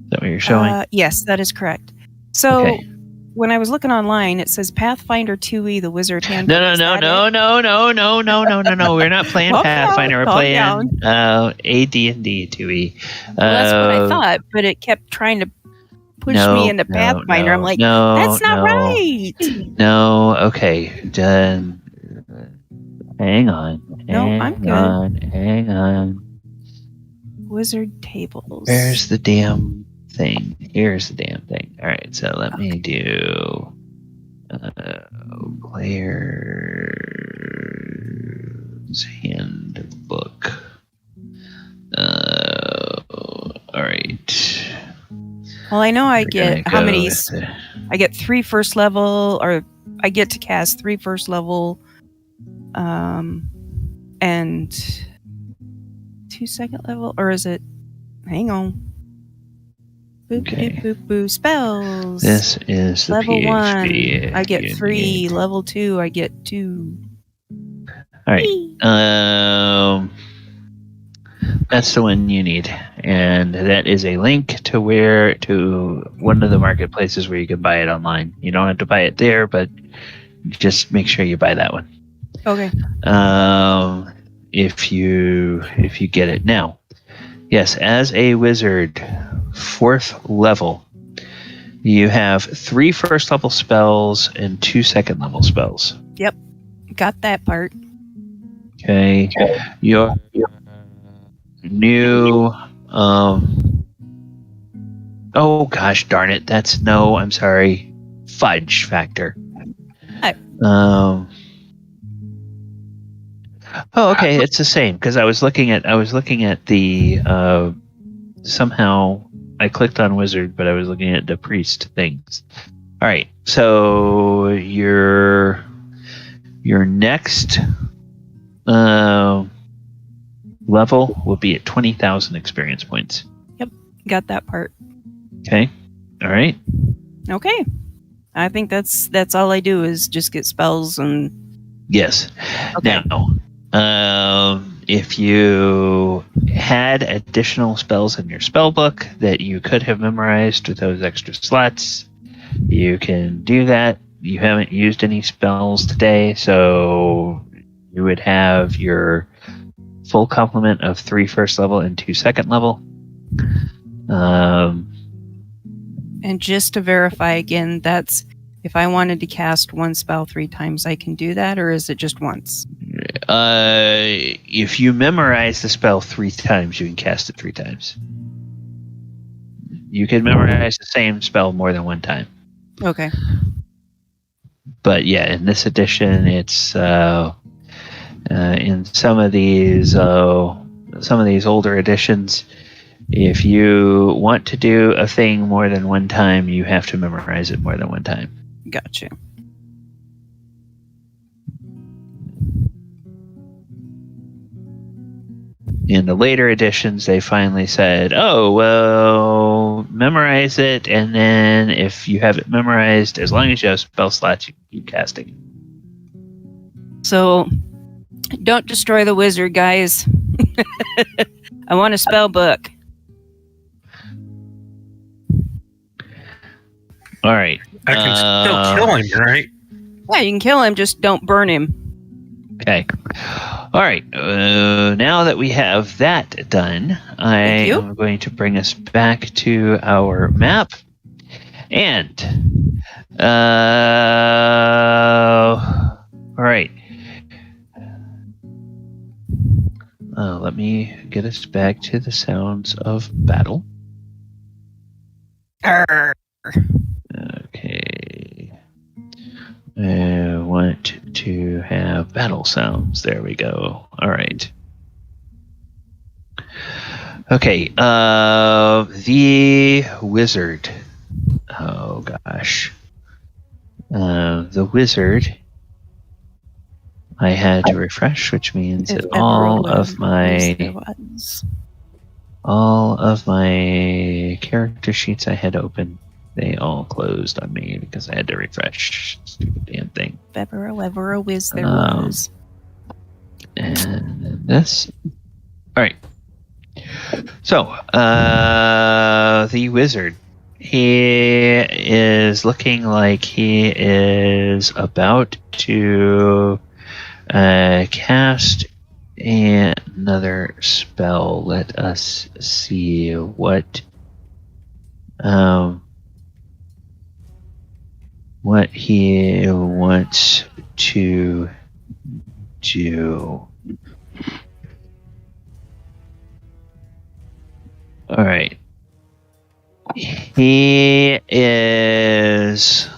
Speaker 1: that what you're showing?
Speaker 7: Yes, that is correct. So
Speaker 1: Okay.
Speaker 7: when I was looking online, it says Pathfinder 2e, the Wizard Handbook.
Speaker 1: No. We're not playing
Speaker 7: Calm
Speaker 1: Pathfinder.
Speaker 7: down,
Speaker 1: We're
Speaker 7: calm
Speaker 1: playing
Speaker 7: down.
Speaker 1: AD&D 2e.
Speaker 7: Well, that's what I thought, but it kept trying to push me into Pathfinder. I'm like, that's not right.
Speaker 1: No, okay. Done. Hang on.
Speaker 7: I'm good.
Speaker 1: Hang on.
Speaker 7: Wizard tables.
Speaker 1: Where's the damn thing? Here's the damn thing. All right, so let me do player's handbook. All right.
Speaker 7: Well, I know I
Speaker 1: We're
Speaker 7: get
Speaker 1: gonna
Speaker 7: how
Speaker 1: go
Speaker 7: many?
Speaker 1: with the-
Speaker 7: I get 3 first level, or I get to cast 3 first level, and 2 second level, or is it? Hang on. Boop,
Speaker 1: Okay.
Speaker 7: boop, boop, boop. Spells.
Speaker 1: This is the
Speaker 7: Level
Speaker 1: PhD
Speaker 7: 1, I get
Speaker 1: you
Speaker 7: 3.
Speaker 1: need.
Speaker 7: Level 2, I get 2.
Speaker 1: All right. That's the one you need, and that is a link to one of the marketplaces where you can buy it online. You don't have to buy it there, but just make sure you buy that one.
Speaker 7: Okay.
Speaker 1: If you get it now. Yes, as a wizard, 4th level, you have 3 first level spells and 2 second level spells.
Speaker 7: Yep. Got that part.
Speaker 1: Okay. Your new oh gosh darn it, I'm sorry, fudge factor. Oh, okay, it's the same, because I was looking at the somehow I clicked on wizard, but I was looking at the priest things. All right, so your next level will be at 20,000 experience points.
Speaker 7: Got that part.
Speaker 1: Okay. All right.
Speaker 7: Okay. I think that's all I do is just get spells and.
Speaker 1: Yes.
Speaker 7: Okay.
Speaker 1: Now, if you had additional spells in your spell book that you could have memorized with those extra slots, you can do that. You haven't used any spells today, so you would have your full complement of 3 first level and 2 second level.
Speaker 7: And just to verify again, that's If I wanted to cast one spell 3 times, I can do that, or is it just once?
Speaker 1: If you memorize the spell 3 times, you can cast it 3 times. You can memorize the same spell more than 1 time.
Speaker 7: Okay.
Speaker 1: But yeah, in this edition, it's in some of these older editions. If you want to do a thing more than 1 time, you have to memorize it more than 1 time.
Speaker 7: Gotcha.
Speaker 1: In the later editions, they finally said, "Oh, well, memorize it, and then if you have it memorized, as long as you have spell slots, you can keep casting."
Speaker 7: So, don't destroy the wizard, guys. I want a spell book.
Speaker 1: All right.
Speaker 5: I can still kill him, right?
Speaker 7: Yeah, you can kill him, just don't burn him.
Speaker 1: Okay. All right. Now that we have that done, I am going to bring us back to our map. And, all right. Let me get us back to the sounds of battle.
Speaker 7: Arr.
Speaker 1: Okay. I want to have battle sounds. There we go. All right. Okay. The wizard. Oh gosh. The wizard. I had to refresh, which means that all of my character sheets I had open, they all closed on me because I had to refresh. Stupid damn thing.
Speaker 7: Ever a whiz there was.
Speaker 1: And then this. All right. So, the wizard. He is looking like he is about to cast another spell. Let us see what he wants to do. All right. He is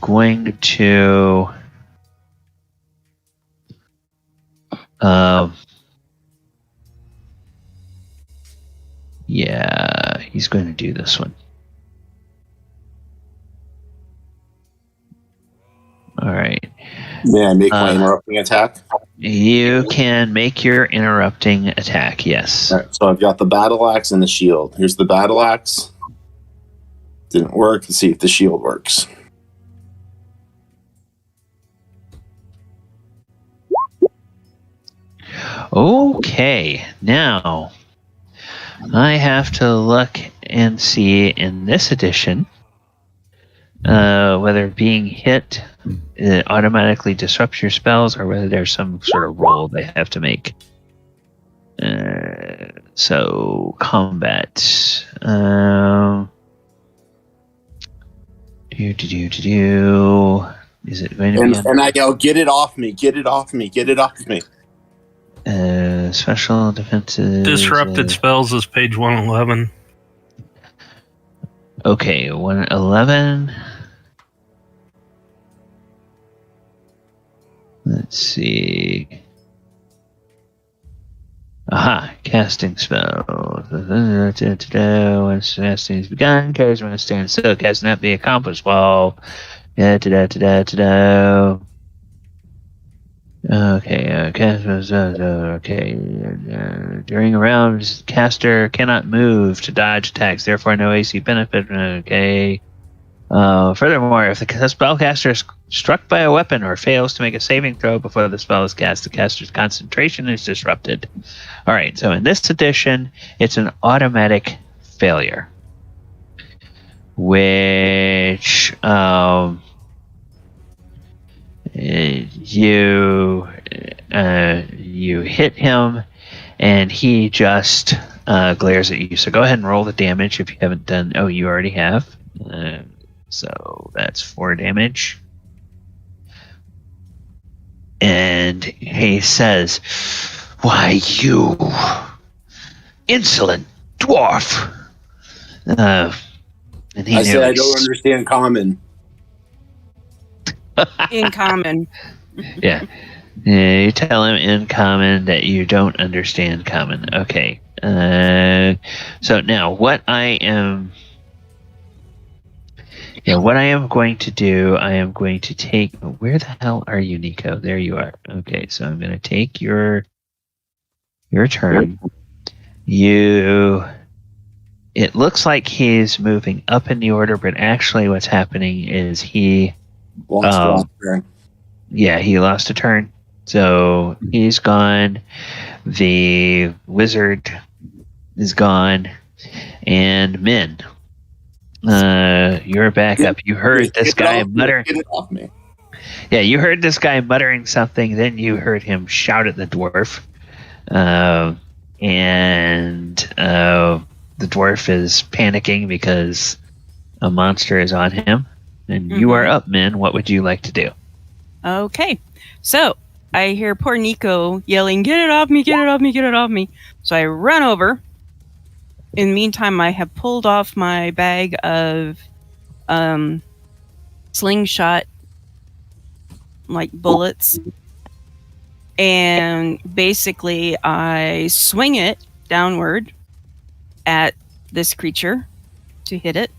Speaker 1: going to yeah, he's going to do this one. All right.
Speaker 6: May I make my interrupting attack?
Speaker 1: You can make your interrupting attack, yes.
Speaker 6: All right, so I've got the battle axe and the shield. Here's the battle axe. Didn't work. Let's see if the shield works.
Speaker 1: Okay, now I have to look and see in this edition whether being hit automatically disrupts your spells or whether there's some sort of roll they have to make. So combat. Is it going to be?
Speaker 6: And I yell, "Get it off me! Get it off me! Get it off me!"
Speaker 1: Special defenses.
Speaker 5: Disrupted spells is page 111.
Speaker 1: Okay, 111. Let's see. Aha, casting spell. Once casting is begun, carries when it stands still, cast not be accomplished while. Okay, okay. During a round, caster cannot move to dodge attacks, therefore no AC benefit. Okay. Furthermore, if the spellcaster is struck by a weapon or fails to make a saving throw before the spell is cast, the caster's concentration is disrupted. All right, so in this edition, it's an automatic failure, which you hit him, and he just glares at you. So go ahead and roll the damage if you haven't done. Oh, you already have. So that's 4 damage. And he says, "Why, you insolent dwarf!" And he
Speaker 6: I said I
Speaker 1: nearly
Speaker 6: don't understand common.
Speaker 7: In common.
Speaker 1: Yeah. You tell him in common that you don't understand common. Okay. So now what I am going to do, I am going to take. Where the hell are you, Nico? There you are. Okay, so I'm going to take your turn. It looks like he's moving up in the order, but actually, what's happening is he
Speaker 6: Lost turn.
Speaker 1: Yeah, he lost a turn. So he's gone. The wizard is gone. And Min, you're back up. You heard this guy muttering.
Speaker 6: Get it off me.
Speaker 1: Yeah, you heard this guy muttering something. Then you heard him shout at the dwarf. And the dwarf is panicking because a monster is on him. And you are up, Min. What would you like to do?
Speaker 7: Okay. So I hear poor Nico yelling, "Get it off me, get it off me, get it off me." So I run over. In the meantime, I have pulled off my bag of slingshot like bullets. And basically I swing it downward at this creature to hit it.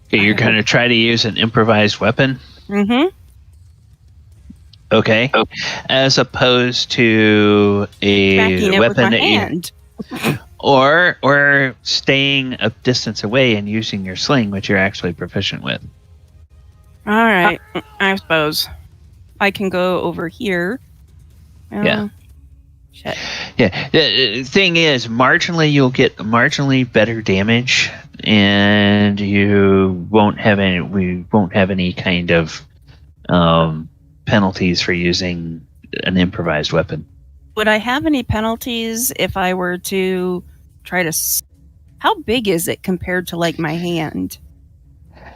Speaker 1: Okay, you're going to try to use an improvised weapon?
Speaker 7: Mm-hmm.
Speaker 1: Okay. As opposed to a
Speaker 7: Backing it
Speaker 1: weapon
Speaker 7: with my
Speaker 1: that
Speaker 7: hand.
Speaker 1: or staying a distance away and using your sling, which you're actually proficient with.
Speaker 7: All right. I suppose I can go over here.
Speaker 1: Yeah.
Speaker 7: Shit.
Speaker 1: Yeah. The thing is, marginally you'll get marginally better damage, and you won't have any. We won't have any kind of penalties for using an improvised weapon.
Speaker 7: Would I have any penalties if I were to try to... How big is it compared to, like, my hand?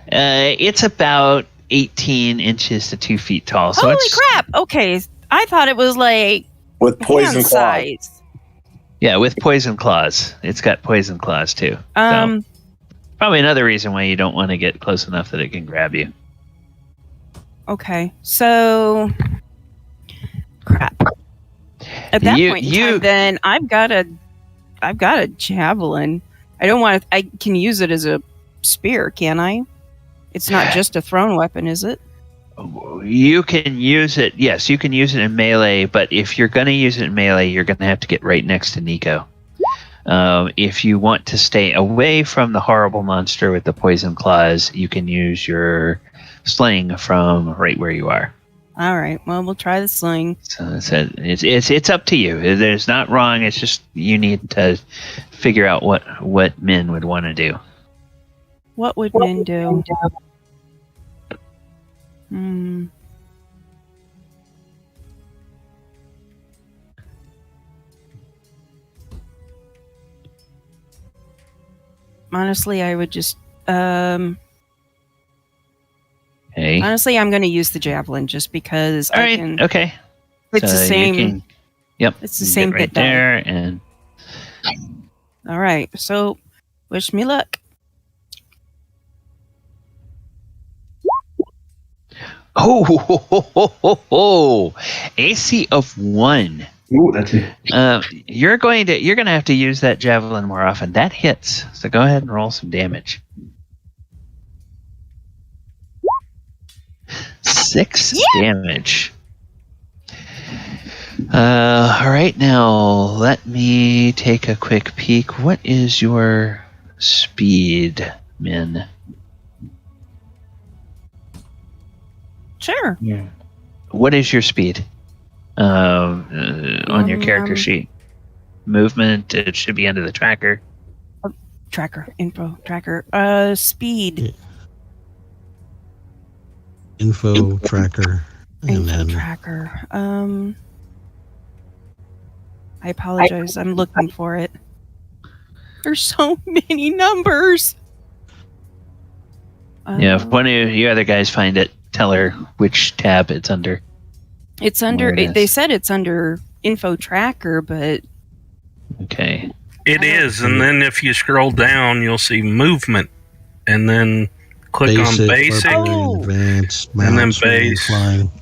Speaker 1: It's about 18 inches to 2 feet tall. So
Speaker 7: Holy crap! Okay, I thought it was, like,
Speaker 6: with poison
Speaker 7: hand
Speaker 6: claws.
Speaker 7: size.
Speaker 1: Yeah, with poison claws. It's got poison claws, too. So, probably another reason why you don't want to get close enough that it can grab you.
Speaker 7: Okay, so... Crap. At that point in time, then I've got a javelin. I don't want to. I can use it as a spear, can I? It's not just a thrown weapon, is it?
Speaker 1: You can use it. Yes, you can use it in melee. But if you're going to use it in melee, you're going to have to get right next to Nico. If you want to stay away from the horrible monster with the poison claws, you can use your sling from right where you are.
Speaker 7: All right. Well, we'll try the sling.
Speaker 1: So it's up to you. There's not wrong. It's just you need to figure out what Min would want to do.
Speaker 7: What would Min do? Honestly, I would just.
Speaker 1: Hey.
Speaker 7: Honestly, I'm going to use the javelin just because
Speaker 1: All right.
Speaker 7: can.
Speaker 1: Okay.
Speaker 7: It's the same.
Speaker 1: Yep.
Speaker 7: It's the same
Speaker 1: right
Speaker 7: hit
Speaker 1: there, and.
Speaker 7: All right. So, wish me luck.
Speaker 1: Oh, AC of 1.
Speaker 4: Ooh, that's it.
Speaker 1: You're gonna have to use that javelin more often. That hits. So go ahead and roll some damage. 6 damage. All right, now let me take a quick peek. What is your speed, Min?
Speaker 7: Sure.
Speaker 1: Yeah. What is your speed? On your character sheet. Movement, it should be under the tracker.
Speaker 7: Tracker. Speed.
Speaker 3: Info tracker. And then
Speaker 7: Tracker. I apologize. I'm looking for it. There's so many numbers.
Speaker 1: Yeah, if one of you other guys find it, tell her which tab it's under.
Speaker 7: It's under.
Speaker 1: Where it
Speaker 7: They
Speaker 1: is.
Speaker 7: said it's under info tracker, but
Speaker 1: Okay.
Speaker 5: It is, and then if you scroll down, you'll see movement, and then click on basic.
Speaker 7: Oh.
Speaker 3: Advanced,
Speaker 5: And then
Speaker 3: mounts,
Speaker 5: base.
Speaker 3: flying.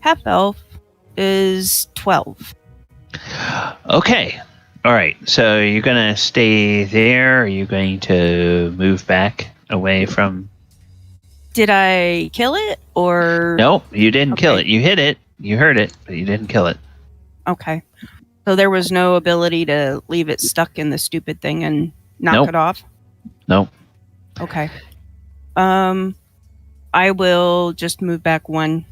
Speaker 7: half elf is 12.
Speaker 1: Okay. All right. So you're gonna stay there. Or are you going to move back away from?
Speaker 7: Did I kill it or
Speaker 1: Nope, you didn't kill
Speaker 7: Okay.
Speaker 1: it. You hit it. You heard it, but you didn't kill it.
Speaker 7: Okay. So there was no ability to leave it stuck in the stupid thing and knock
Speaker 1: Nope.
Speaker 7: it off?
Speaker 1: Nope.
Speaker 7: Okay. I will just move back one.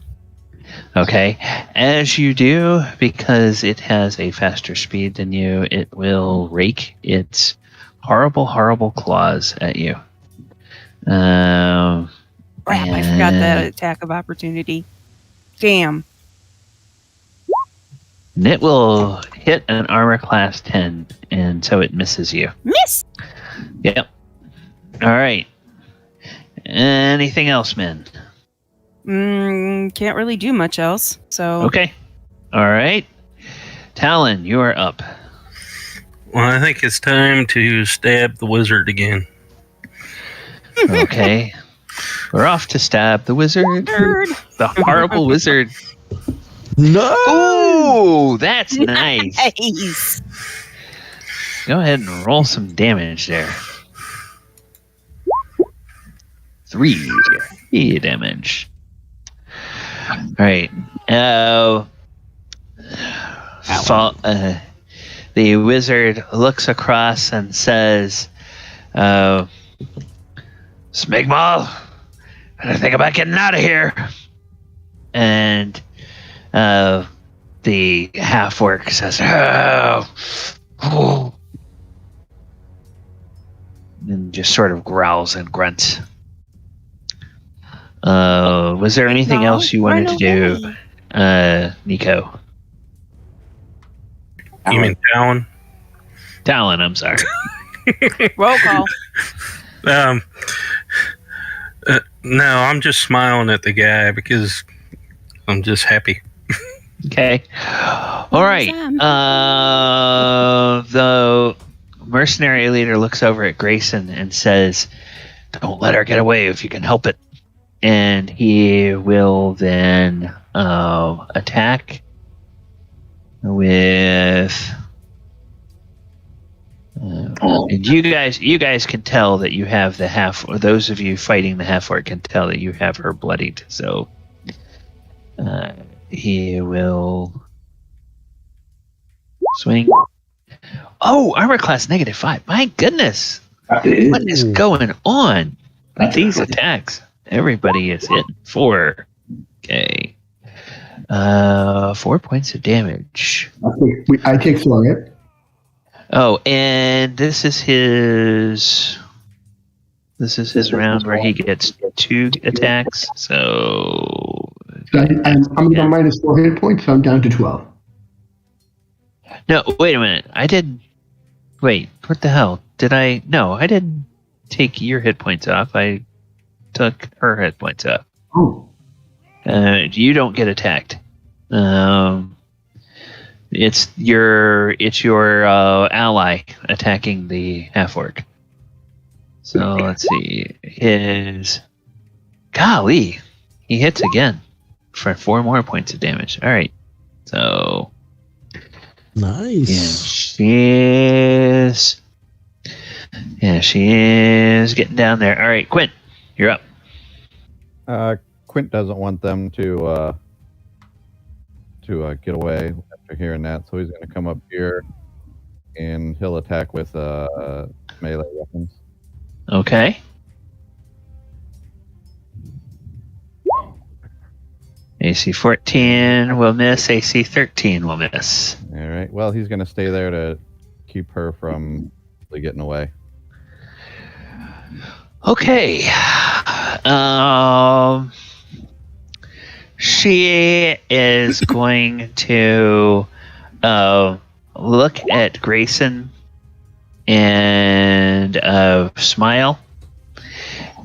Speaker 1: Okay. As you do, because it has a faster speed than you, it will rake its horrible, horrible claws at you.
Speaker 7: Crap, I forgot that attack of opportunity. Damn.
Speaker 1: And it will hit an armor class 10, and so it misses you.
Speaker 7: Miss!
Speaker 1: Yep. All right. Anything else, men?
Speaker 7: Can't really do much else. So
Speaker 1: Okay. All right. Talon, you are up.
Speaker 5: Well, I think it's time to stab the wizard again.
Speaker 1: Okay. We're off to stab the wizard.
Speaker 7: Nerd.
Speaker 1: The horrible wizard.
Speaker 3: No!
Speaker 1: Ooh, that's nice.
Speaker 7: Nice.
Speaker 1: Go ahead and roll some damage there. 3 damage. All right. The wizard looks across and says, Smigmal, I think about getting out of here. And the half-orc says, oh. And just sort of growls and grunts. Was there anything else you wanted to do, Nico?
Speaker 5: You mean Talon?
Speaker 1: Talon, I'm sorry.
Speaker 7: Roll call.
Speaker 5: No, I'm just smiling at the guy because I'm just happy.
Speaker 1: Okay. All right. The mercenary leader looks over at Grayson and says, don't let her get away if you can help it. And he will then attack with... and you guys can tell that you have the half, or those of you fighting the half-orc can tell that you have her bloodied. So he will swing. Oh, armor class -5. My goodness. What is going on with these attacks? Everybody is hitting 4. Okay. 4 points of damage.
Speaker 4: I take 4, right?
Speaker 1: Oh, and this is his round where he gets 2 attacks. So
Speaker 4: I'm going to minus 4 hit points, so I'm down to 12.
Speaker 1: no, wait a minute. Wait, what the hell? No, I didn't take your hit points off. I took her hit points off.
Speaker 4: Oh.
Speaker 1: You don't get attacked. It's your ally attacking the half-orc. So let's see. Golly, he hits again for 4 more points of damage. All right. So
Speaker 3: Nice.
Speaker 1: she is getting down there. All right, Quint, you're up.
Speaker 2: Quint doesn't want them to get away after hearing that, so he's going to come up here and he'll attack with melee weapons.
Speaker 1: Okay. AC 14 will miss. AC 13 will miss.
Speaker 2: All right. Well, he's going to stay there to keep her from getting away.
Speaker 1: Okay. She is going to look at Grayson and smile,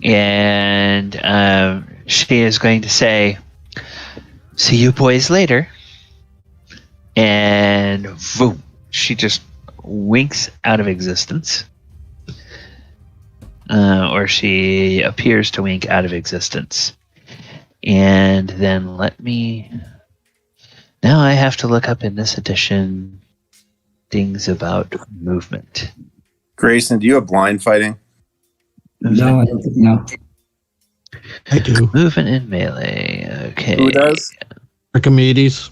Speaker 1: and she is going to say, "See you boys later." And boom, she just winks out of existence. Or she appears to wink out of existence. And then now I have to look up in this edition things about movement.
Speaker 6: Grayson, do you have blind fighting?
Speaker 4: No, I don't think no.
Speaker 3: I do.
Speaker 1: Movement in melee. Okay.
Speaker 6: Who does?
Speaker 3: Archimedes.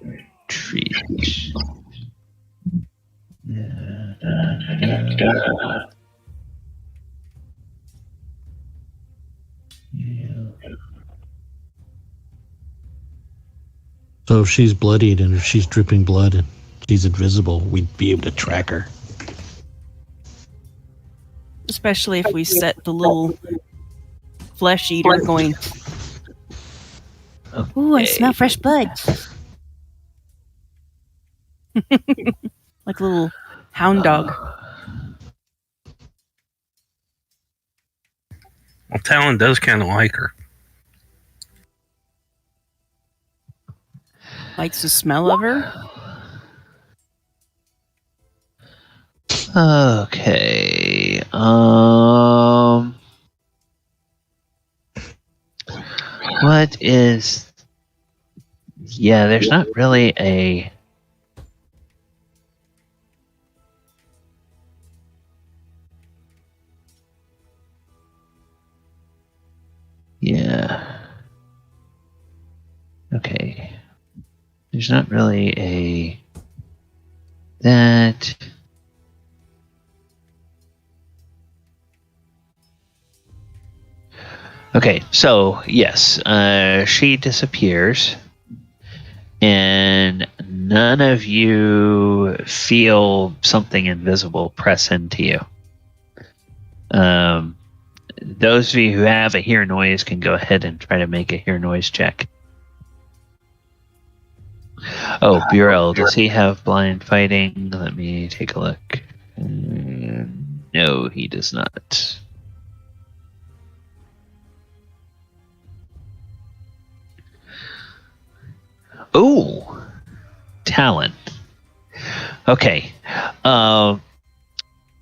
Speaker 1: Retreat.
Speaker 3: So if she's bloodied and if she's dripping blood and she's invisible, we'd be able to track her.
Speaker 7: Especially if we set the little flesh eater going.
Speaker 8: Ooh, I smell fresh blood.
Speaker 7: Like a little hound dog.
Speaker 5: Well, Talon does kind of like her.
Speaker 7: Likes the smell of her.
Speaker 1: Okay. What is... Yeah, there's not really a... Yeah. Okay. There's not really a... That... Okay, so yes, she disappears, and none of you feel something invisible press into you. Those of you who have a hear noise can go ahead and try to make a hear noise check. Oh, Burrell, does he have blind fighting? Let me take a look. No, he does not. Oh, Talon. Okay.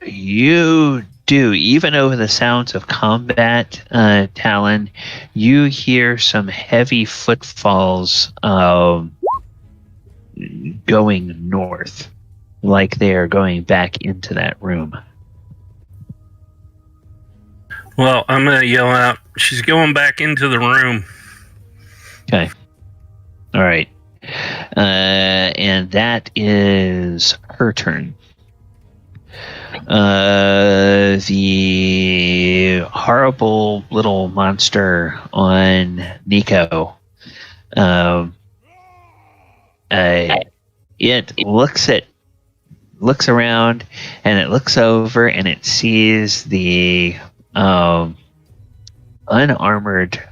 Speaker 1: You do, even over the sounds of combat, Talon, you hear some heavy footfalls going north, like they are going back into that room.
Speaker 5: Well, I'm going to yell out, she's going back into the room.
Speaker 1: Okay. All right. And that is her turn. The horrible little monster on Nico. It looks around, and it looks over, and it sees the unarmored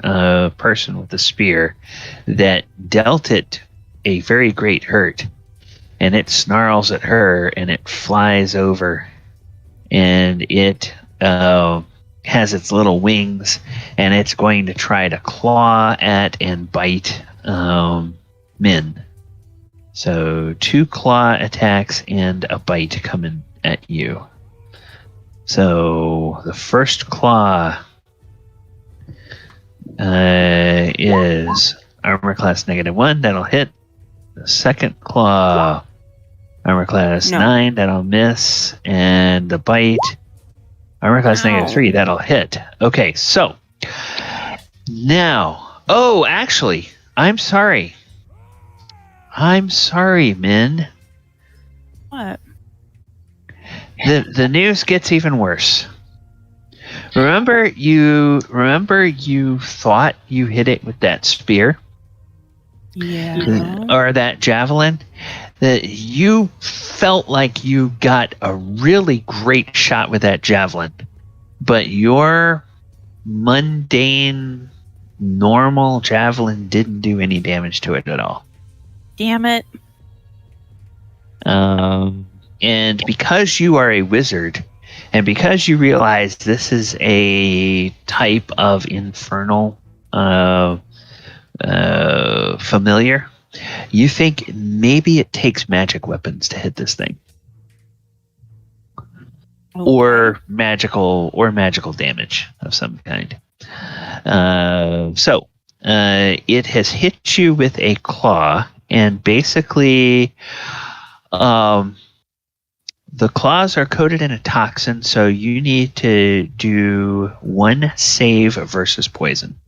Speaker 1: person with the spear that dealt it a very great hurt, and it snarls at her, and it flies over, and it has its little wings, and it's going to try to claw at and bite Min. So 2 claw attacks and a bite coming at you. So the first claw is armor class -1. That'll hit. The second claw, armor class 9. That'll miss. And the bite, armor class -3. That'll hit. Okay, so now, oh, actually, I'm sorry, Min.
Speaker 7: What?
Speaker 1: The news gets even worse. Remember you thought you hit it with that spear?
Speaker 7: Yeah.
Speaker 1: Or that javelin? That you felt like you got a really great shot with that javelin, but your mundane normal javelin didn't do any damage to it at all.
Speaker 7: Damn it.
Speaker 1: And because you are a wizard, and because you realize this is a type of infernal familiar, you think maybe it takes magic weapons to hit this thing. Or magical damage of some kind. So it has hit you with a claw, and basically the claws are coated in a toxin, so you need to do 1 save versus poison.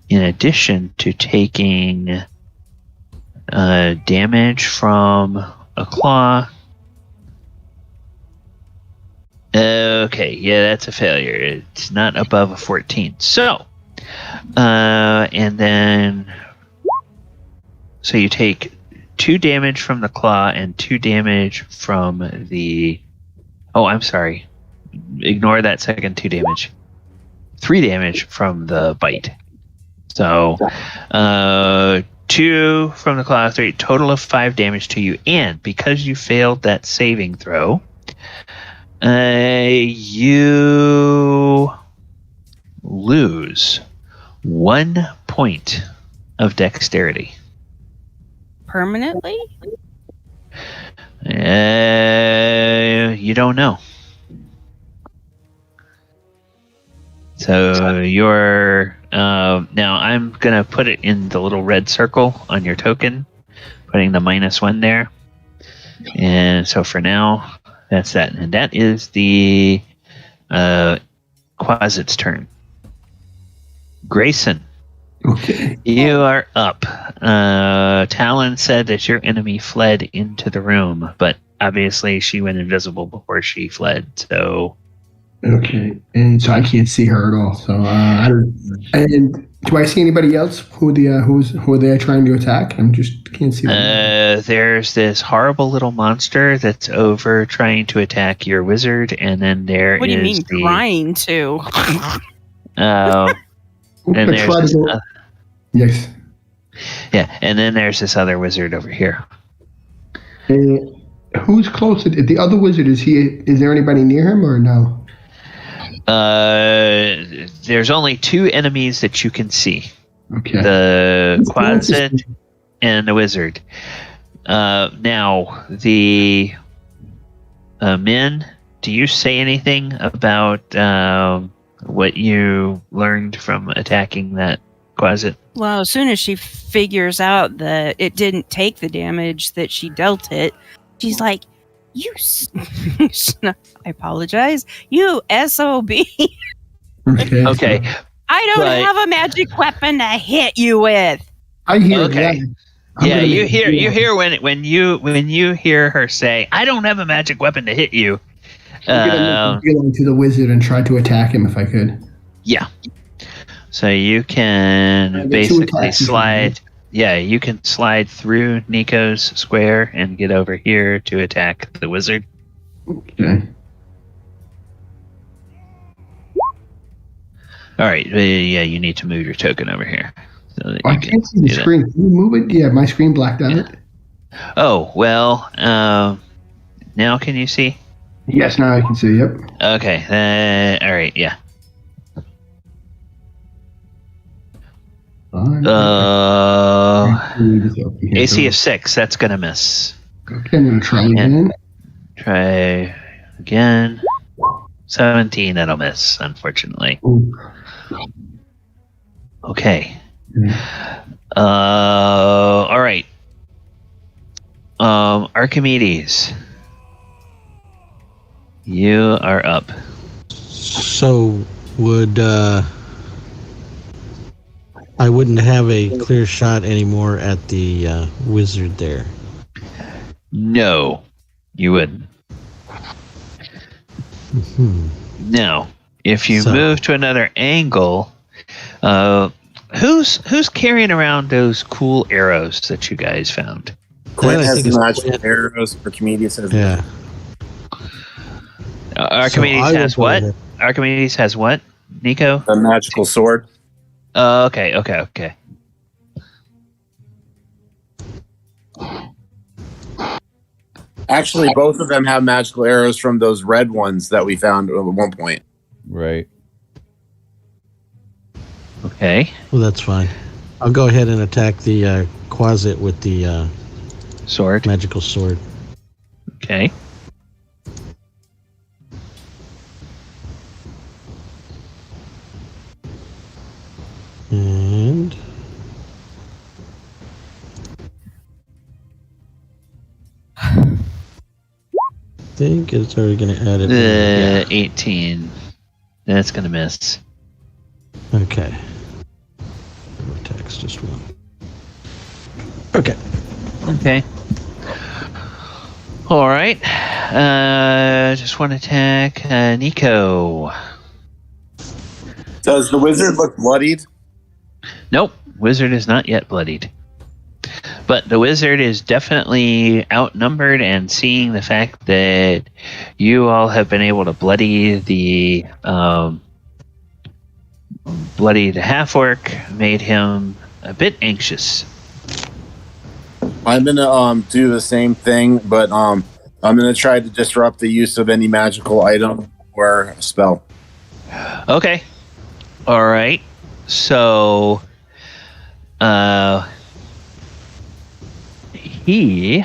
Speaker 1: In addition to taking damage from a claw. Okay, yeah, that's a failure. It's not above a 14. So, and then, so you take 2 damage from the claw and 2 damage from the, oh, I'm sorry. Ignore that second 2 damage. 3 damage from the bite. So, 2 from the claw, 3, total of 5 damage to you. And because you failed that saving throw, you lose 1 point of dexterity.
Speaker 7: Permanently?
Speaker 1: You don't know. So you're now I'm gonna put it in the little red circle on your token, putting the -1 there. And so for now, that's that, and that is the Quasit's turn. Grayson.
Speaker 4: Okay.
Speaker 1: You are up. Talon said that your enemy fled into the room, but obviously she went invisible before she fled, so...
Speaker 4: Okay, and so I can't see her at all. So I don't. And do I see anybody else who they're trying to attack? I'm just can't see them.
Speaker 1: There's this horrible little monster that's over trying to attack your wizard, and then there
Speaker 7: What do you
Speaker 1: is
Speaker 7: mean trying to?
Speaker 1: And there's
Speaker 4: yes.
Speaker 1: Yeah, and then there's this other wizard over here.
Speaker 4: Who's closer? The other wizard, is there anybody near him or no?
Speaker 1: There's only 2 enemies that you can see.
Speaker 4: Okay.
Speaker 1: The Quasit and the wizard. Now, the men, do you say anything about what you learned from attacking that Quasit?
Speaker 7: Well, as soon as she figures out that it didn't take the damage that she dealt it, she's like, I apologize. You SOB.
Speaker 1: Okay.
Speaker 7: I don't have a magic weapon to hit you with.
Speaker 4: I hear.
Speaker 1: Okay. Yeah, you hear when you hear her say, "I don't have a magic weapon to hit you."
Speaker 4: I'm going to the wizard and try to attack him if I could.
Speaker 1: Yeah. So you can basically slide. Yeah, you can slide through Nico's square and get over here to attack the wizard.
Speaker 4: Okay.
Speaker 1: All right. Yeah, you need to move your token over here. So that
Speaker 4: I can't see the screen. Can you move it? Yeah, my screen blacked out.
Speaker 1: Oh, well, now can you see?
Speaker 4: Yes, now I can see, yep.
Speaker 1: Okay, all right, yeah. AC of 6, that's going to miss.
Speaker 4: Okay, I'm going to try again.
Speaker 1: Try again. 17, that'll miss, unfortunately.
Speaker 4: Ooh.
Speaker 1: Okay. All right. Archimedes. You are up.
Speaker 3: So would I wouldn't have a clear shot anymore at the wizard there?
Speaker 1: No, you wouldn't.
Speaker 3: Mm-hmm.
Speaker 1: Now, if you move to another angle, who's carrying around those cool arrows that you guys found?
Speaker 6: Quint has the magic arrows. Archimedes has.
Speaker 1: Yeah. Archimedes has what? Archimedes has what? Nico?
Speaker 6: A magical sword.
Speaker 1: Okay.
Speaker 6: Actually, both of them have magical arrows from those red ones that we found at one point.
Speaker 2: Right.
Speaker 1: Okay.
Speaker 3: Well, that's fine. I'll go ahead and attack the Quasit with the
Speaker 1: Sword.
Speaker 3: magical sword.
Speaker 1: Okay.
Speaker 3: And I think it's already going to add it.
Speaker 1: The 18. That's going to miss.
Speaker 3: Okay. Attacks just one. Okay.
Speaker 1: Okay. All right. Just one attack. Nico.
Speaker 6: Does the wizard look bloodied?
Speaker 1: Nope. Wizard is not yet bloodied. But the wizard is definitely outnumbered, and seeing the fact that you all have been able to bloody the half-orc made him a bit anxious.
Speaker 6: I'm gonna do the same thing, but I'm gonna try to disrupt the use of any magical item or spell.
Speaker 1: Okay. All right. So, he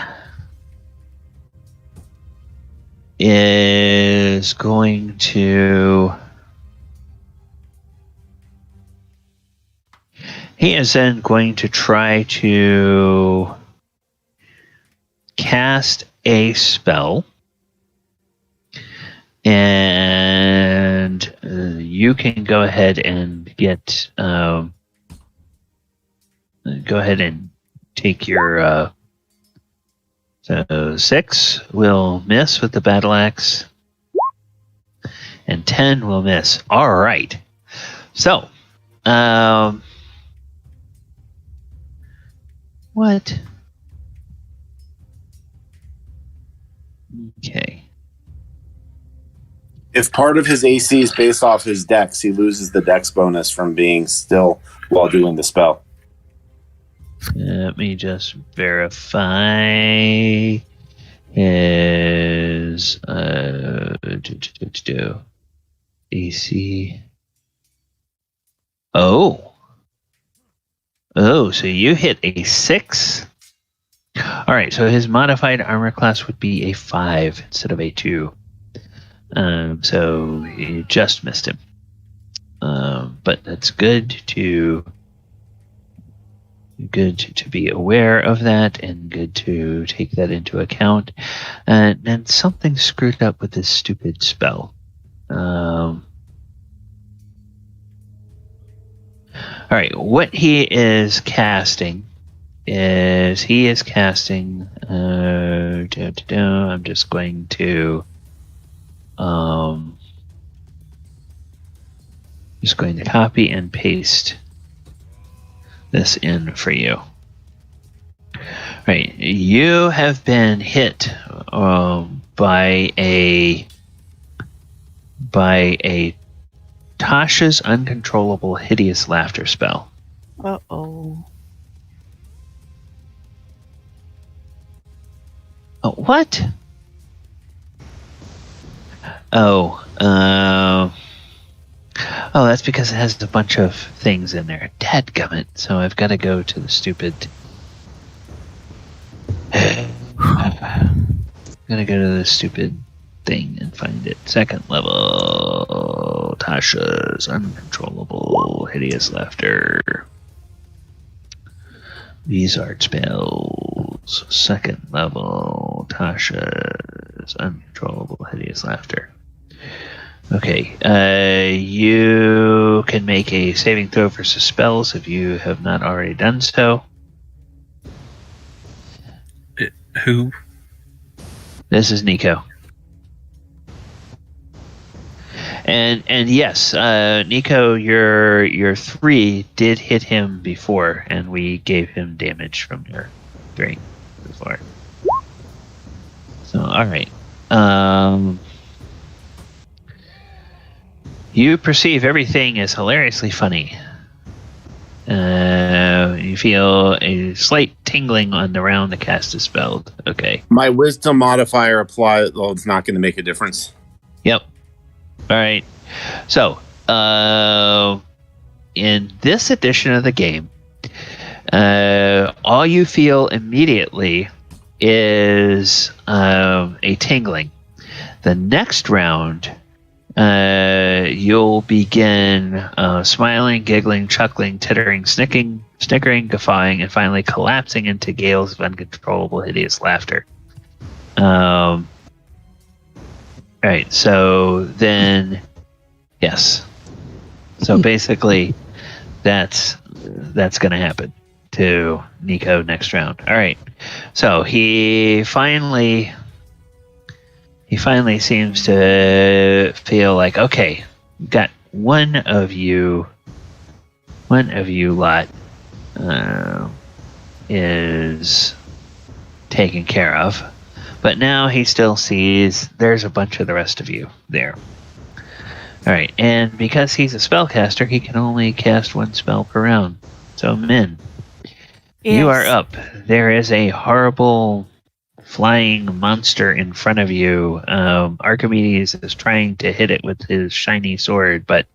Speaker 1: is going to. He is then going to try to cast a spell, and you can go ahead and get. Go ahead and take your. So 6 will miss with the battle axe, and 10 will miss. All right. So, what? Okay.
Speaker 6: If part of his AC is based off his dex, he loses the dex bonus from being still while doing the spell.
Speaker 1: Let me just verify his AC. Oh, so you hit a 6. All right, so his modified armor class would be a 5 instead of a 2. So you just missed him. But that's good to be aware of that, and good to take that into account. And something screwed up with this stupid spell. All right, what he is casting is I'm just going to copy and paste this in for you. Right, you have been hit by a Tasha's uncontrollable hideous laughter spell.
Speaker 7: Uh-oh.
Speaker 1: Oh, what? Oh, that's because it has a bunch of things in there. Dadgummit. So I've got to go to the stupid. I'm gonna go to the stupid thing and find it. Second level. Tasha's uncontrollable hideous laughter. These art spells. Second level. Tasha's uncontrollable hideous laughter. Okay, you can make a saving throw versus spells if you have not already done so.
Speaker 5: Who?
Speaker 1: This is Nico. And yes, Nico, your 3 did hit him before, and we gave him damage from your 3 before. So, all right. You perceive everything as hilariously funny. You feel a slight tingling around the cast is spelled. Okay.
Speaker 6: My wisdom modifier applied. Well, it's not going to make a difference.
Speaker 1: Yep. All right. So, in this edition of the game, all you feel immediately is a tingling. The next round, you'll begin smiling, giggling, chuckling, tittering, snickering, guffawing, and finally collapsing into gales of uncontrollable, hideous laughter. All right, so then, yes. So basically, that's going to happen to Nico next round. All right, so he finally seems to feel like, okay, got one of you lot is taken care of, but now he still sees there's a bunch of the rest of you there. All right, and because he's a spellcaster, he can only cast one spell per round. So, Min, you are up. There is a horrible flying monster in front of you. Archimedes is trying to hit it with his shiny sword, but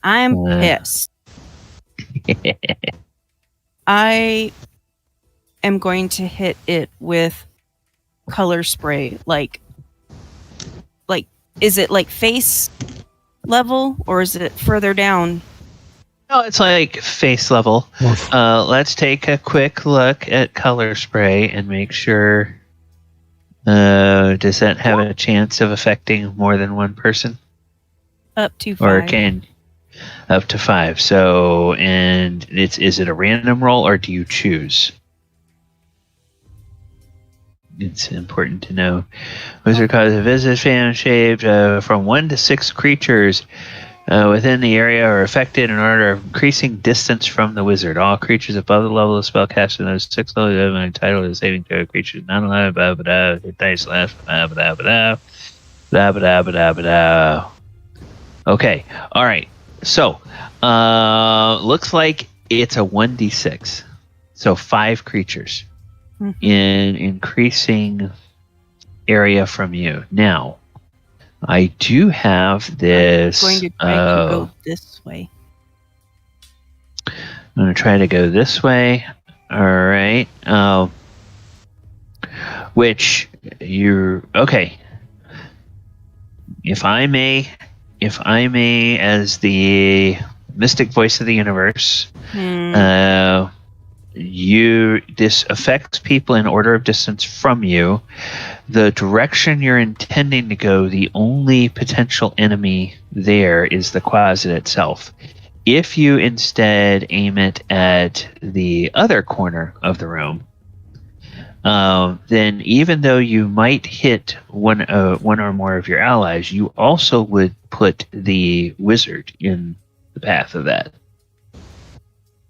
Speaker 7: I'm pissed. I am going to hit it with color spray. Like, is it like face level or is it further down?
Speaker 1: No, it's like face level. Let's take a quick look at color spray and make sure. Does that have a chance of affecting more than one person?
Speaker 7: Up to 5.
Speaker 1: Or can up to 5. So, and is it a random roll or do you choose? It's important to know. Wizard causes a visit fan shaped from 1 to 6 creatures within the area are affected in order of increasing distance from the wizard. All creatures above the level of spellcaster in those 6 levels have an entitled to saving throw. Creatures not allowed. Blah blah blah. Hit dice last. Blah blah blah. Blah blah blah blah. Okay. All right. So, looks like it's a 1d6. So 5 creatures in increasing area from you. Now, I do have this.
Speaker 7: I'm going to try to go this way.
Speaker 1: I'm going to try to go this way. All right. Which you're okay. If I may, as the mystic voice of the universe, this affects people in order of distance from you. The direction you're intending to go, the only potential enemy there is the closet itself. If you instead aim it at the other corner of the room, then even though you might hit one or more of your allies, you also would put the wizard in the path of that.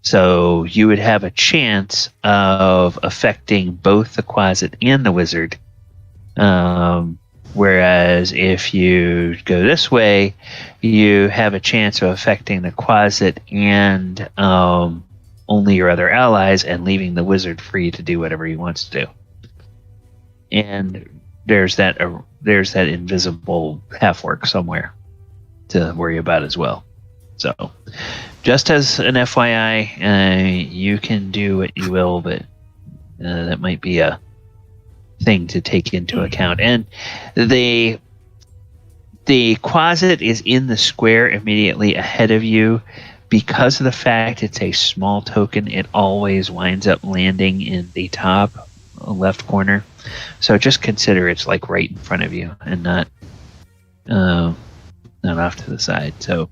Speaker 1: So you would have a chance of affecting both the closet and the wizard. Whereas if you go this way, you have a chance of affecting the closet and only your other allies and leaving the wizard free to do whatever he wants to do. And there's that invisible half-orc somewhere to worry about as well. So, just as an FYI, you can do what you will, but that might be a thing to take into account. And the closet is in the square immediately ahead of you. Because of the fact it's a small token, it always winds up landing in the top left corner. So just consider it's like right in front of you and not off to the side. So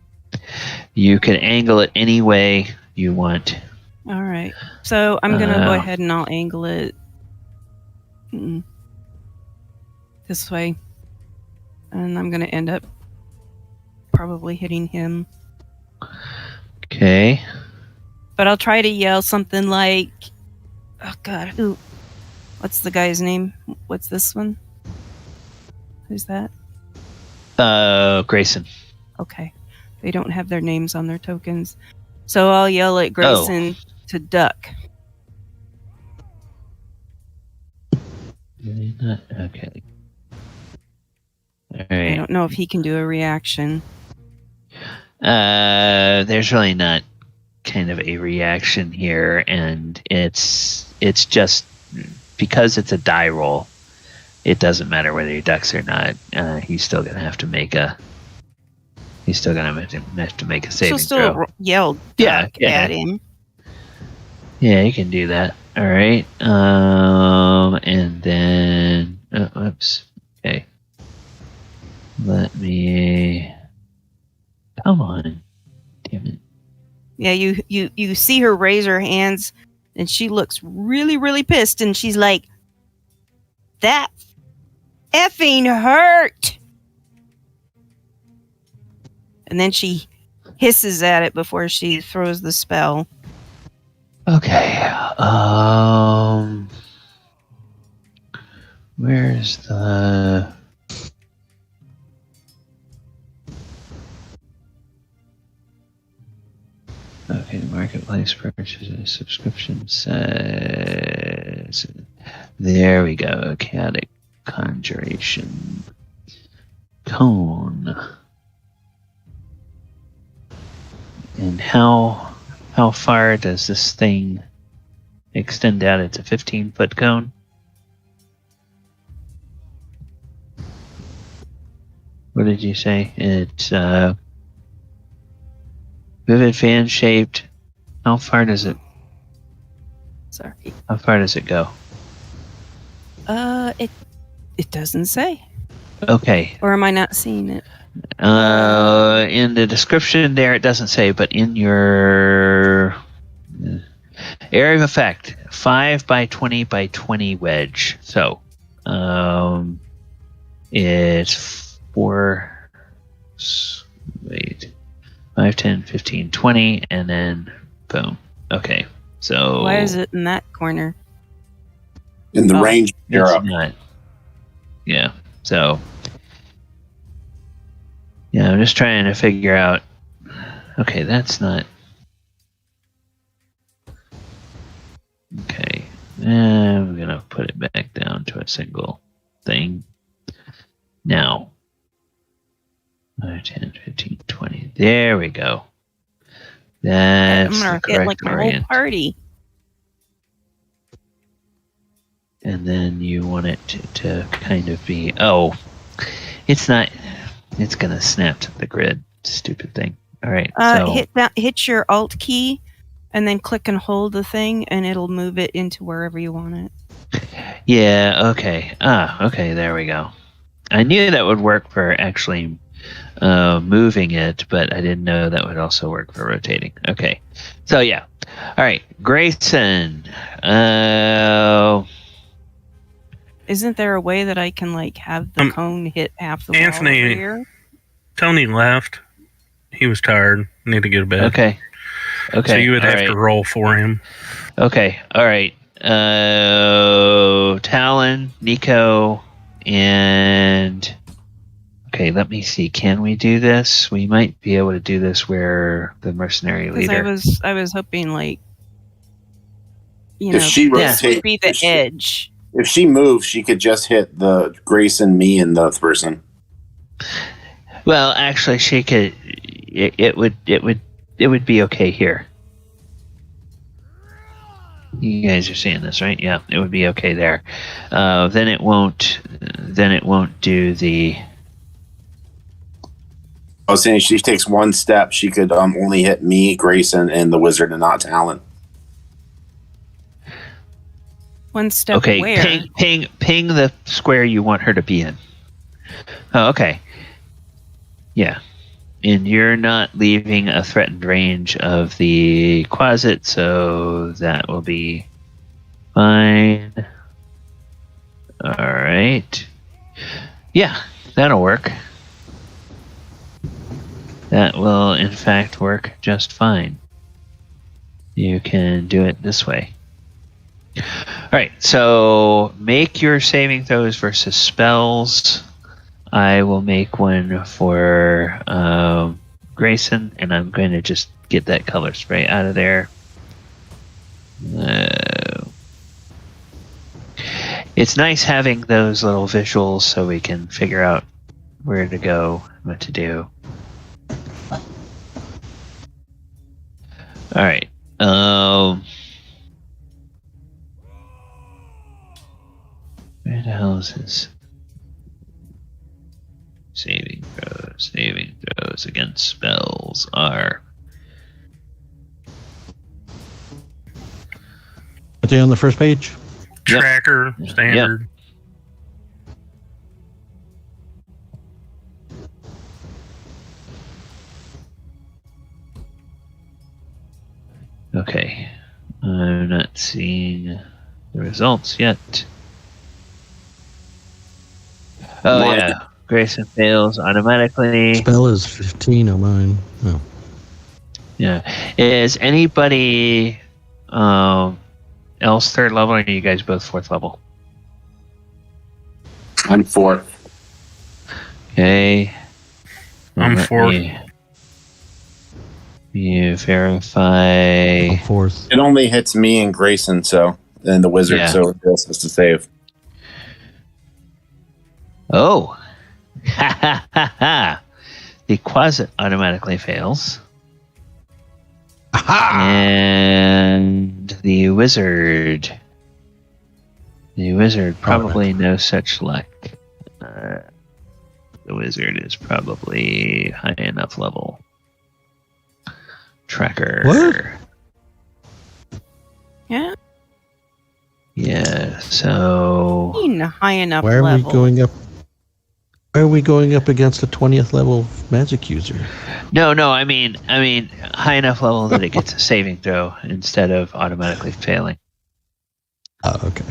Speaker 1: you can angle it any way you want.
Speaker 7: All right. So I'm going to go ahead and I'll angle it this way. And I'm going to end up probably hitting him.
Speaker 1: Okay.
Speaker 7: But I'll try to yell something like, oh God, what's the guy's name? What's this one? Who's that?
Speaker 1: Grayson.
Speaker 7: Okay. They don't have their names on their tokens. So I'll yell at Grayson to duck.
Speaker 1: Okay. All
Speaker 7: I
Speaker 1: right.
Speaker 7: don't know if he can do a reaction.
Speaker 1: There's really not kind of a reaction here, and it's just because it's a die roll. It doesn't matter whether he ducks or not. He's still gonna have to make a. He's still gonna have to make a saving
Speaker 7: She'll
Speaker 1: throw.
Speaker 7: still yell duck at him.
Speaker 1: Yeah, you can do that. All right. And then, oops. Okay. Let me. Come on. Damn it.
Speaker 7: Yeah, you see her raise her hands, and she looks really, really pissed, and she's like, "That effing hurt!" And then she hisses at it before she throws the spell.
Speaker 1: Okay. Where's the? Okay, marketplace purchases, subscription says. There we go. Chaotic conjuration. Cone. And how far does this thing extend out? It's a 15-foot cone. What did you say? It's vivid fan shaped. How far does it?
Speaker 7: Sorry.
Speaker 1: How far does it go?
Speaker 7: It doesn't say.
Speaker 1: Okay.
Speaker 7: Or am I not seeing it?
Speaker 1: In the description there, it doesn't say, but in your area of effect, 5 by 20 by 20 wedge. So, it's 4. Wait. 5, 10, 15, 20, and then boom. Okay, so...
Speaker 7: Why is it in that corner?
Speaker 6: In the range, you're up.
Speaker 1: Not, yeah, so... Yeah, I'm just trying to figure out... Okay, that's not... Okay, I'm going to put it back down to a single thing. Now... 5, 10, 15, 20. There we go. That's
Speaker 7: I'm
Speaker 1: the
Speaker 7: gonna hit
Speaker 1: correct
Speaker 7: like my whole party.
Speaker 1: And then you want it to kind of be... Oh, it's not... It's going to snap to the grid. Stupid thing. All right. So
Speaker 7: Hit your Alt key, and then click and hold the thing, and it'll move it into wherever you want it.
Speaker 1: yeah, okay. Okay, there we go. I knew that would work for actually... moving it, but I didn't know that would also work for rotating. Okay, so yeah. All right, Grayson.
Speaker 7: Isn't there a way that I can like have the cone hit half the wall over here?
Speaker 5: Tony left. He was tired. Need to go to bed.
Speaker 1: Okay.
Speaker 5: So you would have to roll for him.
Speaker 1: Okay. All right. Talon, Nico, and. Okay, let me see. Can we do this? We might be able to do this where the mercenary leader...
Speaker 7: I was hoping, like, you
Speaker 6: if
Speaker 7: know,
Speaker 6: she
Speaker 7: this
Speaker 6: rotates,
Speaker 7: would be the edge.
Speaker 6: If she moves, she could just hit the Grayson, me, and the other person.
Speaker 1: Well, actually, she could... It would be okay here. You guys are seeing this, right? Yeah, it would be okay there. Then it won't do the...
Speaker 6: I was saying if she takes one step, she could only hit me, Grayson, and the wizard, and not Talon.
Speaker 7: One step
Speaker 1: okay,
Speaker 7: where?
Speaker 1: Ping the square you want her to be in. Oh, okay. Yeah. And you're not leaving a threatened range of the closet, so that will be fine. All right. Yeah, that'll work. That will, in fact, work just fine. You can do it this way. All right, so make your saving throws versus spells. I will make one for Grayson, and I'm going to just get that color spray out of there. It's nice having those little visuals so we can figure out where to go, what to do. All right. Where the hell is this? Saving throws against spells are.
Speaker 3: Are they on the first page?
Speaker 5: Tracker, standard.
Speaker 1: Okay. I'm not seeing the results yet. Oh,
Speaker 6: Mine-
Speaker 1: yeah. Grayson fails automatically.
Speaker 3: Spell is 15 on mine. Oh.
Speaker 1: Yeah. Is anybody else third level, or are you guys both fourth level?
Speaker 6: I'm 4th.
Speaker 1: Okay.
Speaker 5: I'm
Speaker 1: Let
Speaker 5: 4th.
Speaker 1: You verify.
Speaker 3: I'm 4th.
Speaker 6: It only hits me and Grayson, and the wizard,
Speaker 1: Yeah.
Speaker 6: so it has to save.
Speaker 1: Oh. Ha ha ha ha. The quasit automatically fails.
Speaker 3: Aha!
Speaker 1: And the wizard. The wizard probably no such luck. The wizard is probably high enough level. Tracker.
Speaker 3: What?
Speaker 7: Yeah,
Speaker 1: Yeah, so
Speaker 7: in a high enough
Speaker 3: Why are
Speaker 7: level.
Speaker 3: we going up? Why are we going up against a 20th level magic user?
Speaker 1: no, I mean high enough level that it gets a saving throw instead of automatically failing.
Speaker 3: Oh, okay.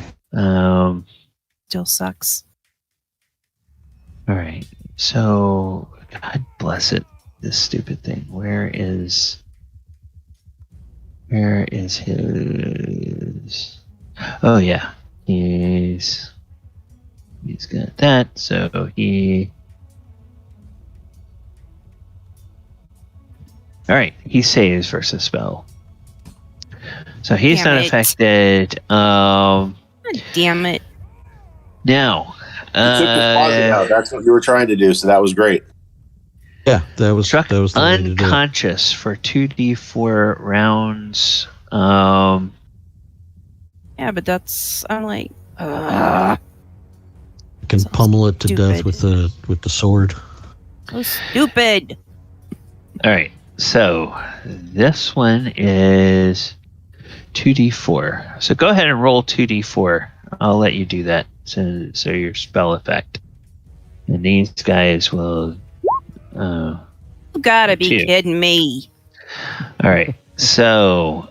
Speaker 7: Still sucks.
Speaker 1: All right. So, God bless it, this stupid thing. Where is his? Oh yeah, he's got that. So he. All right, he saves versus spell. So he's
Speaker 7: Damn
Speaker 1: not
Speaker 7: it.
Speaker 1: affected.
Speaker 7: God damn it.
Speaker 1: Now,
Speaker 6: You took the closet out. That's what you were trying to do, so that was great.
Speaker 3: Yeah, that was
Speaker 1: struck
Speaker 3: the way to do it.
Speaker 1: unconscious for 2d4 rounds.
Speaker 7: Yeah, but that's I'm like,
Speaker 3: You can
Speaker 7: So
Speaker 3: pummel it to death
Speaker 7: stupid.
Speaker 3: with the sword.
Speaker 7: so stupid.
Speaker 1: All right, so this one is 2d4. So go ahead and roll 2d4. I'll let you do that. So your spell effect, and these guys will.
Speaker 7: You gotta be
Speaker 1: Two.
Speaker 7: kidding me.
Speaker 1: All right, so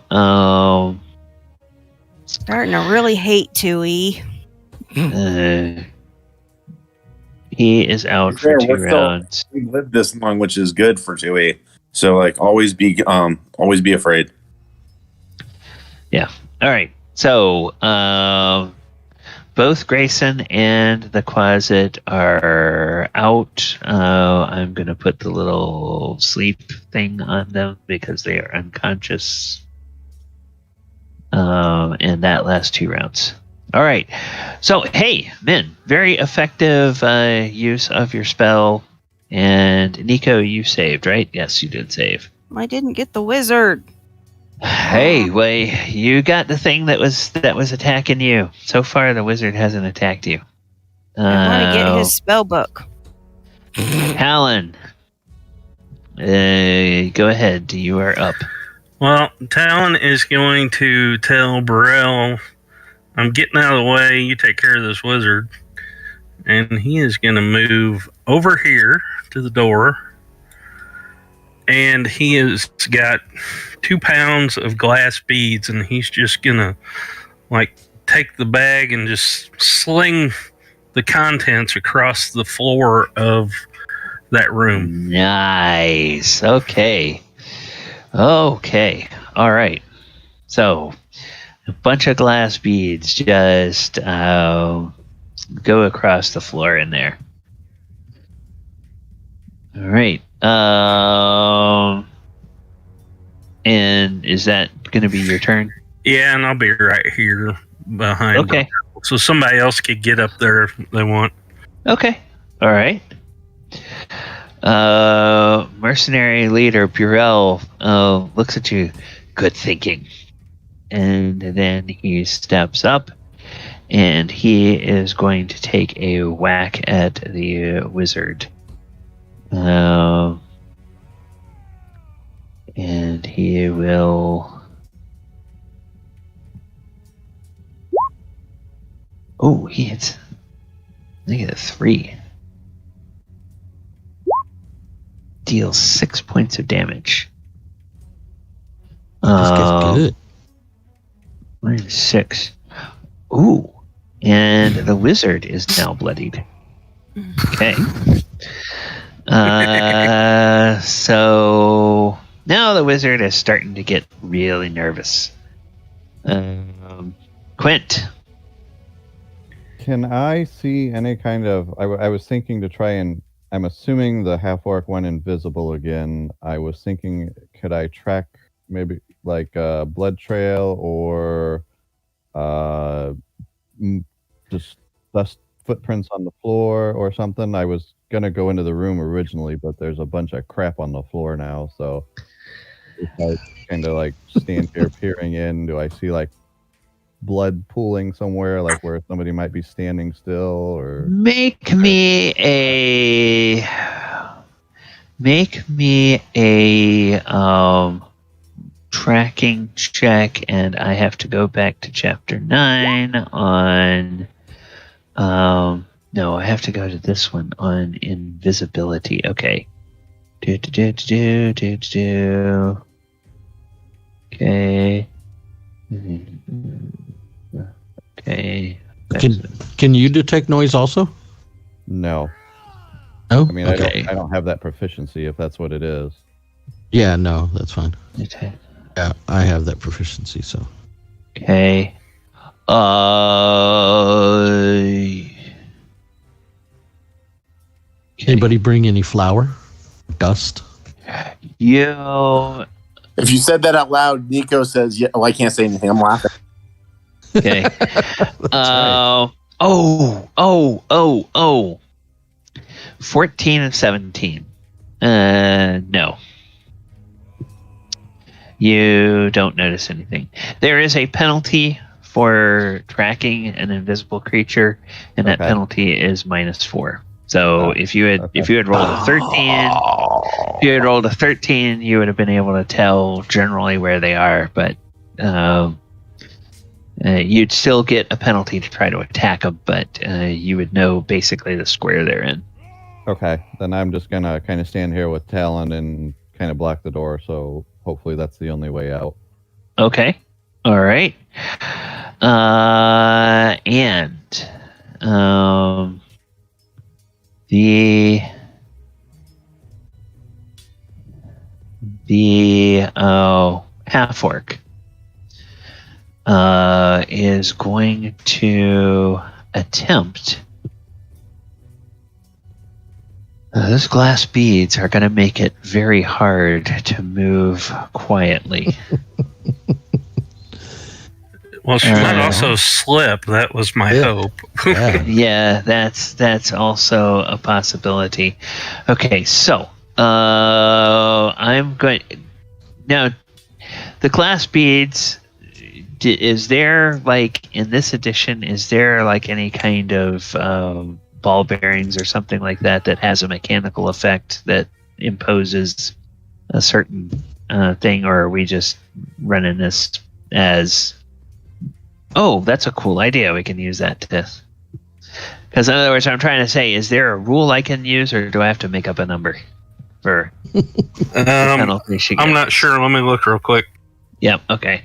Speaker 7: Starting to really hate Tui.
Speaker 1: he is out for 2 rounds.
Speaker 6: We lived this long, which is good for 2E. So always be afraid.
Speaker 1: Yeah. All right. So both Grayson and the Quasit are out. I'm going to put the little sleep thing on them because they are unconscious. And that lasts 2 rounds. All right. So, hey, Min, very effective use of your spell. And Nico, you saved, right? Yes, you did save.
Speaker 7: I didn't get the wizard.
Speaker 1: Hey, well, you got the thing that was attacking you. So far, the wizard hasn't attacked you.
Speaker 7: I want to get his spell book.
Speaker 1: Talon, go ahead. You are up.
Speaker 5: Well, Talon is going to tell Burrell, I'm getting out of the way, you take care of this wizard. And he is going to move over here to the door. And he has got 2 pounds of glass beads, and he's just going to, take the bag and just sling the contents across the floor of that room.
Speaker 1: Nice. Okay. All right. So, a bunch of glass beads just go across the floor in there. All right. And is that going to be your turn?
Speaker 5: Yeah, and I'll be right here behind.
Speaker 1: Okay.
Speaker 5: So somebody else could get up there if they want.
Speaker 1: Okay. All right. Mercenary leader Burrell looks at you. Good thinking. And then he steps up, and he is going to take a whack at the wizard. And he will. Oh, he hits. -3. Deals 6 points of damage.
Speaker 3: This guy's good.
Speaker 1: -6. Ooh. And the wizard is now bloodied. Okay. So now the wizard is starting to get really nervous. Quint.
Speaker 2: Can I see any kind of... I was thinking to try and... I'm assuming the half-orc went invisible again. I was thinking, could I track maybe like a blood trail or just dust footprints on the floor or something? I was going to go into the room originally, but there's a bunch of crap on the floor now. So if I kind of like stand here peering in, do I see like blood pooling somewhere, like where somebody might be standing still? Or
Speaker 1: Make me a tracking check, and I have to go back to chapter 9 on no, I have to go to this one on invisibility. Okay. Okay. Okay.
Speaker 3: Can you detect noise also?
Speaker 2: no.
Speaker 3: No.
Speaker 2: I mean,
Speaker 1: Okay.
Speaker 2: I don't have that proficiency if that's what it is.
Speaker 3: Yeah, no, that's fine.
Speaker 1: Okay.
Speaker 3: Yeah, I have that proficiency. So
Speaker 1: Okay.
Speaker 3: anybody bring any flour, dust?
Speaker 1: You
Speaker 6: If you said that out loud, Nico says, "Yeah." Oh, I can't say anything. I'm laughing.
Speaker 1: okay?
Speaker 3: right.
Speaker 1: 14 and 17. No. You don't notice anything. There is a penalty for tracking an invisible creature, and that
Speaker 2: Okay.
Speaker 1: penalty is -4. So if you had
Speaker 2: Okay.
Speaker 1: rolled a 13, you would have been able to tell generally where they are, but you'd still get a penalty to try to attack them, but you would know basically the square they're in.
Speaker 2: Okay, then I'm just gonna kind of stand here with Talon and kind of block the door. So hopefully that's the only way out.
Speaker 1: Okay. All right. The half-orc is going to attempt. Those glass beads are going to make it very hard to move quietly.
Speaker 5: Well, she might also slip. That was my hope.
Speaker 3: Yeah.
Speaker 1: Yeah, that's also a possibility. Okay, so I'm going now. The glass beads. Is there like in this edition? Is there like any kind of ball bearings or something like that that has a mechanical effect that imposes a certain thing, or are we just running this as? Oh, that's a cool idea. We can use that to. Because in other words, I'm trying to say, is there a rule I can use, or do I have to make up a number for penalty she
Speaker 5: I'm
Speaker 1: gets?
Speaker 5: not sure. Let me look real quick.
Speaker 1: Yep. Okay.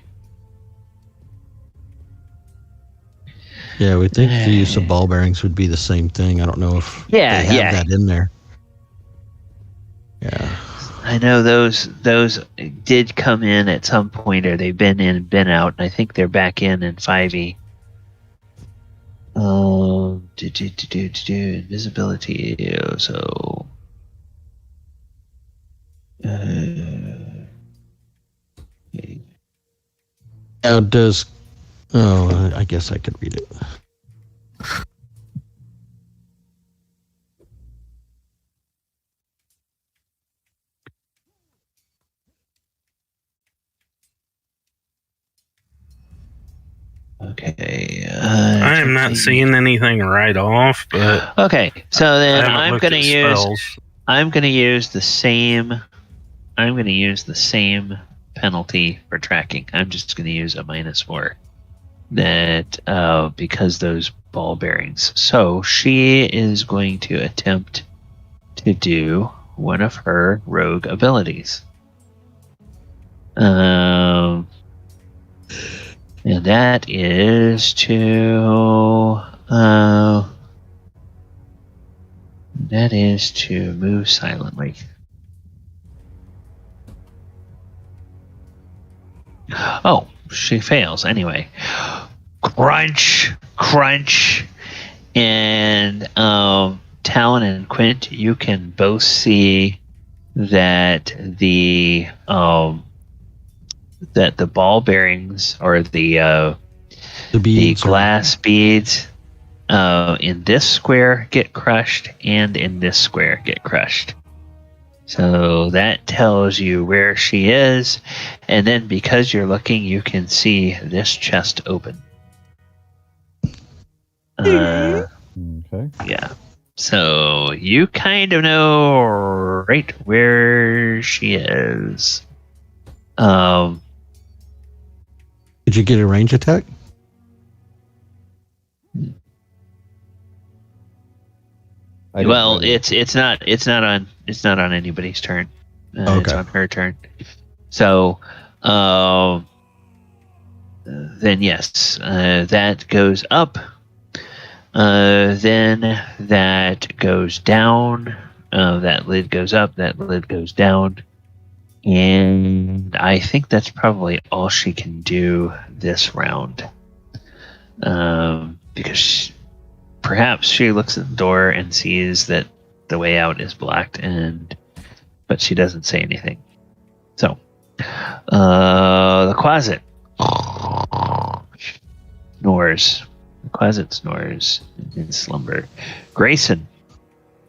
Speaker 3: Yeah, we think the use of ball bearings would be the same thing. I don't know if they have that in there. Yeah.
Speaker 1: I know those did come in at some point, or they've been in and been out, and I think they're back in 5e. Invisibility. So Okay.
Speaker 3: Now does... Oh, I guess I could read it.
Speaker 1: Okay.
Speaker 5: I am not seeing anything right off, but
Speaker 1: Okay, so then
Speaker 5: I haven't
Speaker 1: I'm
Speaker 5: looked
Speaker 1: gonna
Speaker 5: at
Speaker 1: use.
Speaker 5: spells.
Speaker 1: I'm gonna use the same. I'm gonna use the same penalty for tracking. I'm just gonna use a -4. That because those ball bearings. So she is going to attempt to do one of her rogue abilities. And that is to move silently. Oh, she fails anyway. Crunch, crunch, and Talon and Quint, you can both see that the ball bearings or the
Speaker 3: beads
Speaker 1: glass beads in this square get crushed and in this square get crushed. So that tells you where she is, and then because you're looking, you can see this chest open.
Speaker 2: Okay.
Speaker 1: Yeah. So you kind of know right where she is.
Speaker 3: Did you get a range attack?
Speaker 1: Well, it's not on anybody's turn. It's
Speaker 3: Okay.
Speaker 1: on her turn. So then yes, that goes up. Then that goes down. That lid goes up. That lid goes down. And I think that's probably all she can do this round. Because perhaps she looks at the door and sees that the way out is blocked, but she doesn't say anything. So, the closet snores. The closet snores in slumber. Grayson,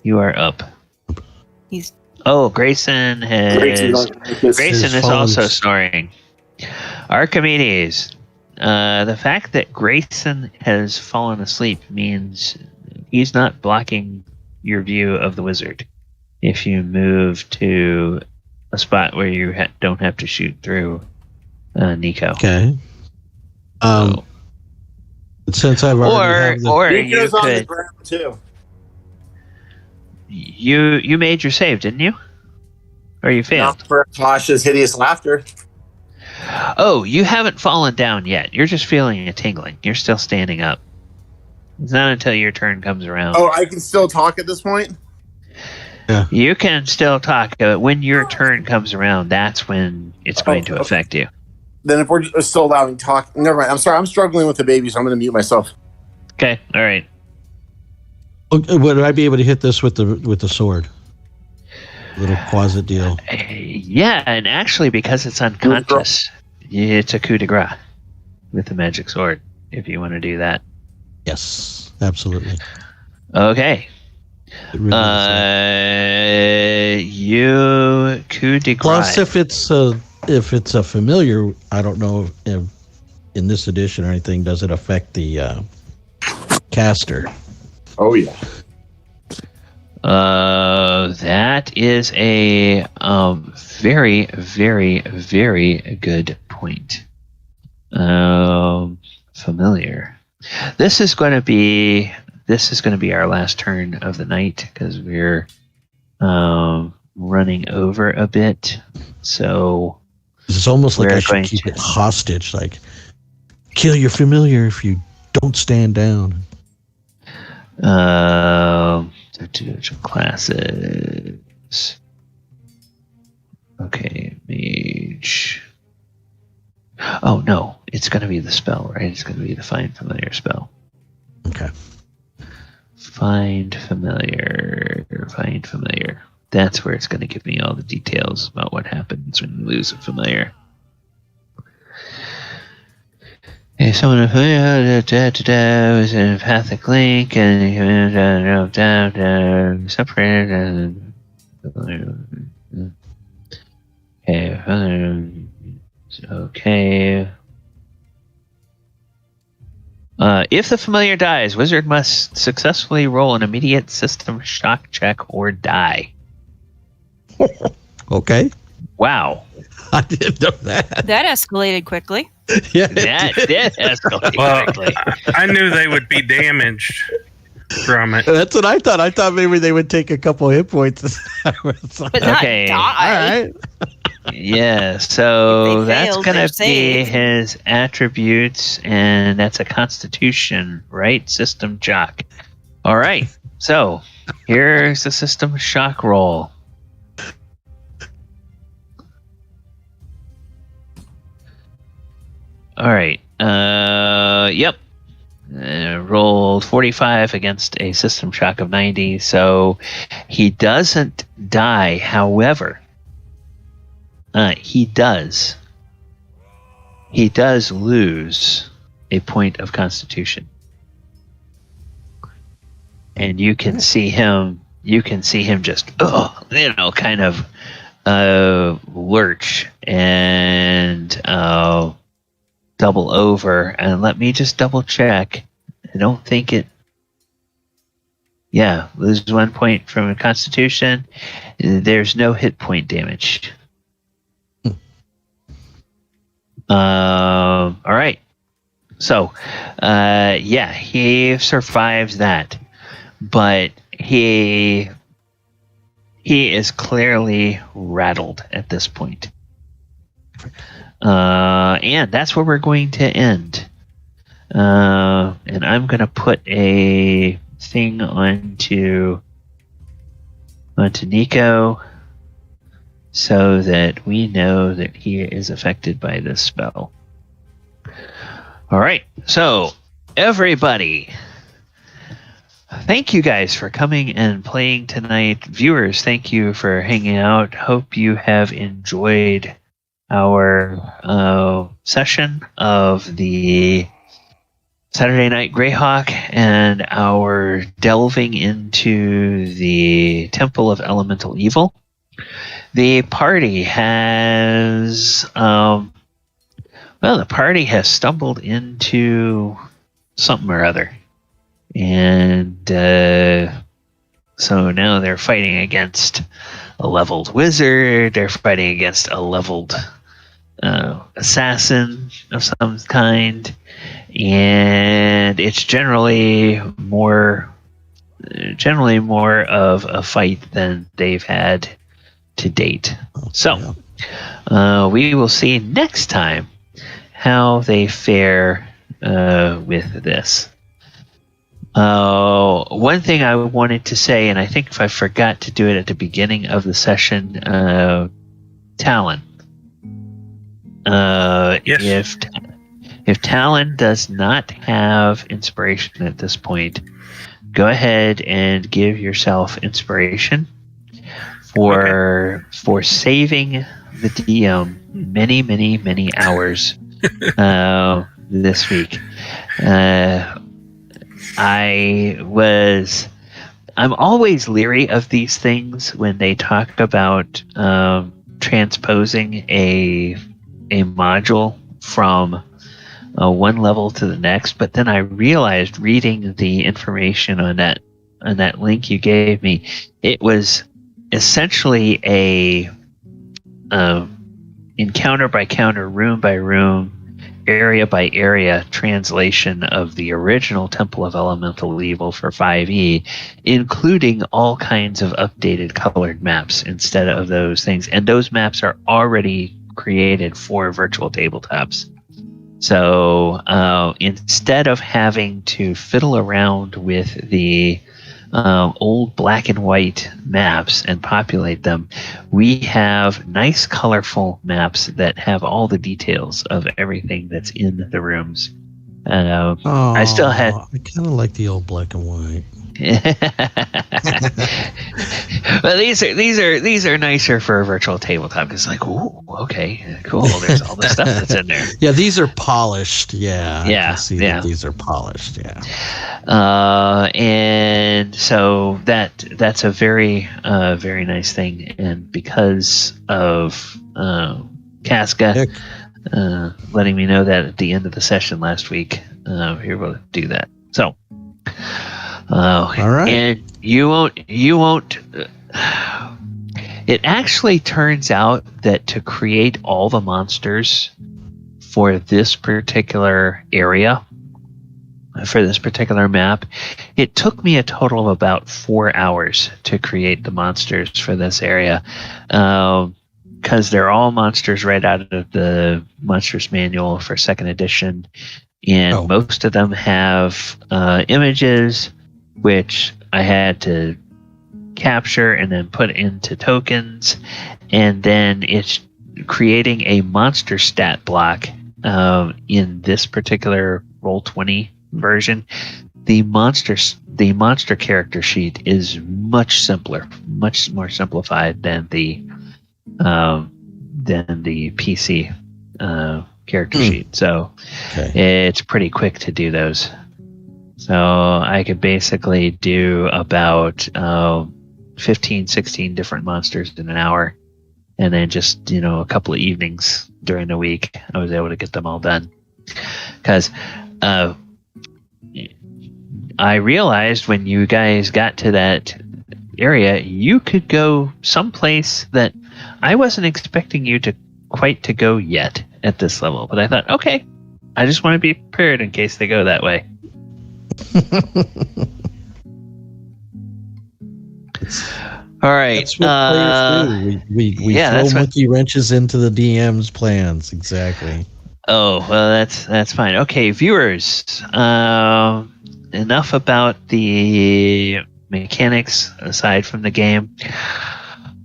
Speaker 1: you are up. Grayson is also snoring. Archimedes. The fact that Grayson has fallen asleep means he's not blocking your view of the wizard. If you move to a spot where you don't have to shoot through Nico.
Speaker 3: Okay. Since I've already
Speaker 6: Nico's on the ground too.
Speaker 1: You made your save, didn't you? Or you failed?
Speaker 6: Not for Tasha's hideous laughter.
Speaker 1: Oh, you haven't fallen down yet. You're just feeling a tingling. You're still standing up. It's not until your turn comes around.
Speaker 6: Oh, I can still talk at this point?
Speaker 3: Yeah.
Speaker 1: You can still talk. When your turn comes around, that's when it's going to affect you.
Speaker 6: Then if we're still allowing talk... Never mind. I'm sorry. I'm struggling with the baby, so I'm going to mute myself.
Speaker 1: Okay. All right.
Speaker 3: Would I be able to hit this with the sword? Little closet deal.
Speaker 1: Yeah, and actually, because it's unconscious, it's a coup de grace with the magic sword, if you want to do that.
Speaker 3: Yes, absolutely.
Speaker 1: Okay. You coup de grace.
Speaker 3: Plus, if it's a familiar, I don't know if in this edition or anything, does it affect the caster?
Speaker 6: Oh, yeah.
Speaker 1: That is a very, very, very good point. Familiar. This is going to be our last turn of the night because we're running over a bit. So
Speaker 3: it's almost like I should keep it hostage. Like, kill your familiar if you don't stand down.
Speaker 1: Classes. Okay, mage. Oh no, it's going to be the spell, right? It's going to be the find familiar spell.
Speaker 3: Okay.
Speaker 1: Find familiar. That's where it's going to give me all the details about what happens when you lose a familiar. Okay, someone was an empathic link and separated. Okay. If the familiar dies, wizard must successfully roll an immediate system shock check or die.
Speaker 3: Okay.
Speaker 1: Wow.
Speaker 3: I didn't know that.
Speaker 7: That escalated quickly.
Speaker 3: Yeah.
Speaker 1: That did escalate
Speaker 5: Well,
Speaker 1: quickly.
Speaker 5: I knew they would be damaged from it.
Speaker 3: That's what I thought. I thought maybe they would take a couple hit points.
Speaker 7: But
Speaker 1: Okay.
Speaker 7: not
Speaker 3: All
Speaker 7: die.
Speaker 3: right.
Speaker 1: Yeah, so
Speaker 7: If they
Speaker 1: that's
Speaker 7: failed,
Speaker 1: going
Speaker 7: they're
Speaker 1: to be
Speaker 7: saved.
Speaker 1: his attributes, and that's a constitution, right? System shock. All right, so here's the system shock roll. All right, yep. Rolled 45 against a system shock of 90, so he doesn't die. However, he does lose a point of constitution, and you can see him just kind of lurch and double over. And let me just double check. I don't think it. Yeah, loses 1 point from a constitution. There's no hit point damage. All right. So, he survives that, but he is clearly rattled at this point. And that's where we're going to end. And I'm going to put a thing onto Nico, so that we know that he is affected by this spell. All right, so everybody, thank you guys for coming and playing tonight. Viewers, thank you for hanging out. Hope you have enjoyed our session of the Saturday Night Greyhawk and our delving into the Temple of Elemental Evil. The party has, stumbled into something or other. And so now they're fighting against a leveled wizard, they're fighting against a leveled assassin of some kind, and it's generally more of a fight than they've had to date. So we will see next time how they fare with this. One thing I wanted to say, and I think if I forgot to do it at the beginning of the session, Talon.
Speaker 5: Yes.
Speaker 1: If Talon does not have inspiration at this point, go ahead and give yourself inspiration for saving the DM many hours this week. I'm always leery of these things when they talk about transposing a module from one level to the next, but then I realized, reading the information on that link you gave me, it was essentially a encounter by counter, room by room, area by area translation of the original Temple of Elemental Evil for 5e, including all kinds of updated colored maps instead of those things. And those maps are already created for virtual tabletops. So instead of having to fiddle around with the old black and white maps and populate them, we have nice colorful maps that have all the details of everything that's in the rooms. I still had.
Speaker 3: I kind of like the old black and white.
Speaker 1: Well, these are nicer for a virtual tabletop. It's like, ooh, okay, cool. There's all the stuff that's in there.
Speaker 3: Yeah, these are polished. Yeah, I
Speaker 1: Yeah,
Speaker 3: can see
Speaker 1: yeah.
Speaker 3: that these are polished. Yeah.
Speaker 1: And so that's a very very nice thing. And because of Casca letting me know that at the end of the session last week, we were able to do that. So.
Speaker 3: All right.
Speaker 1: And you won't. It actually turns out that to create all the monsters for this particular area, for this particular map, it took me a total of about 4 hours to create the monsters for this area. Because they're all monsters right out of the Monsters Manual for 2nd edition. And most of them have images, which I had to capture and then put into tokens. And then it's creating a monster stat block in this particular Roll20 version. The monster character sheet is much simpler, much more simplified than the PC character sheet. So it's pretty quick to do those. So I could basically do about 15, 16 different monsters in an hour. And then just, a couple of evenings during the week, I was able to get them all done. Because I realized when you guys got to that area, you could go someplace that I wasn't expecting you to go yet at this level. But I thought, okay, I just want to be prepared in case they go that way. All right.
Speaker 3: That's what players do. We throw monkey wrenches into the DM's plans. Exactly.
Speaker 1: Oh, well, that's fine. Okay, viewers, enough about the mechanics aside from the game.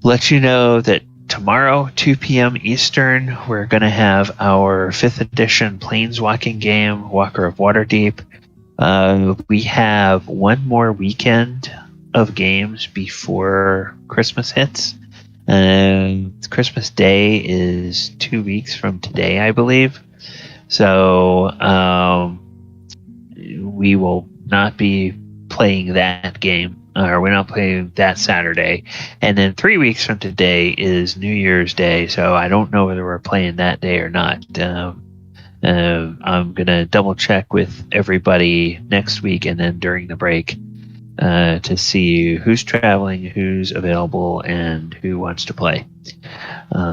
Speaker 1: Let you know that tomorrow, 2 p.m. Eastern, we're going to have our 5th edition Planeswalking game, Walker of Waterdeep. We have one more weekend of games before Christmas hits. Christmas Day is 2 weeks from today, I believe. So we will not be playing that game. Or we're not playing that Saturday. And then 3 weeks from today is New Year's Day, so I don't know whether we're playing that day or not. I'm going to double check with everybody next week and then during the break to see who's traveling, who's available, and who wants to play.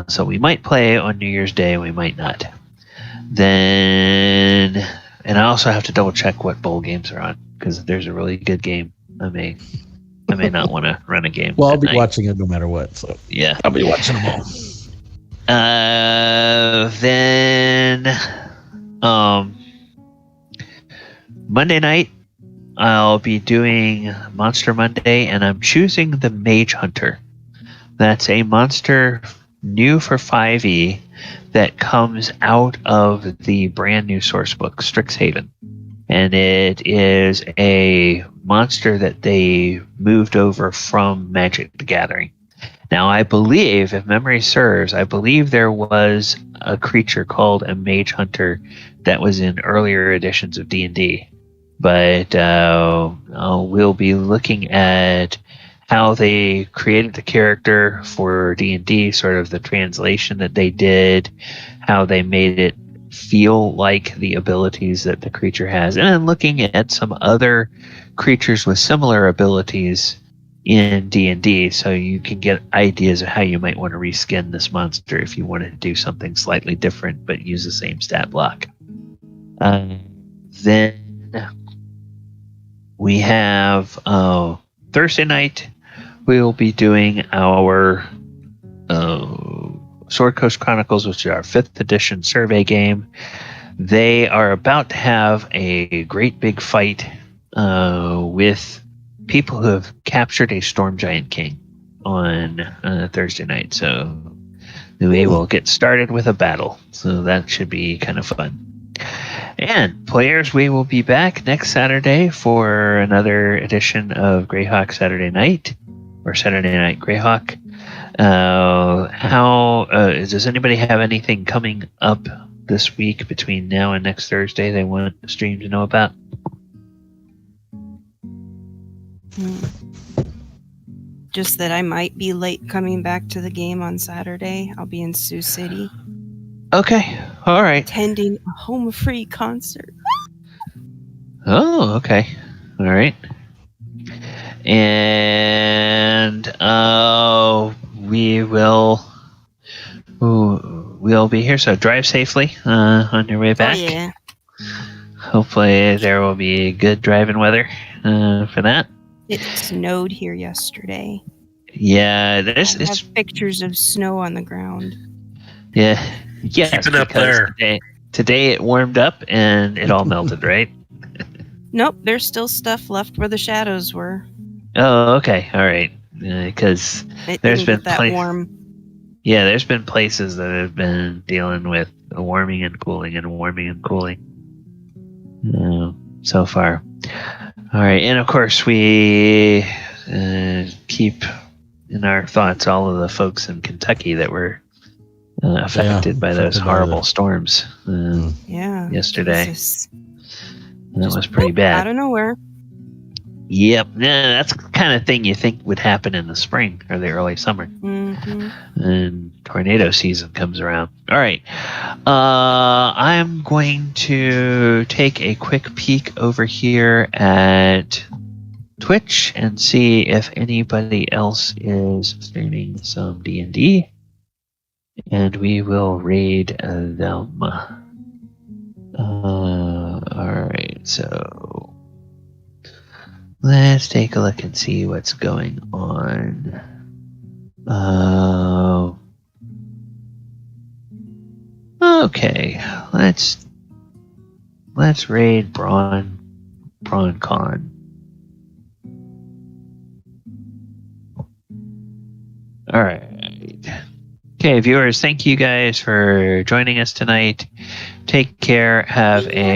Speaker 1: So we might play on New Year's Day, we might not. Then, and I also have to double check what bowl games are on, because if there's a really good game, I may not want to run a game.
Speaker 3: Well, I'll be watching it no matter what. So
Speaker 1: yeah,
Speaker 3: I'll be watching them all.
Speaker 1: Then Monday night, I'll be doing Monster Monday, and I'm choosing the Mage Hunter. That's a monster new for 5e that comes out of the brand new source book, Strixhaven. And it is a monster that they moved over from Magic the Gathering. Now, I believe, if memory serves, there was a creature called a Mage Hunter that was in earlier editions of D&D. But we'll be looking at how they created the character for D&D, sort of the translation that they did, how they made it feel like the abilities that the creature has, and then looking at some other creatures with similar abilities in D&D, so you can get ideas of how you might want to reskin this monster if you wanted to do something slightly different but use the same stat block. Then we have Thursday night, we will be doing our Sword Coast Chronicles, which is our 5th edition survey game. They are about to have a great big fight with people who have captured a Storm Giant King on Thursday night. So they will get started with a battle. So that should be kind of fun. And players, we will be back next Saturday for another edition of Greyhawk Saturday Night, or Saturday Night Greyhawk. Does anybody have anything coming up this week between now and next Thursday they want the stream to know about?
Speaker 7: Just that I might be late coming back to the game on Saturday. I'll be in Sioux City.
Speaker 1: Okay, all right.
Speaker 7: Attending a Home Free concert.
Speaker 1: Oh, okay. All right. And we'll be here, so drive safely on your way back.
Speaker 7: Oh, yeah.
Speaker 1: Hopefully there will be good driving weather for that.
Speaker 7: It snowed here yesterday.
Speaker 1: Yeah,
Speaker 7: I have pictures of snow on the ground.
Speaker 1: Yeah. Yes,
Speaker 5: Keep it up there.
Speaker 1: Today it warmed up and it all melted, right?
Speaker 7: Nope, there's still stuff left where the shadows were.
Speaker 1: Oh, okay. All right. Because there's been
Speaker 7: that warm.
Speaker 1: Yeah, there's been places that have been dealing with warming and cooling and warming and cooling so far. All right. And of course, we keep in our thoughts all of the folks in Kentucky that were affected by those horrible storms yesterday.
Speaker 7: Jesus.
Speaker 1: That was pretty bad.
Speaker 7: Out of nowhere.
Speaker 1: Yep. Yeah, that's the kind of thing you think would happen in the spring or the early summer.
Speaker 7: Mm-hmm.
Speaker 1: And tornado season comes around. All right. I'm going to take a quick peek over here at Twitch and see if anybody else is streaming some D&D. And we will raid them. Alright, so let's take a look and see what's going on. Okay, let's raid BrawnCon. Alright. Okay, viewers, thank you guys for joining us tonight. Take care. Have a